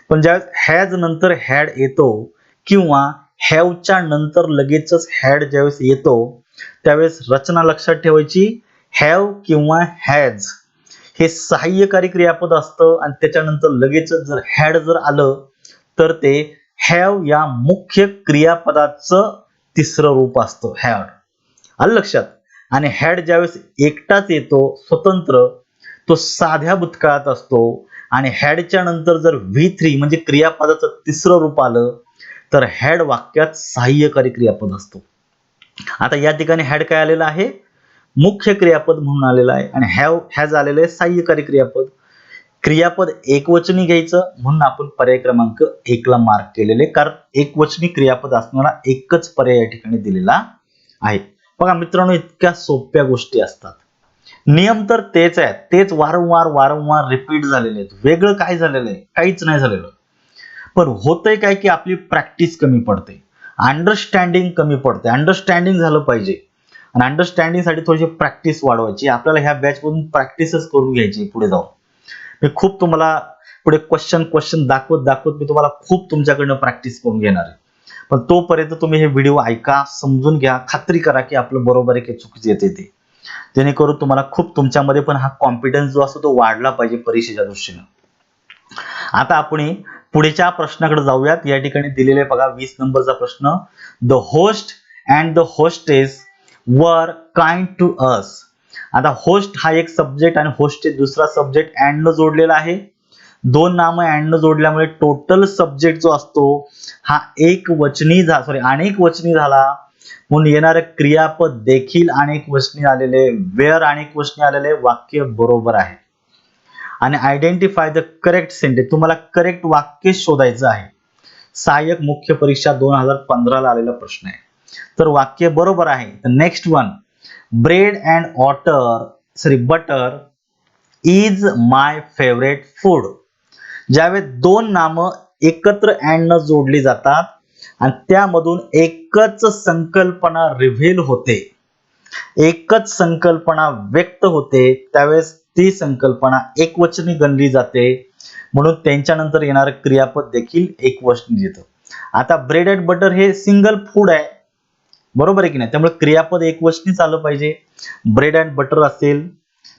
पण ज्यावेळेस हॅज नंतर हॅड येतो किंवा हॅवच्या नंतर लगेचच हॅड ज्यावेळेस येतो, त्यावेळेस रचना लक्षात ठेवायची. हॅव किंवा हॅज हे सहाय्यकारी क्रियापद असतं आणि त्याच्यानंतर लगेचच जर हॅड जर आलं तर ते हॅव या मुख्य क्रियापदाचं तिसरं रूप असतं, हॅड. आलं लक्षात? आणि हॅड ज्यावेळेस एकटाच येतो स्वतंत्र, तो साध्या भूतकाळात असतो. आणि हॅडच्या नंतर जर V3 म्हणजे क्रियापदाचं तिसरं रूप आलं तर हॅड वाक्यात सहाय्यकारी क्रियापद असतो. आता या ठिकाणी हॅड काय आलेलं आहे, मुख्य क्रियापद म्हणून आलेलं आहे, आणि हॅज आलेलं आहे सहाय्यकारी क्रियापद. क्रियापद एकवचनी घ्यायचं म्हणून आपण पर्याय क्रमांक 1 ला मार्क केलेले, कारण एकवचनी क्रियापद असणारा एकच पर्याय या ठिकाणी दिलेला आहे. बघा मित्रांनो, इतक्या सोप्या गोष्टी असतात. नियम तर तेच आहेत, तेच वारंवार रिपीट झालेले आहेत. वेगळं काय झालेलं आहे, काहीच नाही झालेलं. पण होतंय काय की आपली प्रॅक्टिस कमी पडते, अंडरस्टँडिंग कमी पडते. अंडरस्टँडिंग झालं पाहिजे, आणि अंडरस्टँडिंग साठी थोडीशी प्रॅक्टिस वाढवायची. आपल्याला ह्या बॅच मधून प्रॅक्टिसच करून घ्यायची पुढे जाऊन. मी खूप तुम्हाला पुढे क्वेश्चन दाखवत मी तुम्हाला खूप तुमच्याकडनं प्रॅक्टिस करून घेणार आहे. पण तोपर्यंत तुम्ही हे व्हिडिओ ऐका, समजून घ्या, खात्री करा की आपलं बरोबर आहे की चुकीचं येते ते, जेणेकरून तुम्हाला खूप तुमच्यामध्ये पण हा कॉन्फिडन्स जो असतो तो वाढला पाहिजे परीक्षेच्या दृष्टीने. आता आपण पुढच्या प्रश्नाकडे जाऊयात. या ठिकाणी दिलेले बघा 20 नंबरचा प्रश्न. The host and the hostess were kind to us. आता होस्ट हा एक सब्जेक्ट आणि होस्टेस दुसरा सब्जेक्ट अँड न जोडलेला आहे. दोन नामं अँड न जोडल्यामुळे टोटल सब्जेक्ट जो असतो हा अनेक वचनी झाला, म्हणून येणारे क्रियापद देखील अनेक वचनी आलेले, वेअर अनेक वचनी आलेले, वाक्य बरोबर आहे. आणि आयडेंटिफाय द करेक्ट सेंटेन्स, तुम्हाला करेक्ट वाक्य शोधायचं आहे. सहाय्यक मुख्य परीक्षा 2015 ला आलेला प्रश्न आहे. तर वाक्य बरोबर आहे. Next one, bread and butter is my favourite food. ज्यावेळेस दोन नामं एकत्र अँड न जोडली जातात आणि त्यामधून एकच संकल्पना रिव्हील होते, एकच संकल्पना व्यक्त होते, त्यावेळेस ती संकल्पना एकवचनी गणली जाते, म्हणून त्यांच्यानंतर येणारं क्रियापद देखील एकवचनी येतं. आता ब्रेड अँड बटर हे सिंगल फूड आहे, बरोबर आहे की नाही, त्यामुळे क्रियापद एकवचनीच आलं पाहिजे. ब्रेड अँड बटर असेल,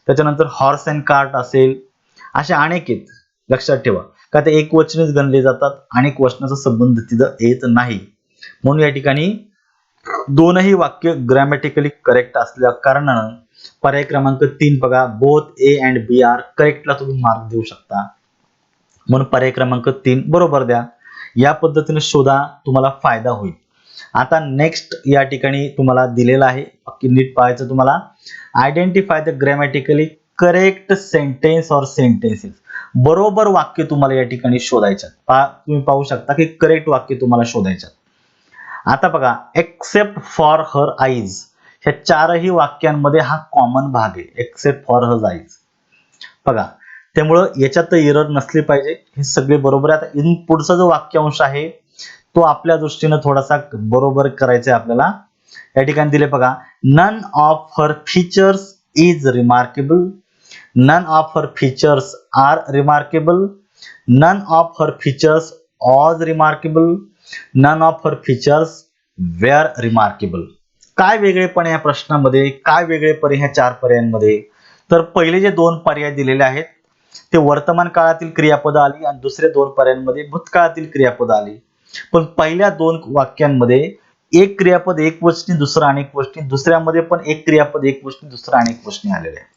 त्याच्यानंतर हॉर्स अँड कार्ट असेल, अशा अनेक आहेत, लक्षात ठेवा. का ते एकवचनीच गणले जातात, अनेक वचनाचा संबंध तिथं येत नाही. म्हणून या ठिकाणी दोनही वाक्य ग्रॅमॅटिकली करेक्ट असल्या कारणानं पर्याय क्रमांक 3 बघा, both A and B are करेक्टला तुम्ही मार्क देऊ शकता. म्हणून पर्याय क्रमांक 3 बरोबर द्या. या पद्धतीने शोधा, तुम्हाला फायदा होईल. आता नेक्स्ट या ठिकाणी तुम्हाला दिलेला आहे, नीट पाहायचं तुम्हाला. Identify the grammatically correct sentence or sentences. बरोबर वाक्य तुम्हाला या ठिकाणी शोधायचं. तुम्ही पाहू शकता की करेक्ट वाक्य तुम्हाला शोधायचं. आता बघा, एक्सेप्ट फॉर हर आईज, ह्या चारही वाक्यांमध्ये हा कॉमन भाग आहे, एक्सेप्ट फॉर हर आईज. बघा, त्यामुळं याच्यात एरर नसली पाहिजे, हे सगळे बरोबर आहे. आता पुढचा जो वाक्यांश आहे तो आपल्या दृष्टीने थोडासा बरोबर करायचा आहे आपल्याला. या ठिकाणी दिले बघा, none of her features is remarkable, none of her features are remarkable, none of her features was remarkable, none of her features were remarkable. काय वेगळेपण या प्रश्नामध्ये, काय वेगळेपण ह्या चार पर्यायांमध्ये? तर पहिले जे दोन पर्याय दिलेले आहेत ते वर्तमान काळातील क्रियापद आली, आणि दुसऱ्या दोन पर्यायांमध्ये भूतकाळातील क्रियापद आली. पण पहिल्या दोन वाक्यांमध्ये एक क्रियापद एकवचनी, दुसरा अनेक वचनी, दुसऱ्यामध्ये पण एक क्रियापद एकवचनी, दुसरा अनेक वचनी आलेले आहे.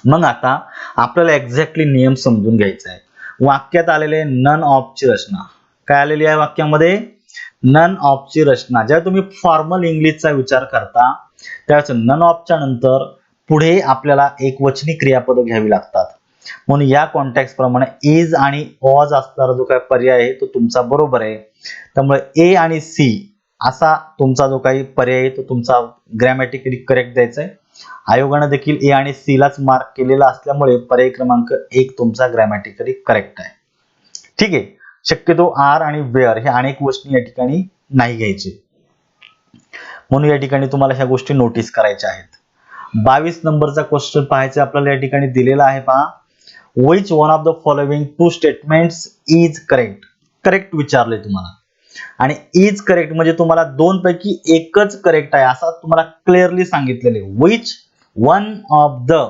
मग आता आपल्याला एक्झॅक्टली नियम समजून घ्यायचा आहे. वाक्यात आलेले नन ऑफ ची रचना काय आलेली आहे वाक्यामध्ये? नन ऑफ ची रचना. जेव्हा तुम्ही फॉर्मल इंग्लिशचा विचार करता त्यावेळेस नन ऑफच्या नंतर पुढे आपल्याला एकवचनी क्रियापद घ्यावी लागतात. म्हणून या कॉन्टेक्स्ट प्रमाणे इज आणि वॉज असणारा जो काही पर्याय आहे तो तुमचा बरोबर आहे. त्यामुळे ए आणि सी असा तुमचा जो काही पर्याय आहे तो तुमचा ग्रॅमॅटिकली करेक्ट द्यायचा आहे. आयोगाने देखील ए आणि सी लाच मार्क केलेला असल्यामुळे पर्याय क्रमांक 1 तुमचा ग्रॅमॅटिकली करेक्ट आहे. ठीक आहे. शक्यतो आर आणि वेअर हे अनेक वचनी या ठिकाणी नाही घ्यायचे, म्हणून या ठिकाणी तुम्हाला ह्या गोष्टी नोटीस करायच्या आहेत. 22 नंबरचा क्वेश्चन पाहायचा आपल्याला. या ठिकाणी दिलेला आहे पहा, which one of the following two statements is correct. Correct विचारले तुम्हाला, आणि इज करेक्ट म्हणजे तुम्हाला दोन पैकी एकच करेक्ट आहे असं तुम्हाला क्लिअरली सांगितलेले. which one of the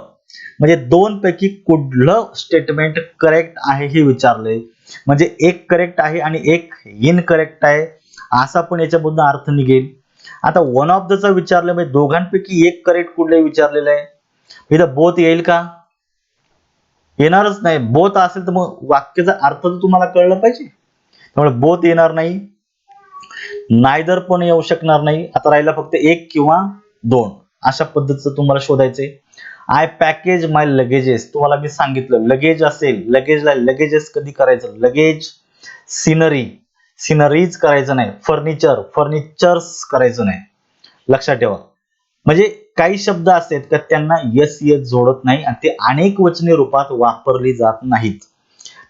म्हणजे दोन पैकी कुठलं स्टेटमेंट करेक्ट आहे हे विचारले, म्हणजे एक करेक्ट आहे आणि एक इनकरेक्ट आहे असा पण याच्यामधून अर्थ निघेल. आता वन ऑफ दचा विचारलं म्हणजे दोघांपैकी एक करेक्ट कुठले विचारलेलं आहे, इथं बोथ येईल का? येणारच नाही. बोथ असेल तर मग वाक्याचा अर्थ तर तुम्हाला कळलं पाहिजे, त्यामुळे बोथ येणार नाही, नायदर पण येऊ शकणार नाही. आता राहिला फक्त एक किंवा दोन, अशा पद्धतीचं तुम्हाला शोधायचंय. आय पॅकेज माय लगेजेस, तुम्हाला मी सांगितलं लगेज असेल, लगेजला लगेजेस कधी करायचं, लगेज, सिनरी, सिनरीज करायचं नाही, फर्निचर, फर्निचर्स करायचं नाही. लक्षात ठेवा. म्हणजे काही शब्द असतात का त्यांना यस यस जोडत नाही आणि ते अनेक वचनी रूपात वापरली जात नाहीत.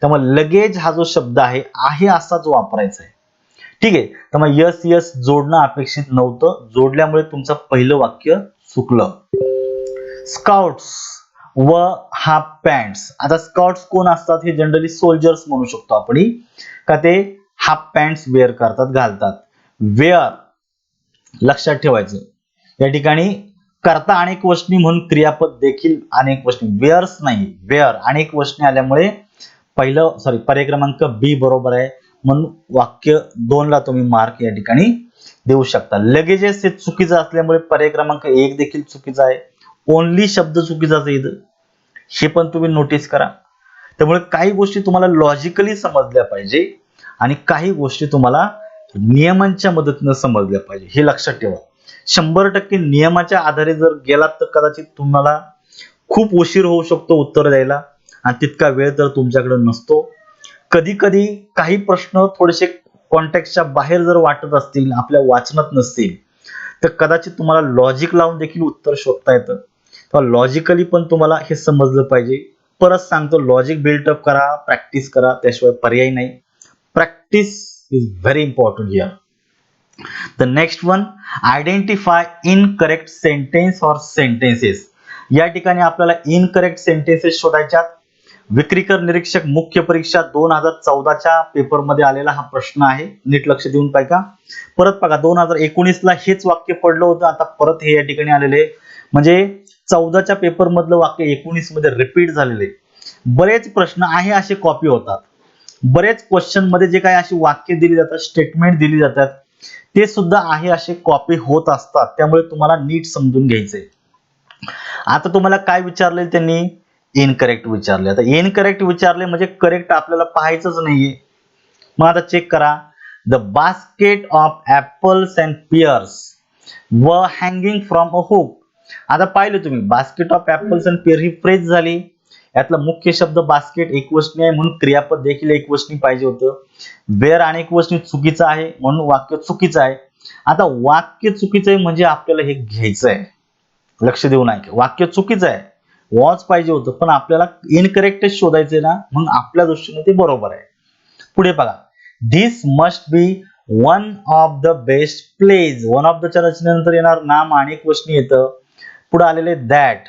त्यामुळे लगेज हा जो शब्द आहे असाच वापरायचा आहे. ठीक आहे. त्यामुळे यस यस जोडणं अपेक्षित नव्हतं, जोडल्यामुळे तुमचं पहिलं वाक्य चुकलं. स्काउट्स व हाफ पॅन्ट्स, आता स्काउट्स कोण असतात? हे जनरली सोल्जर्स म्हणू शकतो आपण, का ते हाफ पॅन्ट्स वेअर करतात, घालतात. वेअर लक्षात ठेवायचं, या ठिकाणी करता अनेक वचनी म्हणून क्रियापद देखील अनेक वचनी, वेअर्स नाही, वेअर अनेक वचनी आल्यामुळे पहिलं पर्याय क्रमांक बी बरोबर आहे, म्हणून वाक्य 2 ला तुम्ही मार्क या ठिकाणी देऊ शकता. लगेजेस हे चुकीचं असल्यामुळे पर्याय क्रमांक 1 देखील चुकीचा आहे. ओनली शब्द चुकीचाच आहे इथं, हे पण तुम्ही नोटीस करा. त्यामुळे काही गोष्टी तुम्हाला लॉजिकली समजल्या पाहिजे आणि काही गोष्टी तुम्हाला नियमांच्या मदतीने समजल्या पाहिजे, हे लक्षात ठेवा. 100% नियमाच्या आधारे जर गेलात तर कदाचित तुम्हाला खूप उशीर होऊ शकतो उत्तर द्यायला आणि तितका वेळ तर तुमच्याकडे नसतो. कधी कधी काही प्रश्न थोडेसे कॉन्टेक्स्टच्या बाहेर जर वाटत असतील, आपल्या वाचनात नसतील, तर कदाचित तुम्हाला लॉजिक लावून देखील उत्तर शोधता येतं. तर लॉजिकली पण तुम्हाला हे समजलं पाहिजे. परत सांगतो, लॉजिक बिल्डअप करा, प्रॅक्टिस करा, त्याशिवाय पर्याय नाही. Practice is very important here. The next one, identify incorrect sentence or sentences. या ठिकाणी आपल्याला इनकरेक्ट सेंटेन्सेस शोधायच्यात. विक्रीकर निरीक्षक मुख्य परीक्षा 2014च्या पेपरमध्ये आलेला हा प्रश्न आहे, नीट लक्ष देऊन पाहिजे. परत बघा, 2019 ला हेच वाक्य पडलं होतं, आता परत हे या ठिकाणी आलेले, म्हणजे 14च्या पेपर मधलं वाक्य 19 मध्ये रिपीट झालेले. बरेच प्रश्न आहे असे कॉपी होतात, बरेच क्वेश्चन मध्ये जे काही अशी वाक्य दिली जातात, स्टेटमेंट दिली जातात, ते सुद्धा आहे असे कॉपी होत असतात. त्यामुळे तुम्हाला नीट समजून घ्यायचंय. आता तुम्हाला काय विचारले त्यांनी? इनकरेक्ट विचारले. आता इनकरेक्ट विचारले म्हणजे करेक्ट आपल्याला पाहायचंच नाहीये. मग आता चेक करा. The basket of apples and pears was hanging from a hook. आता पाहिलं तुम्ही, basket of apples and pear ही फ्रेज झाली. यातला मुख्य शब्द बास्केट एकवचनी आहे म्हणून क्रियापद देखील एकवचनी पाहिजे होतं. वेअर अनेक वचनी चुकीचं आहे म्हणून वाक्य चुकीचं आहे. आता वाक्य चुकीचं आहे म्हणजे आपल्याला हे घ्यायचं आहे, लक्ष देऊन ऐका. वाक्य चुकीचं आहे, वॉच पाहिजे होतं, पण आपल्याला इनकरेक्ट शोधायचंय ना, मग आपल्या दृष्टीने ते बरोबर आहे. पुढे बघा, this must be one of the best places. One of दच्या रचनेनंतर येणार नाम अनेक वचनी येतं. पुढे आलेले दॅट,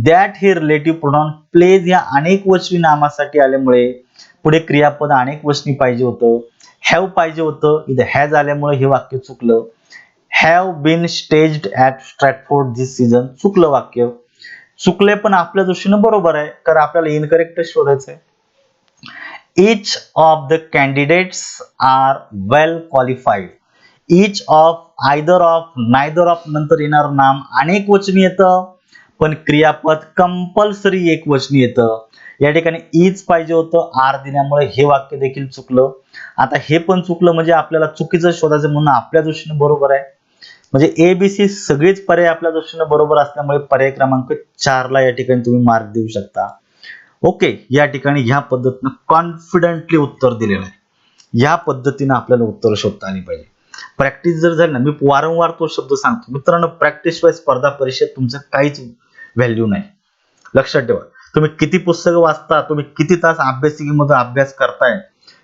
दॅट हे रिलेटिव्ह प्रोनाउन, प्लेज या अनेक वचनी नामासाठी आल्यामुळे पुढे क्रियापद अनेक वचनी पाहिजे होतं. हॅव पाहिजे होतं, इथे हॅज आल्यामुळे हे वाक्य चुकलं. Have been staged at Stratford this season, चुकलं वाक्य. चुकले पण आपल्या दृष्टीने बरोबर आहे, कारण आपल्याला incorrect शोधायचंय. each of the candidates are well qualified. each of, either of, neither of नंतर येणार नाम अनेक वचनी येतं, पण क्रियापद कंपल्सरी एक वचनी येतं. या ठिकाणी इज पाहिजे होतं, आर दिल्यामुळे हे वाक्य देखील चुकलं. आता हे पण चुकलं म्हणजे आपल्याला चुकीचं शोधायचं म्हणून आपल्या दृष्टीने बरोबर आहे. म्हणजे एबीसी सगळेच पर्याय आपल्या दृष्टीने बरोबर असल्यामुळे पर्याय क्रमांक 4 ला या ठिकाणी तुम्ही मार्क देऊ शकता. ओके, या ठिकाणी ह्या पद्धतीने कॉन्फिडेंटली उत्तर दिलेलं आहे. या पद्धतीने आपल्याला उत्तर शोधता आली पाहिजे. प्रॅक्टिस जर झाली ना, मी वारंवार तो शब्द सांगतो मित्रांनो, प्रॅक्टिस शिवाय स्पर्धा परीक्षेत तुमचं काहीच व्हॅल्यू नाही. लक्षात ठेवा. तुम्ही किती पुस्तकं वाचता, तुम्ही किती तास अभ्यासिकेमध्ये अभ्यास करताय,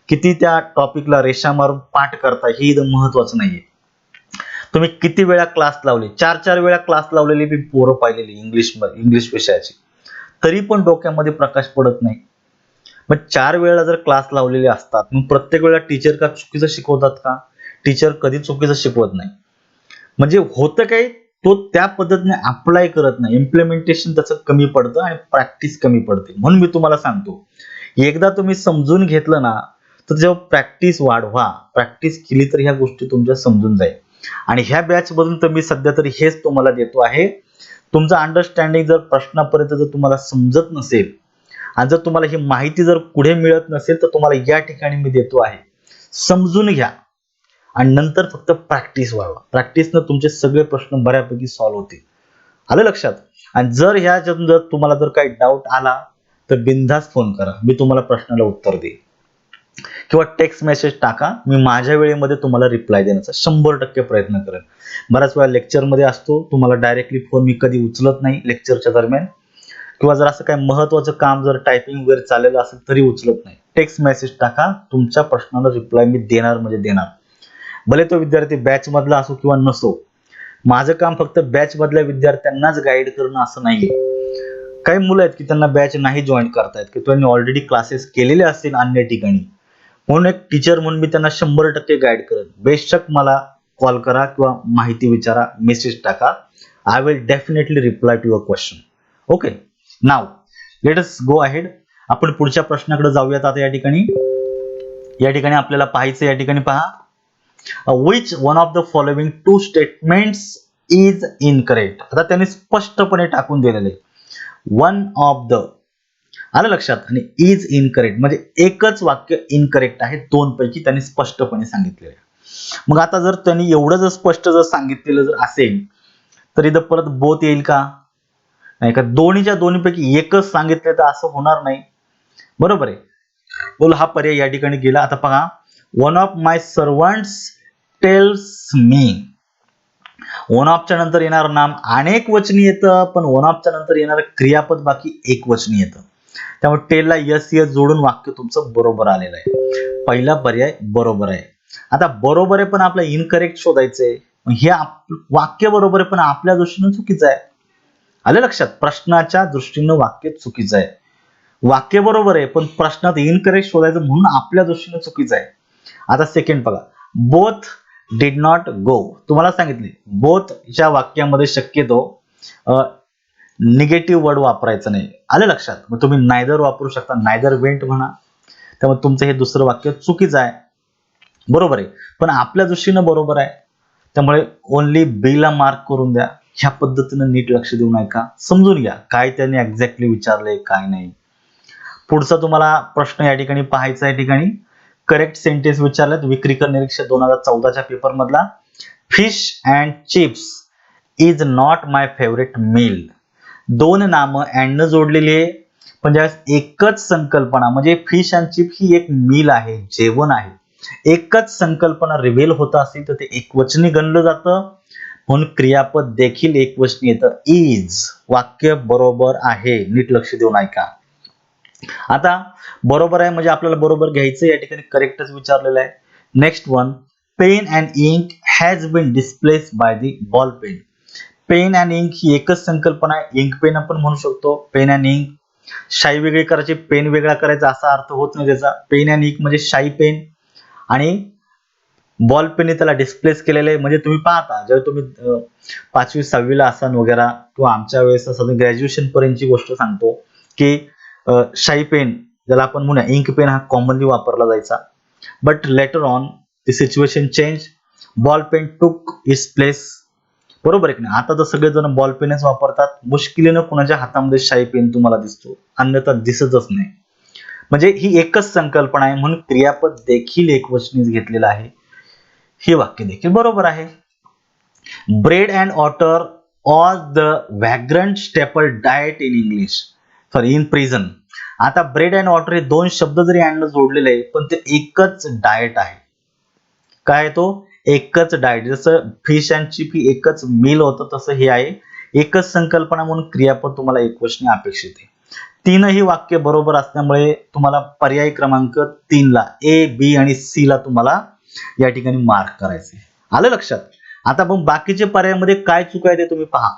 किती त्या टॉपिकला रेषा मारून पाठ करताय, हे महत्वाचं नाहीये. तुम्ही किती वेळा क्लास लावले, 4 वेळा क्लास लावलेली मी पोरं पाहिलेली इंग्लिश विषयाची, तरी पण डोक्यामध्ये प्रकाश पडत नाही. मग 4 वेळा जर क्लास लावलेले असतात, मग प्रत्येक वेळा टीचर का चुकीचं शिकवतात का? टीचर कधी चुकीचं शिकवत नाही. म्हणजे होतं काय, तो त्या पद्धतीने अप्लाय करत नाही, इम्प्लिमेंटेशन त्याचं कमी पडतं आणि प्रॅक्टिस कमी पडते. म्हणून मी तुम्हाला सांगतो, एकदा तुम्ही समजून घेतलं ना, तर जेव्हा प्रॅक्टिस वाढवा, प्रॅक्टिस केली तर ह्या गोष्टी तुमच्या समजून जाईल. आणि ह्या बॅच मधून तर मी सध्या तरी हेच तुम्हाला देतो आहे. तुमचं अंडरस्टँडिंग जर प्रश्नापर्यंत जर तुम्हाला समजत नसेल आणि जर तुम्हाला ही माहिती जर पुढे मिळत नसेल तर तुम्हाला या ठिकाणी मी देतो आहे, समजून घ्या आणि नंतर फक्त प्रॅक्टिस व्हावा. प्रॅक्टिसनं तुमचे सगळे प्रश्न बऱ्यापैकी सॉल्व्ह होतील. आलं लक्षात? आणि जर ह्याच्यातून जर तुम्हाला जर काही डाऊट आला तर बिनधास्त फोन करा, मी तुम्हाला प्रश्नाला उत्तर देईन किंवा टेक्स्ट मेसेज टाका. मी माझ्या वेळेमध्ये तुम्हाला रिप्लाय देण्याचा 100% प्रयत्न करेन. बऱ्याच वेळा लेक्चरमध्ये असतो, तुम्हाला डायरेक्टली फोन मी कधी उचलत नाही लेक्चरच्या दरम्यान, किंवा जर असं काही महत्वाचं काम जर टायपिंग वगैरे चाललेलं असेल तरी उचलत नाही. टेक्स्ट मेसेज टाका, तुमच्या प्रश्नाला रिप्लाय मी देणार म्हणजे देणार. भले तो विद्यार्थी बॅच मधला असो किंवा नसो. माझं काम फक्त बॅच मधल्या विद्यार्थ्यांनाच गाईड करणं असं नाहीये. काही मुलं आहेत की त्यांना बॅच नाही जॉईन करतायत की त्यांनी ऑलरेडी क्लासेस केलेले असतील अन्य ठिकाणी, म्हणून एक टीचर म्हणून मी त्यांना 100% गाईड करेन. बेशक मला कॉल करा किंवा माहिती विचारा, मेसेज टाका. I will definitely reply to your question. Okay, now let us go ahead. आपण पुढच्या प्रश्नाकडे जाऊयात. आता या ठिकाणी आपल्याला पाहायचं, या ठिकाणी पहा, which one of the following two statements is incorrect. आता त्यांनी स्पष्टपणे टाकून दिलेले वन ऑफ द, आलं लक्षात, आणि इज इनकरेक्ट म्हणजे एकच वाक्य इनकरेक्ट आहे, दोन पैकी त्यांनी स्पष्टपणे सांगितलेले. मग आता जर त्यांनी एवढं जर स्पष्ट जर सांगितलेलं जर असेल तर इथं परत बोथ येईल का? नाही का? दोन्हीच्या दोन्हीपैकी एकच सांगितलं तर असं होणार नाही, बरोबर आहे. बोल, हा पर्याय या ठिकाणी गेला. आता पहा, one of my servants tells me. One ऑफच्या नंतर येणार नाम अनेक वचनी येतं, पण वन ऑफच्या नंतर येणार क्रियापद बाकी एक वचनी येतं. त्यामुळे टेलला यस यस जोडून वाक्य तुमचं बरोबर आलेलं आहे. पहिला पर्याय बरोबर आहे. आता बरोबर आहे पण आपल्याला इनकरेक्ट शोधायचंय. हे वाक्य बरोबर आहे पण आपल्या दृष्टीनं चुकीचं आहे. आलं लक्षात? प्रश्नाच्या दृष्टीनं वाक्य चुकीचं आहे. वाक्य बरोबर आहे पण प्रश्नात इनकरेक्ट शोधायचं म्हणून आपल्या दृष्टीनं चुकीचं आहे. आता सेकंड बघा, बोथ डिड नॉट गो. तुम्हाला सांगितले बोथ च्या वाक्यामध्ये शक्यतो निगेटिव्ह वर्ड वापरायचं नाही. आलं लक्षात? मग तुम्ही नायदर वापरू शकता, नायदर वेंट म्हणा. त्यामुळे तुमचं हे दुसरं वाक्य चुकीचं आहे. बरोबर आहे पण आपल्या दृष्टीनं बरोबर आहे. त्यामुळे ओनली बी ला मार्क करून द्या. ह्या पद्धतीनं नीट लक्ष देऊन ऐका, समजून घ्या काय त्यांनी एक्झॅक्टली विचारलंय काय नाही. पुढचा तुम्हाला प्रश्न या ठिकाणी पाहायचा. या ठिकाणी करेक्ट सेंटेन्स विचारलेत विक्रीकर निरीक्षक 2014च्या पेपर मधला. Fish and chips is not my favourite meal. दोन नामं अँड न जोडलेली आहे, पण ज्यावेळेस एकच संकल्पना म्हणजे फिश अँड चिप ही एक मील आहे, जेवण आहे, एकच संकल्पना रिव्हील होत असेल तर ते एकवचनी गणलं जातं, म्हणून क्रियापद देखील एकवचनी येतं. इज वाक्य बरोबर आहे. नीट लक्ष देऊन ऐका. आता बरोबर आहे म्हणजे आपल्याला बरोबर घ्यायचं, या ठिकाणी करेक्टच विचारलेलं आहे. Next one, pen and ink has been displaced by the ball pen. Pen and ink ही एकच संकल्पना आहे. इंक पेन आपण म्हणू शकतो, पेन अँड इंक. शाई वेगळी करायची, पेन वेगळा करायचा असा अर्थ होत नाही त्याचा. पेन अँड इंक म्हणजे शाई पेन आणि बॉल पेनने त्याला डिस्प्लेस केलेलं आहे. म्हणजे तुम्ही पाहता जेव्हा तुम्ही 5वी 6वी ला असाल वगैरे किंवा आमच्या वेळेस असं ग्रॅज्युएशन पर्यंतची गोष्ट सांगतो की शाई पेन ज्याला आपण म्हणूया इंक पेन हा कॉमनली वापरला जायचा. But later on the situation change, ball pen took its place. बरोबर आहे की नाही? आता तर सगळेजण बॉल पेनच वापरतात. मुश्किलीनं कुणाच्या हातामध्ये शाई पेन तुम्हाला दिसतो, अन्यथा दिसतच नाही. म्हणजे ही एकच संकल्पना आहे म्हणून क्रियापद देखील एकवचनीच घेतलेलं आहे. हे वाक्य देखील बरोबर आहे. Bread and water was the vagrant staple diet in English, sorry in prison. आता ब्रेड अँड वॉटर हे दोन शब्द जरी अँड जोडलेले आहे पण ते एकच डाएट आहे. काय तो? एकच डाएट. जसं फिश अँड चिप ही एकच मील होतं तसं हे आहे एकच संकल्पना म्हणून क्रियापद तुम्हाला एकवचनी अपेक्षित आहे. तीनही वाक्य बरोबर असल्यामुळे तुम्हाला पर्याय क्रमांक 3 ला ए बी आणि सी ला तुम्हाला या ठिकाणी मार्क करायचे. आलं लक्षात? आता मग बाकीचे पर्यायामध्ये काय चूक आहे ते तुम्ही पहा.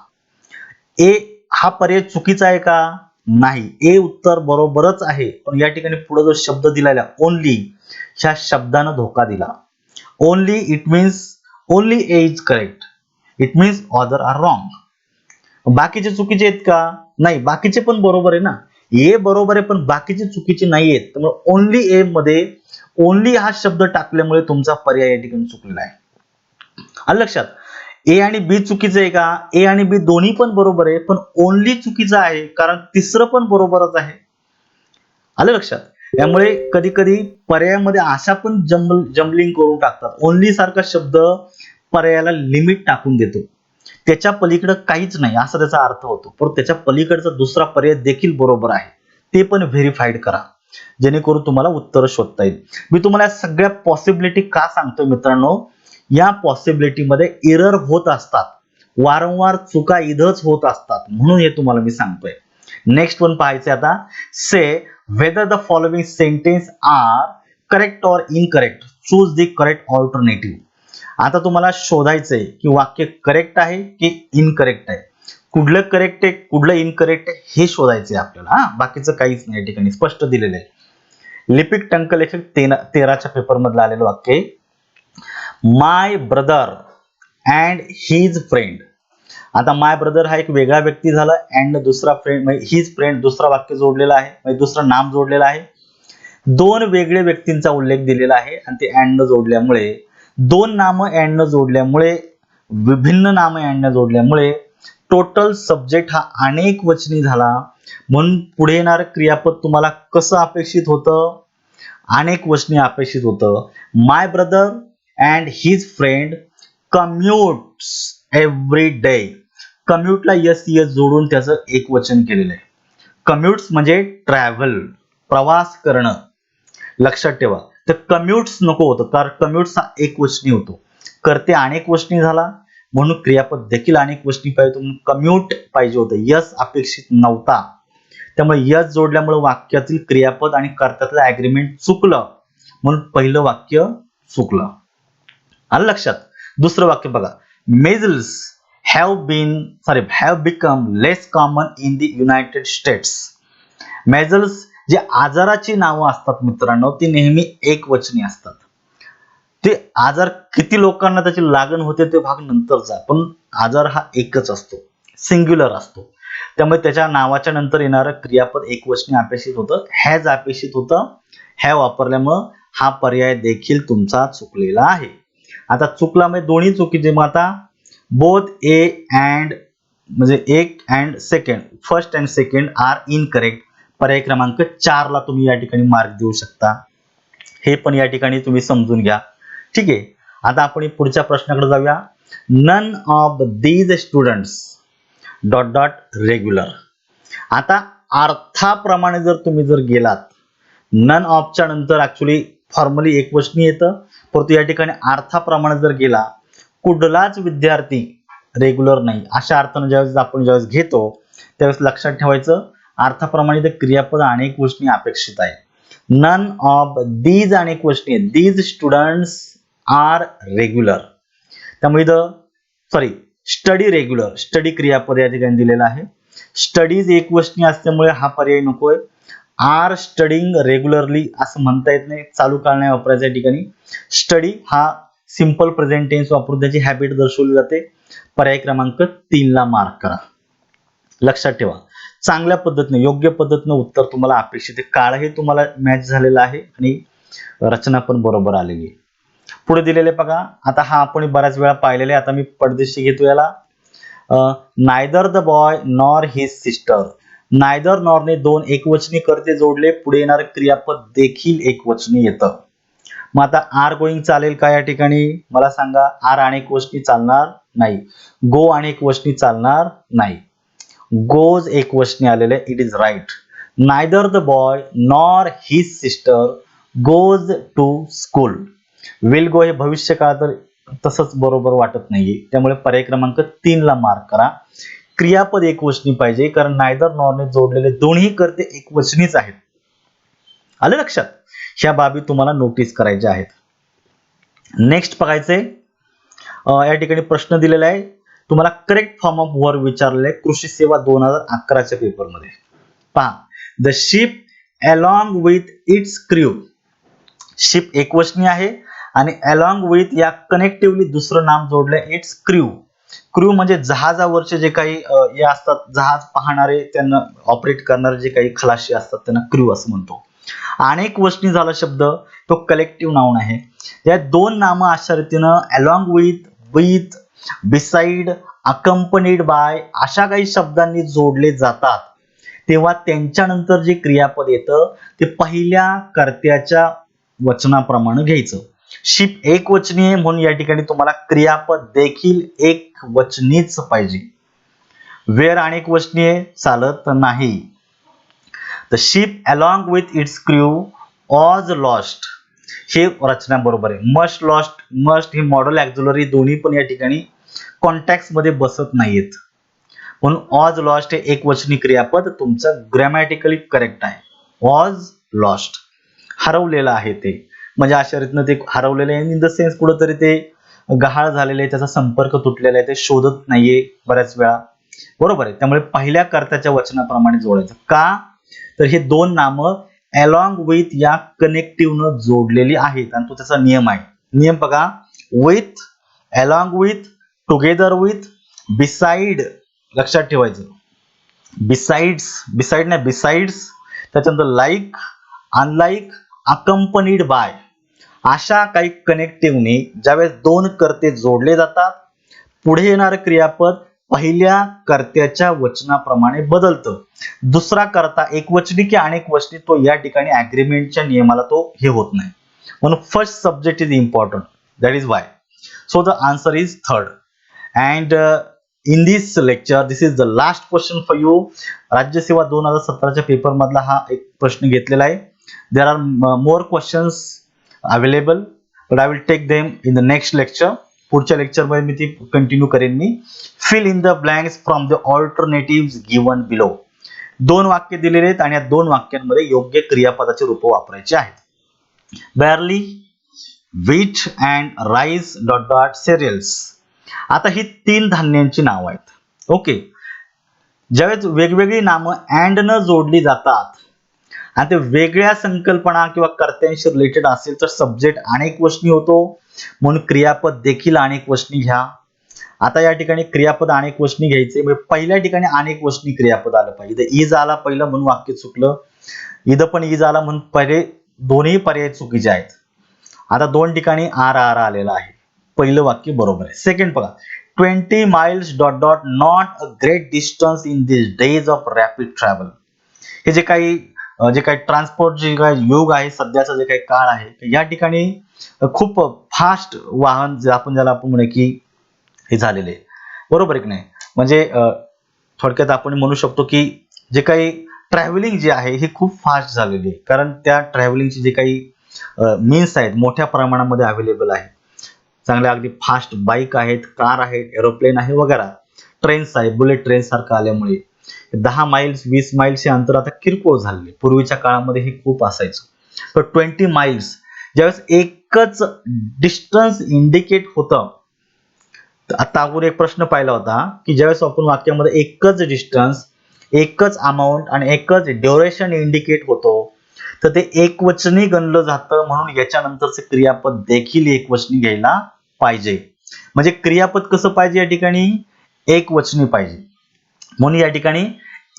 ए हा पर्याय चुकीचा आहे का? नाही. ए उत्तर बरोबरच आहे पण या ठिकाणी पुढे जो शब्द दिलेला ओनली, ह्या शब्दानं धोका दिला. Only it means only A is correct, it means other are wrong. बाकीचे चुकीचे आहेत का? नाही, बाकीचे पण बरोबर आहे ना. ए बरोबर आहे पण बाकीचे चुकीचे नाही आहेत. त्यामुळे ओनली ए मध्ये ओनली हा शब्द टाकल्यामुळे तुमचा पर्याय या ठिकाणी चुकलेला आहे. आलं लक्षात? ए आणि बी चुकीचं आहे का? ए आणि बी दोन्ही पण बरोबर आहे, पण ओनली चुकीचं आहे कारण तिसरं पण बरोबरच आहे. आलं लक्षात? त्यामुळे कधी कधी पर्यायामध्ये अशा पण जम्बलिंग करून टाकतात. ओनली सारखा शब्द पर्यायाला लिमिट टाकून देतो. त्याच्या पलीकडे काहीच नाही असा त्याचा अर्थ होतो. पण त्याच्या पलीकडचा दुसरा पर्याय देखील बरोबर आहे. ते पण व्हेरीफाईड करा. जेणेकरून तुम्हाला उत्तर शोधता येईल. मी तुम्हाला या सगळ्या पॉसिबिलिटी का सांगतोय मित्रांनो? या पॉसिबिलिटी मध्ये एरर होत असतात. वारंवार चुका इथंच होत असतात. म्हणून हे तुम्हाला मी सांगतोय. नेक्स्ट वन पाहायचे आता. से whether the following sentence are correct or incorrect. Choose the correct alternative. आता तुम्हाला शोधायचंय की वाक्य करेक्ट आहे की इनकरेक्ट आहे. कुठलं करेक्ट आहे कुठलं इनकरेक्ट आहे हे शोधायचंय आपल्याला. बाकीचं काहीच नाही. या ठिकाणी स्पष्ट दिलेलं आहे. लिपिक टंकलेखक 13च्या पेपर मधलं आलेलं वाक्य आहे. माय ब्रदर अँड हिज फ्रेंड. आता माय ब्रदर हा एक वेगळा व्यक्ती झाला अँड दुसरा फ्रेंड म्हणजे हिज फ्रेंड दुसरा वाक्य जोडलेला आहे म्हणजे दुसरं नाम जोडलेलं आहे. दोन वेगळे व्यक्तींचा उल्लेख दिलेला आहे आणि ते अँड जोडल्यामुळे दोन नामं अँड जोडल्यामुळे विभिन्न नामं अँड जोडल्यामुळे टोटल सब्जेक्ट हा अनेक वचनी झाला. म्हणून पुढे येणारं क्रियापद तुम्हाला कसं अपेक्षित होतं? अनेक वचनी अपेक्षित होतं. My brother and his friend commutes every day. कम्युटला यस यस जोडून त्याचं एक वचन केलेलं आहे. कम्युट्स म्हणजे ट्रॅव्हल प्रवास करणं. लक्षात ठेवा. तर कम्युट्स नको होतं कारण कम्युट्स हा एक वचनी होतो. करते अनेक वचनी झाला म्हणून क्रियापद देखील अनेक वचनी पाहिजे म्हणून कम्युट पाहिजे होतं. यस अपेक्षित नव्हता. त्यामुळे यस जोडल्यामुळे वाक्यातील क्रियापद आणि कर्त्यातलं ऍग्रीमेंट चुकलं म्हणून पहिलं वाक्य चुकलं. आलं लक्षात? दुसरं वाक्य बघा. Measles have become less common in the United States. Measles जे आजाराची नावं असतात मित्रांनो ती नेहमी एक वचनी असतात. ते आजार किती लोकांना त्याची लागण होते ते भाग नंतरचा, पण आजार हा एकच असतो, सिंग्युलर असतो. त्यामुळे त्याच्या नावाच्या नंतर येणारं क्रियापद एकवचनी अपेक्षित होतं. हॅज अपेक्षित होतं. हॅव वापरल्यामुळं हा पर्याय देखील तुमचा चुकलेला आहे. आता चुकला म्हणजे दोन्ही चुकीचे. मग आता बोथ ए अँड म्हणजे एक and second first and second are incorrect. पर्याय क्रमांक 4 ला तुम्ही या ठिकाणी मार्क देऊ शकता. हे पण या ठिकाणी तुम्ही समजून घ्या. ठीक आहे. आता आपण पुढच्या प्रश्नाकडे जाऊया. None of these students dot dot regular. आता अर्थाप्रमाणे जर तुम्ही जर गेलात नन ऑफच्या नंतर ऍक्च्युली फॉर्मली एकवचनी येतं, परंतु या ठिकाणी अर्थाप्रमाणे जर गेला कुठलाच विद्यार्थी रेग्युलर नाही अशा अर्थानं ज्यावेळेस घेतो त्यावेळेस लक्षात ठेवायचं अर्थाप्रमाणे ते क्रियापद अनेक गोष्टी अपेक्षित आहे. नन ऑफ दीज अनेक गोष्टी आहेत. These students are regular. त्यामुळे स्टडी रेग्युलर स्टडी क्रियापद या ठिकाणी दिलेलं आहे. स्टडीज एक गोष्टी असल्यामुळे हा पर्याय नकोय. आर स्टडिंग रेग्युलरली असं म्हणता येत नाही. चालू काळ नाही वापरायचा या ठिकाणी. स्टडी हा सिंपल प्रेझेंट टेन्स वापरून त्याची हॅबिट दर्शवली जाते. पर्याय क्रमांक 3 ला मार्क करा. लक्षात ठेवा. चांगल्या पद्धतीने योग्य पद्धतीने उत्तर तुम्हाला अपेक्षित आहे. काळही तुम्हाला मॅच झालेला आहे आणि रचना पण बरोबर आलेली आहे. पुढे दिलेले बघा. आता हा आपण बऱ्याच वेळा पाहिलेला आहे. आता मी पडदेशी घेतो याला. Neither the boy nor his sister. Neither नॉरने दोन एकवचनी कर्ते जोडले. पुढे येणारे क्रियापद देखील एकवचनी येतं. मग आता आर गोईंग चालेल का या ठिकाणी मला सांगा. आर अनेक वचनी चालणार नाही. गो अनेक वचनी चालणार नाही. गोज एक वचनी आलेले. It is right. Neither the boy nor his sister goes to school. Will go हे भविष्य काळ तर तसंच बरोबर वाटत नाहीये. त्यामुळे पर्याय क्रमांक 3 ला मार्क करा. क्रियापद एकवचनी पाहिजे कारण नायदर नॉरने जोडलेले दोन्ही कर्ते एकवचनीच आहेत. आलं लक्षात? ह्या बाबी तुम्हाला नोटीस करायच्या आहेत. नेक्स्ट बघायचंय. या ठिकाणी प्रश्न दिलेला आहे तुम्हाला करेक्ट फॉर्म ऑफ वर्ब विचारलेला आहे कृषी सेवा 2011च्या पेपरमध्ये. पहा. The ship along with its crew. Ship एकवचनी आहे आणि अलॉंग विथ या कनेक्टिव्हली दुसरं नाम जोडलंय इट्स क्रू. क्रू म्हणजे जहाजावरचे जे काही हे असतात जहाज पाहणारे त्यांना ऑपरेट करणारे जे काही खलाशी असतात त्यांना क्रू असं म्हणतो. अनेक वचनी झाला शब्द तो कलेक्टिव्ह नाउन आहे. या दोन नामं अशा रीतीनं along with with, beside, accompanied by अशा काही शब्दांनी जोडले जातात तेव्हा त्यांच्यानंतर जे क्रियापद येतं ते पहिल्या कर्त्याच्या वचनाप्रमाणे घ्यायचं. शिप एक वचनी आहे म्हणून या ठिकाणी तुम्हाला क्रियापद देखील एक वचनीच पाहिजे. वेअर अनेक वचनी आहे चालत नाही. The ship along with its crew was lost, हे रचना बरोबर आहे. मस्ट लॉस्ट, मस्ट हे मॉडल ॲक्झिलरी दोन्ही पण या ठिकाणी कॉन्टॅक्ट मध्ये बसत नाहीत म्हणून वॉज लॉस्ट हे एक वचनी क्रियापद तुमचं ग्रॅमॅटिकली करेक्ट आहे. वॉज लॉस्ट हरवलेलं आहे ते, म्हणजे अशा रीतीनं ते हरवलेलं आहे इन द सेन्स कुठंतरी ते गहाळ झालेले आहे, त्याचा संपर्क तुटलेला आहे, ते शोधत नाहीये बऱ्याच वेळा. बरोबर आहे. त्यामुळे पहिल्या कर्त्याच्या वचनाप्रमाणे जोडायचं. का तर हे दोन नामं अलॉंग विथ या कनेक्टिव्हनं जोडलेली आहेत आणि तो त्याचा नियम आहे. नियम बघा, with, along with, together with, beside लक्षात ठेवायचं. बिसाइड्स, बिसाइड नाही बिसाइड्स, त्याच्यानंतर लाईक, अनलाईक, अकंपनीड बाय अशा काही कनेक्टिव्हने ज्यावेळेस दोन कर्ते जोडले जातात पुढे येणारं क्रियापद पहिल्या कर्त्याच्या वचनाप्रमाणे बदलतं. दुसरा कर्ता एकवचनी की अनेक वचनी तो या ठिकाणी अग्रीमेंटच्या नियमाला तो हे होत नाही म्हणून first subject is important. That is why. So the answer is third. And in this lecture this is the last question for you. राज्यसेवा 2017च्या पेपर मधला हा एक प्रश्न घेतलेला आहे. There are more questions available but I will take them in the next lecture. पुढच्या lecture मध्ये मी ती कंटिन्यू करेन मी. Fill in the blanks from the alternative given below. दोन वाक्य दिलेले आहेत आणि या दोन वाक्यांमध्ये योग्य क्रियापदाची रूप वापरायची आहेत. Barley, wheat and rice dot dot cereals. आता ही तीन धान्यांची नावं आहेत. ओके. ज्यावेळेस वेगवेगळी नामं अँड न जोडली जातात आणि ते वेगळ्या संकल्पना किंवा कर्त्यांशी रिलेटेड असेल तर सब्जेक्ट अनेक वचनी होतो म्हणून क्रियापद देखील अनेक वचनी घ्या. आता या ठिकाणी क्रियापद अनेक वचनी घ्यायचे म्हणजे पहिल्या ठिकाणी अनेक वचनी क्रियापद आलं पाहिजे. इज आला पहिलं म्हणून वाक्य चुकलं. इथं पण इज आला म्हणून पहिले दोन्ही पर्याय चुकीचे आहेत. आता दोन ठिकाणी आर आर आलेला आहे. पहिलं वाक्य बरोबर आहे. सेकंड बघा, 20 miles dot dot not a great distance in this days of rapid travel. हे जे काही ट्रान्सपोर्ट जे काही युग आहे सध्याचा जे काही काळ आहे या ठिकाणी खूप फास्ट वाहन ज्याला आपण म्हणू की हे झालेले बरोबर आहे की नाही. म्हणजे थोडक्यात आपण म्हणू शकतो की जे काही ट्रॅव्हलिंग जे आहे हे खूप फास्ट झालेली आहे कारण त्या ट्रॅव्हलिंगचे जे काही मीन्स आहेत मोठ्या प्रमाणामध्ये अवेलेबल आहे. चांगल्या अगदी फास्ट बाईक आहेत, कार आहेत, एरोप्लेन आहे वगैरे, ट्रेन्स आहे, बुलेट ट्रेन सारखं आल्यामुळे 10 मैल्स 20 मैल्स हे अंतर आता किरकोळ झाले. पूर्वीच्या काळामध्ये हे खूप असायचं. तर 20 मैल्स ज्यावेळेस एकच डिस्टन्स इंडिकेट होतं. आता अगोदर एक प्रश्न पाहिला होता की ज्यावेळेस आपण वाक्यामध्ये एकच डिस्टन्स, एकच अमाऊंट आणि एकच ड्युरेशन इंडिकेट होतो तर ते एकवचनी गणलं जातं म्हणून याच्यानंतरचे क्रियापद देखील एकवचनी घ्यायला पाहिजे. म्हणजे क्रियापद कसं पाहिजे या ठिकाणी एकवचनी पाहिजे म्हणून या ठिकाणी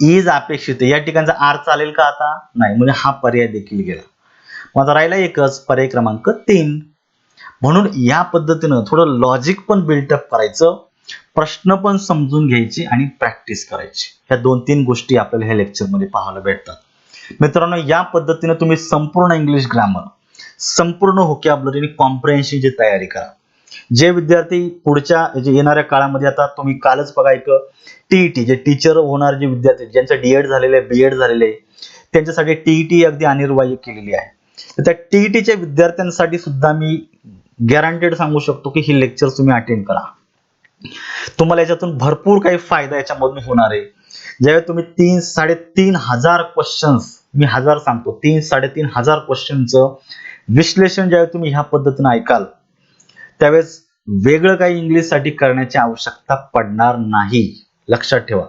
इज अपेक्षित आहे. या ठिकाणचा आर चालेल का आता नाही म्हणजे हा पर्याय देखील गेला. मग आता राहिला एकच पर्याय क्रमांक 3. म्हणून या पद्धतीनं थोडं लॉजिक पण बिल्टअप करायचं, प्रश्न पण समजून घ्यायचे आणि प्रॅक्टिस करायची. ह्या 2-3 गोष्टी आपल्याला ह्या लेक्चरमध्ये पाहायला भेटतात. मित्रांनो या पद्धतीने तुम्ही संपूर्ण इंग्लिश ग्रामर, संपूर्ण व्होकॅब्युलरी आणि कॉम्प्रिहेन्शनची तयारी करा. जे विद्यार्थी पुढच्या येणाऱ्या काळामध्ये आता तुम्ही कालच बघा एक टीईटी जे टीचर होणार जे विद्यार्थी ज्यांचं डीएड झालेलं आहे, बीएड झालेलं आहे त्यांच्यासाठी टीईटी अगदी अनिवार्य केलेली आहे. तर त्या टीईटीच्या विद्यार्थ्यांसाठी सुद्धा मी गॅरंटेड सांगू शकतो की ही लेक्चर तुम्ही अटेंड करा. तुम्हाला याच्यातून भरपूर काही फायदा याच्यामधून होणार आहे. ज्यावेळेस तुम्ही 3,000-3,500 क्वेश्चन्स, मी हजार सांगतो 3,000-3,500 क्वेश्चनचं विश्लेषण ज्यावेळेस तुम्ही ह्या पद्धतीने ऐकाल त्यावेळेस वेगळं काही इंग्लिशसाठी करण्याची आवश्यकता पडणार नाही. लक्षात ठेवा.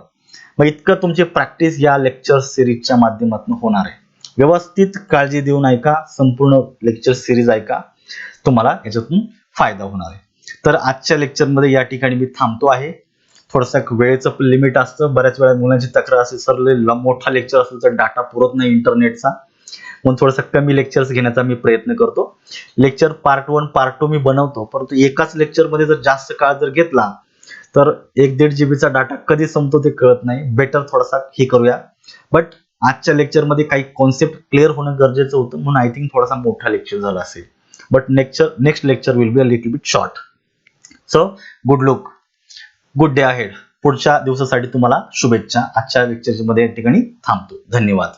मग इतकं तुमची प्रॅक्टिस या लेक्चर सिरीजच्या माध्यमातून होणार आहे. व्यवस्थित काळजी देऊन ऐका, संपूर्ण लेक्चर सिरीज ऐका, तुम्हाला याच्यातून फायदा होणार आहे. तर आजच्या लेक्चरमध्ये या ठिकाणी मी थांबतो आहे. थोडंसं वेळेचं लिमिट असतं. बऱ्याच वेळा मुलांची तक्रार असेल सर मोठा लेक्चर असेल तर डाटा पुरत नाही इंटरनेटचा. म्हणून थोडंसं कमी लेक्चर्स घेण्याचा मी प्रयत्न करतो. लेक्चर पार्ट 1 पार्ट 2 मी बनवतो, परंतु एकाच लेक्चरमध्ये जर जास्त काळ जर घेतला तर 1-1.5 जीबीचा डाटा कधी संपतो ते कळत नाही. बेटर थोडासा हे करूया. बट आजच्या लेक्चरमध्ये काही कॉन्सेप्ट क्लिअर होणं गरजेचं होतं, म्हणून आय थिंक थोडासा मोठा लेक्चर झाला असेल. But next lecture will be a little bit short. So good look, good day ahead. पुढच्या दिवसासाठी तुम्हाला शुभेच्छा. आजच्या लेक्चरमध्ये या ठिकाणी थांबतो. धन्यवाद.